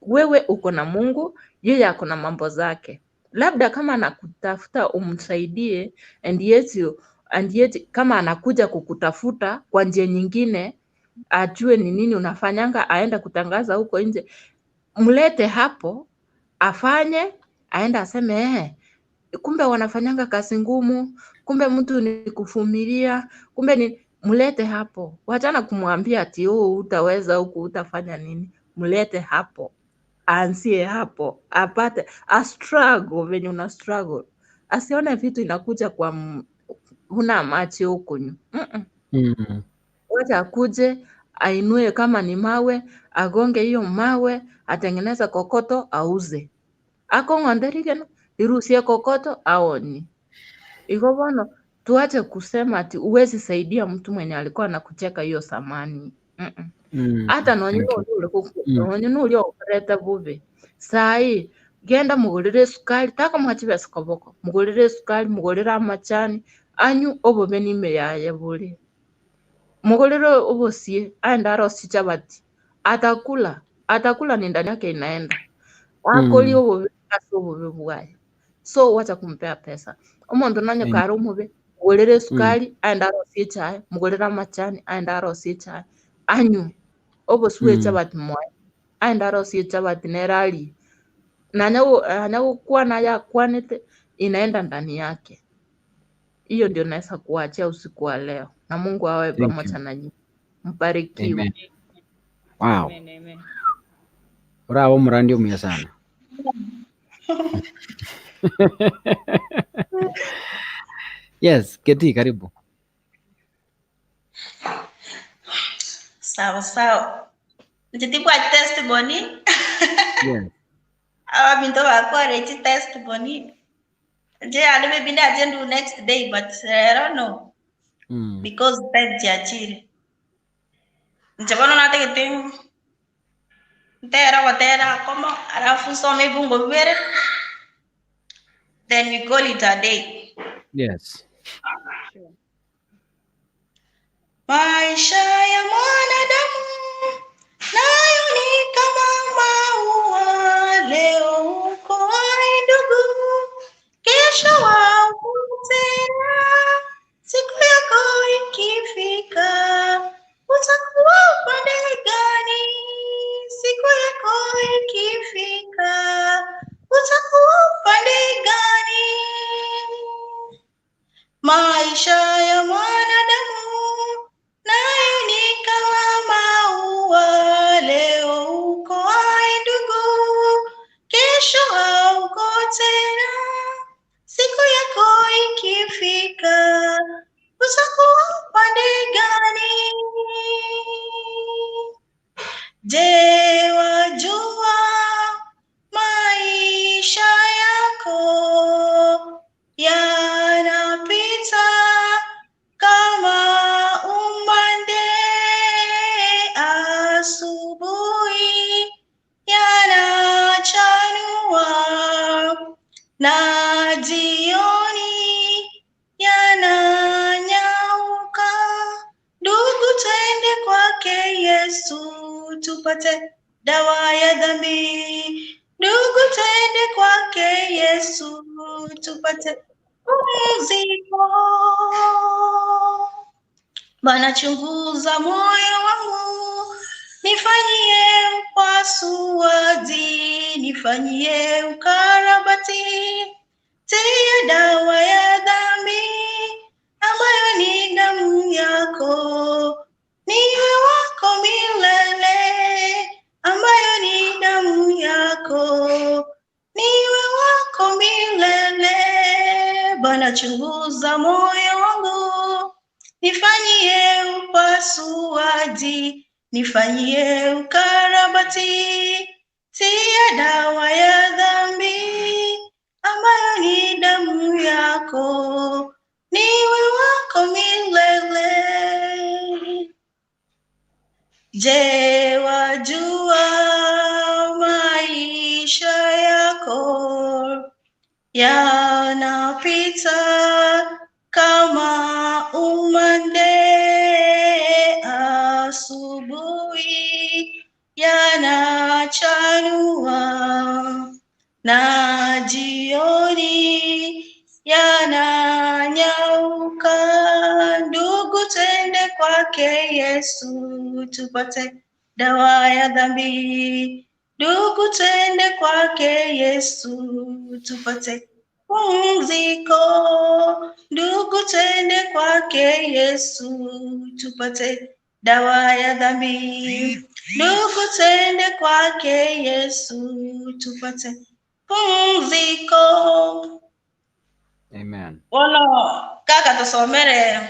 Wewe uko na Mungu, yeye ako na mambo zake. Labda kama anakutafuta umsaidie, and yet kama anakuja kukutafuta kwa njia nyingine, ajue ni nini unafanyanga, aenda kutangaza huko nje, mlete hapo, afanye, aenda aseme kumbe wanafanyanga kazi ngumu, kumbe mtu ni kuvumilia, kumbe ni mlete hapo. Wachana kumwambia ati utaweza huku utafanya nini. Mlete hapo, aanzie hapo, apate a struggle venye una struggle. Asione vitu inakuja kwa huna machi huko nyu. Wacha akuje ainue, kama ni mawe agonge hiyo mawe, atengeneza kokoto auze. Akongonderigeno irusie kokoto aoni. Iko bono tuache kusema ati uwezi saidia mtu mwenye alikuwa anakucheka hiyo samani. Hata nonyo ulio opereta bube. Sai genda mugulire sukari taka mwachibe sikoboko. Mugulire sukari, mugulire amachani, anyu obobe nime yaye buli. Mugulire obosie aenda arosi chabati. Atakula ni ndani yake inaenda. Akoli obobe kasobobe bwaye. So wacha kumpea pesa. Omonto nanyo karo umube mugulire sukari aenda arosi chai, mugulire amachani aenda arosi chai. Anyu obosuwe chabati mwaye aenda arosi chabati nerali. Nanyo kuwa na ya kwanete inaenda ndani yake. Hiyo ndio naweza kuachia usiku wa leo, na Mungu awe pamoja na nyinyi. Mbarikiwe. Wow. Amen. Bravo murandi umya sana. Yes, Keti karibu. Sawa. Nitipwa testimony. Yes. Awa binto bakore testimony. Je, alime binda agenda next day, but I don't know. Because time yachire. Nchabono nate kitim. Tera como arafu some bungo bibere. Then we call it a day. Yes. Sure. Maisha ya mwanadamu nayo ni kama maua, leo uko hai ndugu, kesho wauko tena. Siku yako ikifika, utakuwa upande gani? Siku yako ikifika, utakuwa upande gani? Maisha ya mwanadamu nayo ni kama maua, leo uko hai ndugu, kesho hauko tena. Siku yako ikifika, utakuwa upande gani? Je, wajua maisha yako yanapita kama umande, asubuhi yanachanua na jioni yananyauka. Ndugu, twende kwake Yesu tupate dawa ya dhambi. Ndugu, twende kwake Yesu tupate pumziko. Bwana, chunguza moyo wangu, nifanyie upasuaji, nifanyie ukarabati, tia dawa ya dhambi ambayo ni damu yako, niwe wako milele, ambayo ni damu yako, niwe wako milele. Bwana, chunguza moyo wangu, nifanyie upasuaji, nifanyie ukarabati, tia dawa ya dhambi ambayo ni damu yako, niwe wako milele. Je, wajua maisha yako yanapita kama umande, asubuhi yanachanua na jioni yananyauka. Ndugu, twende kwake Yesu tupate dawa ya dhambi. Ndugu, twende kwake Yesu tupate pumziko. Ndugu, twende kwake Yesu tupate dawa ya dhambi. Ndugu, twende kwake Yesu tupate pumziko. Amen. Ono kaka tusomere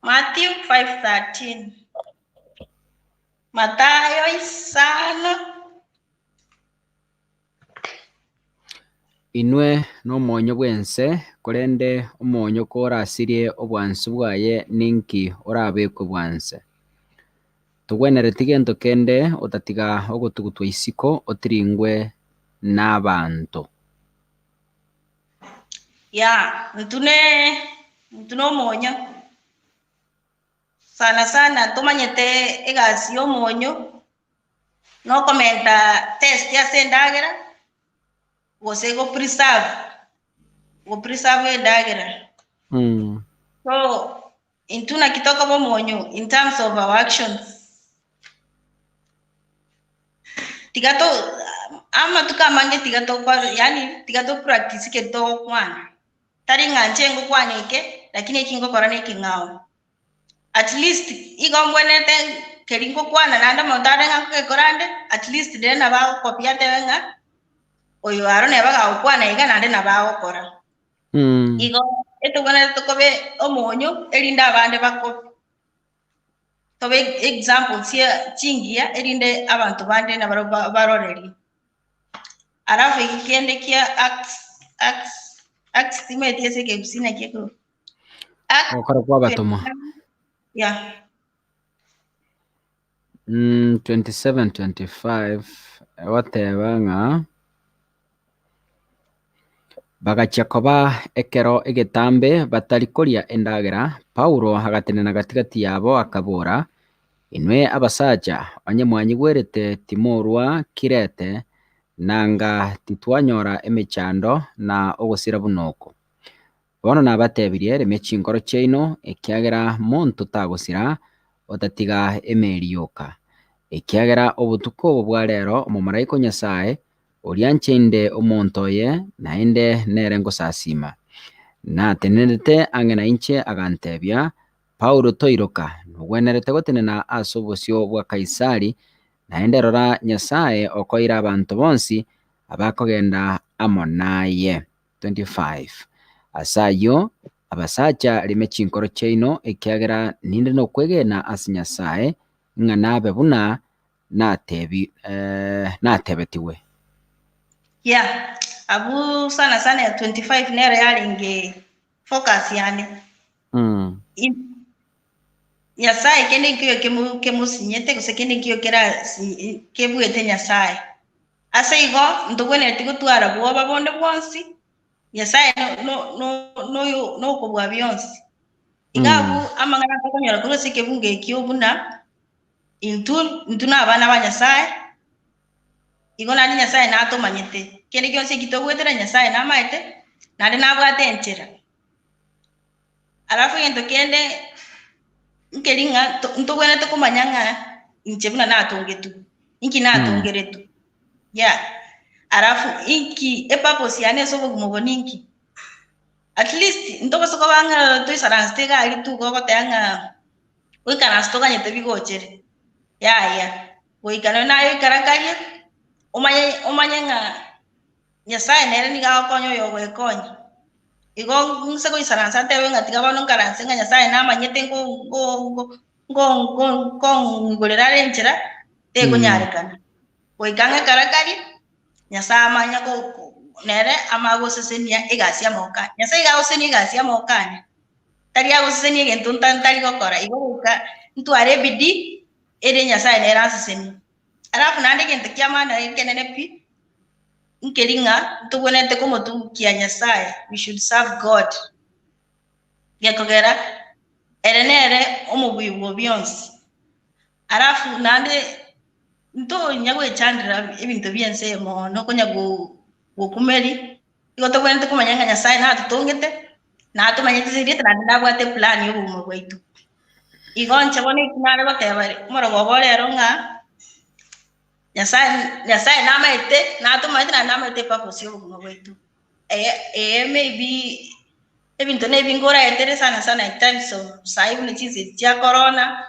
Matthew 5:13. Matayo isano. Inwe n'omwonyo bwense korende omwonyo korasirie obwansi bwaye ninki orabekwe bwanse. Tugwenereti gento kende otatiga ogotugutwa isiko otiringwe n'abantu. Ya, ntune omwonyo. Sana tumanyete egasi y'omwonyo nokomenta test ase endagera gose go preserve endagera. So intuna kitoka bomwonyo in terms of our actions. Tigato ama tukamange tigato kwa, yani tigato practice ke to kwana. Tari nganje ngo kwaneke lakini kingo korane kingao. At least igongwenete keringo kwana nanda montare ngake korande at least dena ba kopia tewenga oyo arone baga ukwana iga nande na ba okora. Igo etugana tukobe omonyo erinda abande bako. Tobe examples here chingia erinde abantu bande na baroreri. Arafu ikiende kia acts timete ese ke bisina kiko. Okara kwa batoma. Yeah. 27 25 wateba ng'a bagachia koba ekero egetambe batari koria endagera. Paulo agatenena gatigati yabo akabora, inwe abasaja onye mwanyigwerete timorwa kirete nanga titwanyora emechando na ogosira bunoko. Bono nabatebirie reme chingoro chiaino ekiagera monto tagosira otatiga emeri yoka. Ekiagera obutuko obo bwa rero omomalaika Nyasaye oria nchende omonto oye naende nere ngosasima. Natenenete ang'e na inche agantebia, Paulo toiroka nogwenerete gotenena ase obosio bwa Kaisari, naende rora Nyasaye okoira abanto bonsi abakogenda amo naye. 25 ase ayio abasacha rime chinkoro chiaino ekiagera ninde nokwegena ase Nyasaye ng'a nabe buna natebetiwe. Yeah, abu sana sana ya 25 nero yalinge focus yani. Nyasaye kende nkio kemusinyete gose kende nkio kera kebuete Nyasaye. Ase igo ntogwenete gotwara bwoba bonde bwonsi Nyasaye no kobwa byonsi. Igabu amangana kokonyora kose kebunge ekio buna intu n'abana ba Nyasaye. Igo nani Nyasaye natomanyete kende kyonse kitogwetera Nyasaye namaete nandi nabwate enchera. Alafu gento kende nkeringa ntogwenete kumanya ng'a inche buna natongetu inki natongeretu. Yeah. Alafu inki epurpose yane sobo gumogoninki. At least ntogosoko banga toisaranstega ali tu gogo tanga wikana stoga nyete bigochere. Ya wikana nayo karakaye omanye ng'a Nyasaye nere niga okonyo yogo ekonyi. Igo nsego isaransa tewe ngatiga bono nkaranse ng'a Nyasaye namanyete ngorera renchera tego nyarekana. Wikanga karakari Nyasaye amanya ko nere amagosesenia egasi ya moka. Nyasaye gagosesenia egasi ya mokanya. Tari agosesenia gento ntari gokora. Igo ntware bidii ere Nyasaye nere asesenia. Alafu nande gento kiamana ekenene pi nkeringa ntugwenete komotukia Nyasaye. We should serve God. Gekogera erenere omubwibo byonsi. Alafu nande nto nyagwe chandira ebintu byense mo no konya gokumeri igo togwenete kumanya ng'a Nyasaye natutongete natumanyete sirite nandi nabwate plan yobumo bwaitu. Igo nchabone ikinare goteba morogo borero ng'a Nyasaye namaete natumanyete nandi namaete purpose yobumo bwaitu. Maybe ebintu nebingora etere sana in terms of saibu ne chizi chia corona.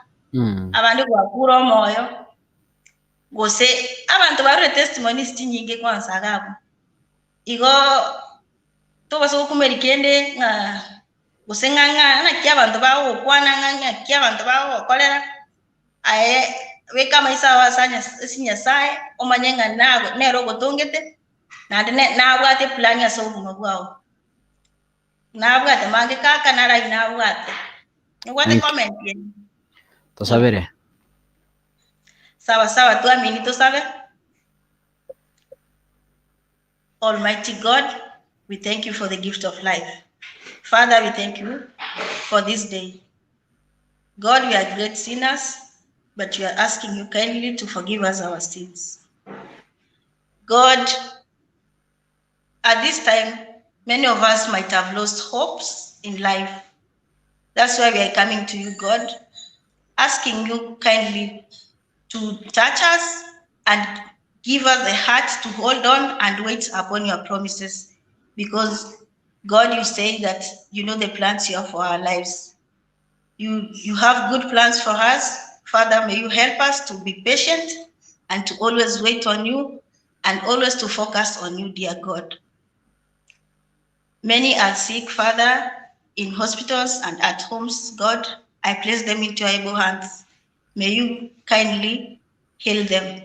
Abandi gwakura omoyo. Gose abantu barure testimonies chinyinge kwanza agabo. Igo tobaso kumeri kende nga gose nganga na kia abantu bawo kwana nganga kia abantu bawo kolera weka maisa wasanya Nyasaye omanyenga nago nero gotongete nandi nabwate plan ya sobumo bwawo. Nabwate mange kaka nara nabwate. Nibwate comment yeni. Tosabere. Sawa tuamini tosabe. Almighty God, we thank you for the gift of life. Father, we thank you for this day. God, we are great sinners, but we are asking you kindly to forgive us our sins. God, at this time, many of us might have lost hopes in life. That's why we are coming to you, God, asking you kindly to touch us and give us the heart to hold on and wait upon your promises. Because God, you say that you know the plans you have for our lives. You have good plans for us. Father, may you help us to be patient and to always wait on you and always to focus on you, dear God. Many are sick, Father, in hospitals and at homes. God, I place them into your able hands. May you kindly heal them.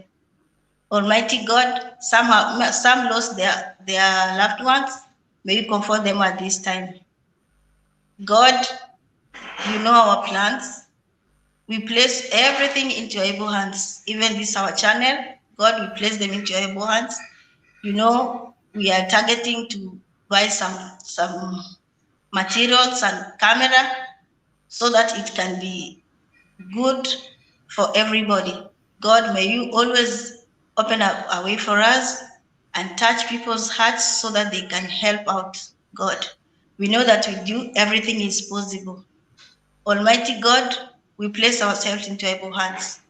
Almighty God, some lost their loved ones. May you comfort them at this time. God, you know our plans. we place everything into your able hands. Even this our channel, God, we place them into your able hands. You know, we are targeting to buy some materials and camera so that it can be good for everybody. God, may you always open up a way for us and touch people's hearts so that they can help out, God. We know that with you, everything is possible. Almighty God, we place ourselves into able hands.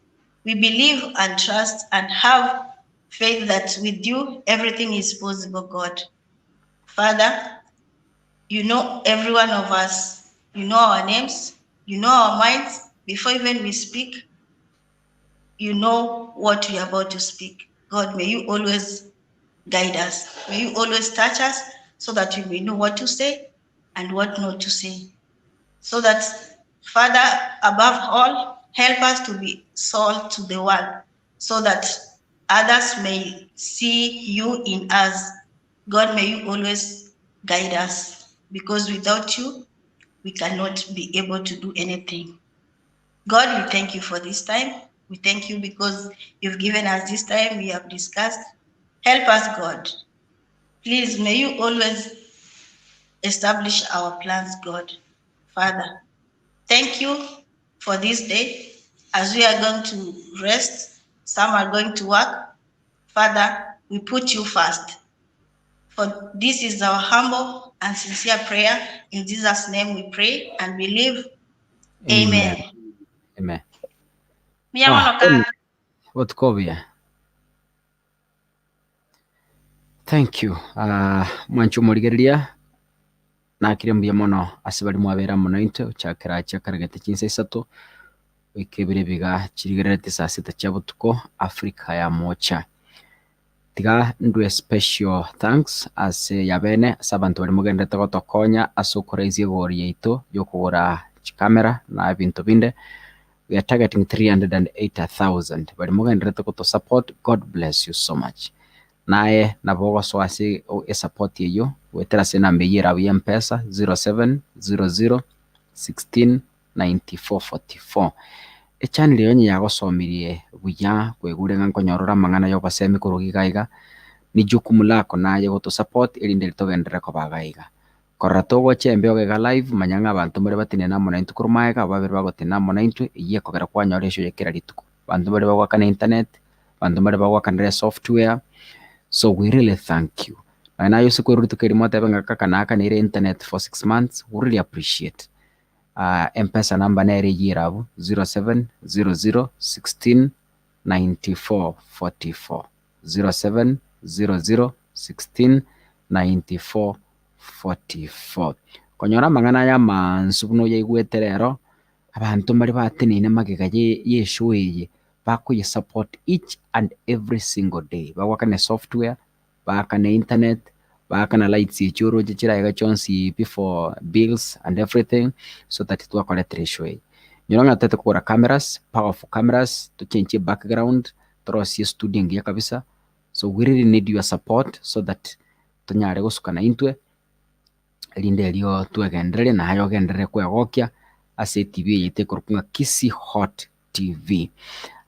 We believe and trust and have faith that with you, everything is possible, God. Father, you know every one of us. You know our names. You know our minds. Before even we speak, you know what we are about to speak. God, may you always guide us. May you always touch us so that we may know what to say and what not to say. So that, Father, above all, help us to be salt to the world so that others may see you in us. God, may you always guide us because without you, we cannot be able to do anything. God, we thank you for this time. We thank you because you've given us this time. We have discussed. Help us, God. Please, may you always establish our plans, God. Father, thank you for this day. As we are going to rest, some are going to work. Father, we put you first. For this is our humble and sincere prayer. In Jesus' name we pray and believe. Amen. Amen. What Kovia? Thank you. Mwanchu murigeria nakire mbuya mono ase bari mwabera mono into chakera chakaragete chinsa isatu wikebire biga chirigerete saa sita chia butuko Afrika ya mocha tiga ndwe special thanks ase yabene sabantu bari mugendete gotokonya ase ukora igori yaitu yokugura kamera na bintu binde. We are targeting 380,000 bari mugendete goto support. God bless you so much. Naye nabo waswasi support yeyo wetera se nambe yera ya mpesa 0700169444 channel yonye yagosomirie buya kwegure ngankonyorora mangana yo basemi kurugi gaiga ni jukumu lako naye goto support elinde litogendera ko bagaiga korato go chembe ogega live manyanga abantu muri batine na mona intu kurumaega babere bagotena mona intu iye kogera kwanyoresho yekera lituko bantu muri bagwakana internet bantu muri bagwakana software. So we really thank you. And I used to go to Kanaka near internet for 6 months. We really appreciate. M-Pesa number nere yirabu 0700169444 0700169444. Konyora mangana ya mansubuno yegweterero abantu bari batenine magega yeshuye bakuye support each and every single day. Bawakane software, bakane internet, bakana lights ichuro jichira yaga chonsi before bills and everything so that it work ratio. Nyonga tete kura cameras, powerful cameras to change background, trosi studio ya kabisa. So we really need your support so that tunyare gusukana intwe linde lio tuegendere na hayo gendere kwegokia ase TV yite kurukunga Kisi Hot TV.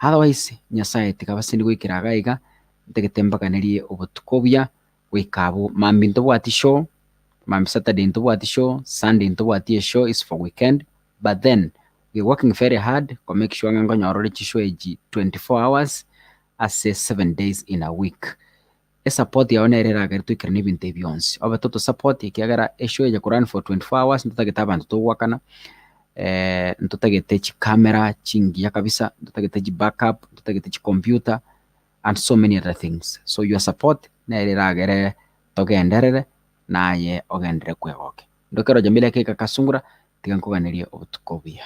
Otherwise nyasaye tikabasindi gwikira gaiga ntegetembaganirie obutukobya wikabo mambi ntobwati show mambi Saturday ntobwati show Sunday ntobwati show is for weekend but then we're working very hard to make sure nga nyorore chisho eji 24 hours as 7 days in a week. Support ya onerera gari twikira ni binte byonse oba toto support ikiagara esho ya run for 24 hours ntutageta abantu tugwakana ntutagete camera chingi kabisa ntutagete backup ntutagete computer and so many other things. So your support nerera gare togenderere naye ogendere kwegoke ndokero jamile keka kasungura tigankuganirie obutukobya.